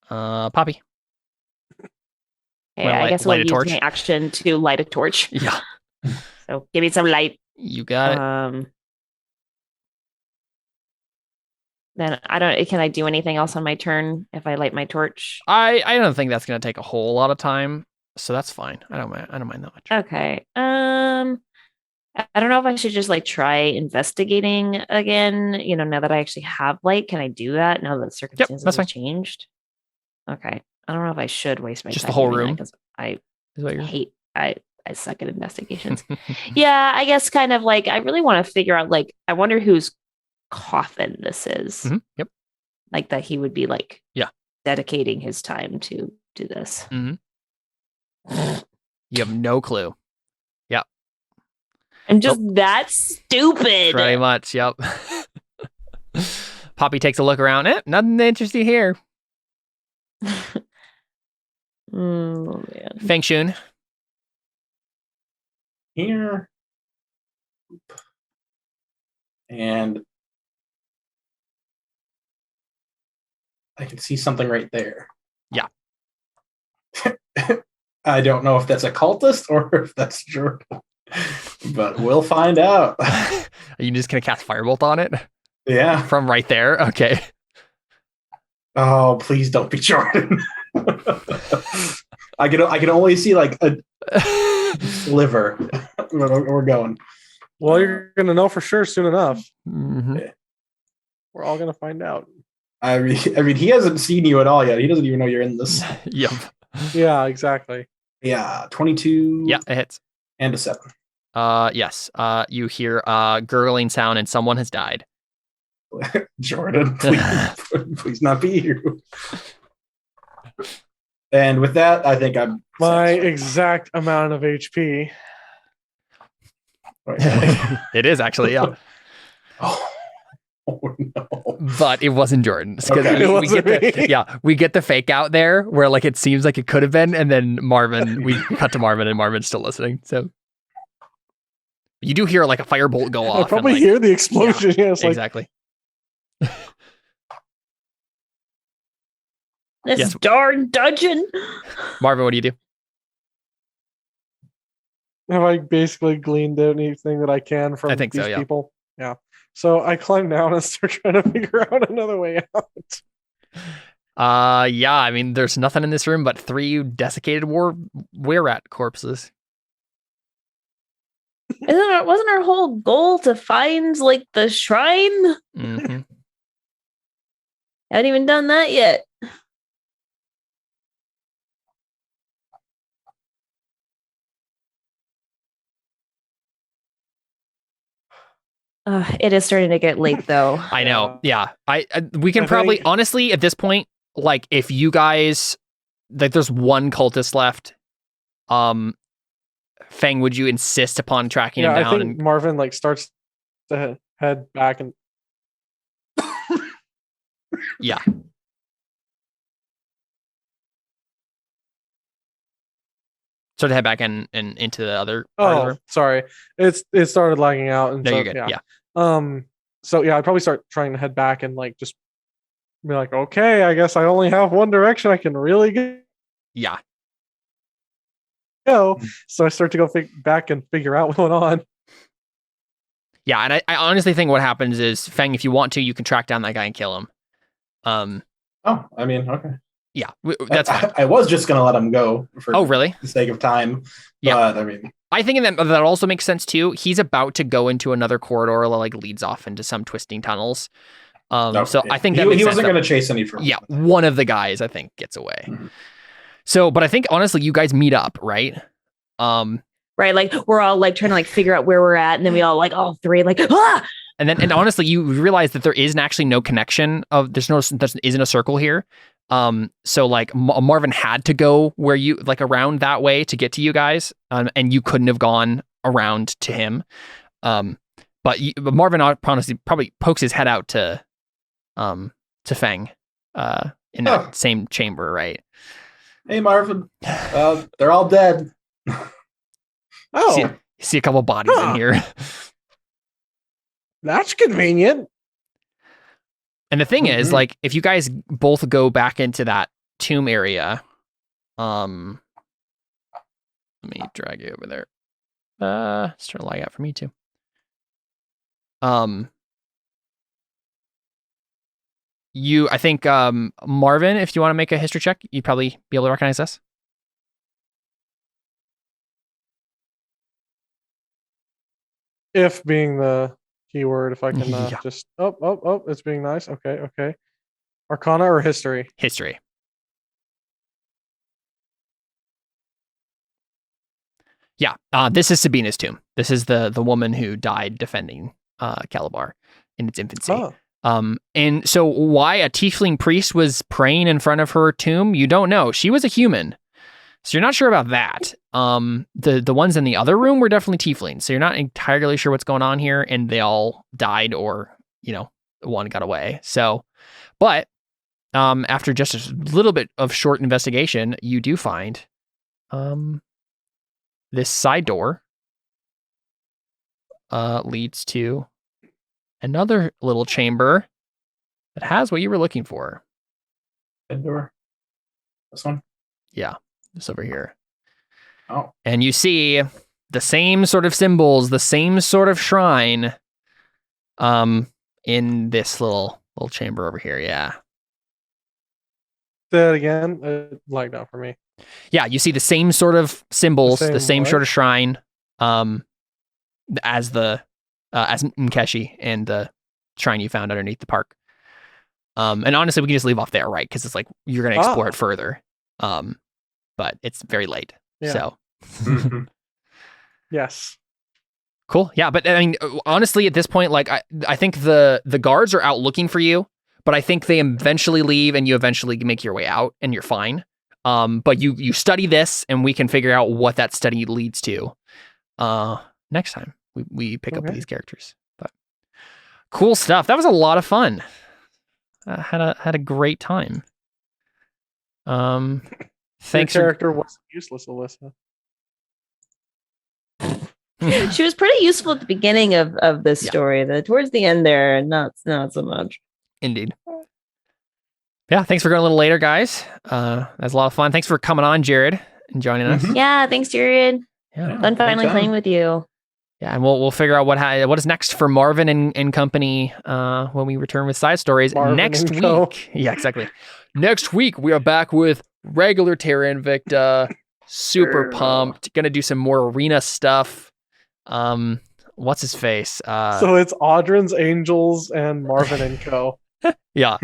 Poppy. Hey, Wanna I light guess a we'll use torch? my action to light a torch. Yeah, So give me some light. you got it. Then can I do anything else on my turn if I light my torch? I don't think that's gonna take a whole lot of time, so that's fine. I don't mind that much. Okay. I don't know if I should just like try investigating again, now that I actually have light. Can I do that now that the circumstances that's fine. have changed? Okay. I don't know if I should waste my Just time the whole doing that, room? 'cause I Is what you're... hate I suck at investigations. Yeah, I guess kind of like I really want to figure out like I wonder whose coffin this is. Mhm, yep. Like that he would be like dedicating his time to do this. You have no clue. I'm just that stupid. Pretty much, yep. Poppy takes a look around. Nothing interesting here. Oh man. Feng Shun. Here. And I can see something right there. Yeah. I don't know if that's a cultist or if that's Jordan, but we'll find out. Are you just gonna cast Firebolt on it Yeah. from right there? Okay. Oh, please don't be Jordan. I can only see like a sliver. We're going. Well, you're gonna know for sure soon enough. Mhm. We're all gonna find out. I mean, he hasn't seen you at all yet. He doesn't even know you're in this. Yep. Yeah, exactly. Yeah, 22. Yeah, it hits. And a 7. Yes. You hear a gurgling sound and someone has died. Jordan, please not be you. And with that, I think I'm My exact amount of HP. It is actually, yeah. Oh no! But it wasn't Jordan's because Okay. It wasn't we get the fake out there where like it seems like it could have been, and then Marvin, we cut to Marvin, and Marvin's still listening. So you do hear like a firebolt go off. I probably and, hear the explosion. Yeah, it's like, exactly. This Yes. darn dungeon. Marvin, what do you do? have I basically gleaned anything that I can from I think these so, yeah. people? Yeah. So I climb down and start trying to figure out another way out. Yeah. I mean, there's nothing in this room but 3 desiccated were-rat corpses. Wasn't our whole goal to find like the shrine? Mhm. Haven't even done that yet. It is starting to get late though. I know. Yeah. We can I probably think- honestly at this point, like if you guys like there's one cultist left, Fang, would you insist upon tracking him Yeah, I down? think And Marvin like starts to head back and yeah. So to head back and into the other part of the oh, room. sorry, it started lagging out. And No, so, you're good. Yeah. So yeah, I'd probably start trying to head back and like just be like, okay, I guess I only have one direction I can really Yeah. go. So I start to go back and figure out what's going on. Yeah. And I honestly think what happens is Fang, if you want to, you can track down that guy and kill him. Oh, I mean, okay. Yeah, that's fine. I was just gonna let him go for Oh, really? the sake of time. Yeah. But I mean, I think that also makes sense too. He's about to go into another corridor that like leads off into some twisting tunnels. So I think that makes he sense wasn't that- going to chase any further. Yeah, one of the guys I think gets away. Mhm. So, but I think honestly, you guys meet up, right? Right, like we're all like trying to like figure out where we're at, and then we all like all 3 like and honestly, you realize that there isn't actually no connection of there isn't a circle here. So like Marvin had to go where you like around that way to get to you guys, and you couldn't have gone around to him. But Marvin honestly probably pokes his head out to Fang, in that same chamber, right? Hey, Marvin. They're all dead. Oh, See a couple bodies in here. that's convenient. And the thing is, Mhm. like, if you guys both go back into that tomb area, let me drag you over there. It's trying to lag out for me too. I think, Marvin, if you want to make a history check, you'd probably be able to recognize this. If being the keyword, if I can Yeah. just it's being nice. Okay. Arcana or history? History. Yeah, this is Sabina's tomb. This is the woman who died defending Calabar in its infancy. Oh, And so why a tiefling priest was praying in front of her tomb, you don't know. She was a human. So you're not sure about that. The ones in the other room were definitely tieflings. So you're not entirely sure what's going on here, and they all died or, one got away. So, but after just a little bit of short investigation, you do find this side door leads to another little chamber that has what you were looking for. Bed door. This one. Yeah, this over here. Oh. And you see the same sort of symbols, the same sort of shrine in this little chamber over here. Yeah. Say that again. It lagged out for me. Yeah, you see the same sort of symbols, the same what? sort of shrine as Nkeshi and the shrine you found underneath the park. And honestly, we can just leave off there, right? Because it's like you're going to explore it further. But it's very late. Yeah. So Mhm. Yes. cool. Yeah, but I mean, honestly, at this point, like I think the guards are out looking for you, but I think they eventually leave and you eventually make your way out and you're fine. But you study this and we can figure out what that study leads to next time we pick up these characters. But cool stuff. That was a lot of fun. Had a great time. Thanks. Your character was useless, Alyssa. She was pretty useful at the beginning of this story. Towards the end there, not so much. Indeed. Yeah, thanks for going a little later, guys. That was a lot of fun. Thanks for coming on, Jared, and joining us. Yeah, thanks, Jared. Yeah, Fun finally playing with you. Yeah, and we'll figure out what is next for Marvin and company when we return with side stories Marvin next and Co. week. Yeah, exactly. Next week we are back with regular Terra Invicta. Super pumped. Gonna do some more arena stuff. What's his face? So it's Audrin's Angels and Marvin and Co. Yeah.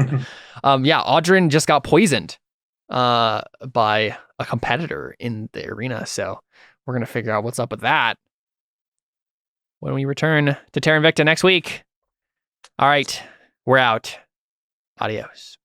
Audrin just got poisoned by a competitor in the arena. So we're going to figure out what's up with that when we return to Terra Invicta next week. All right. We're out. Adios.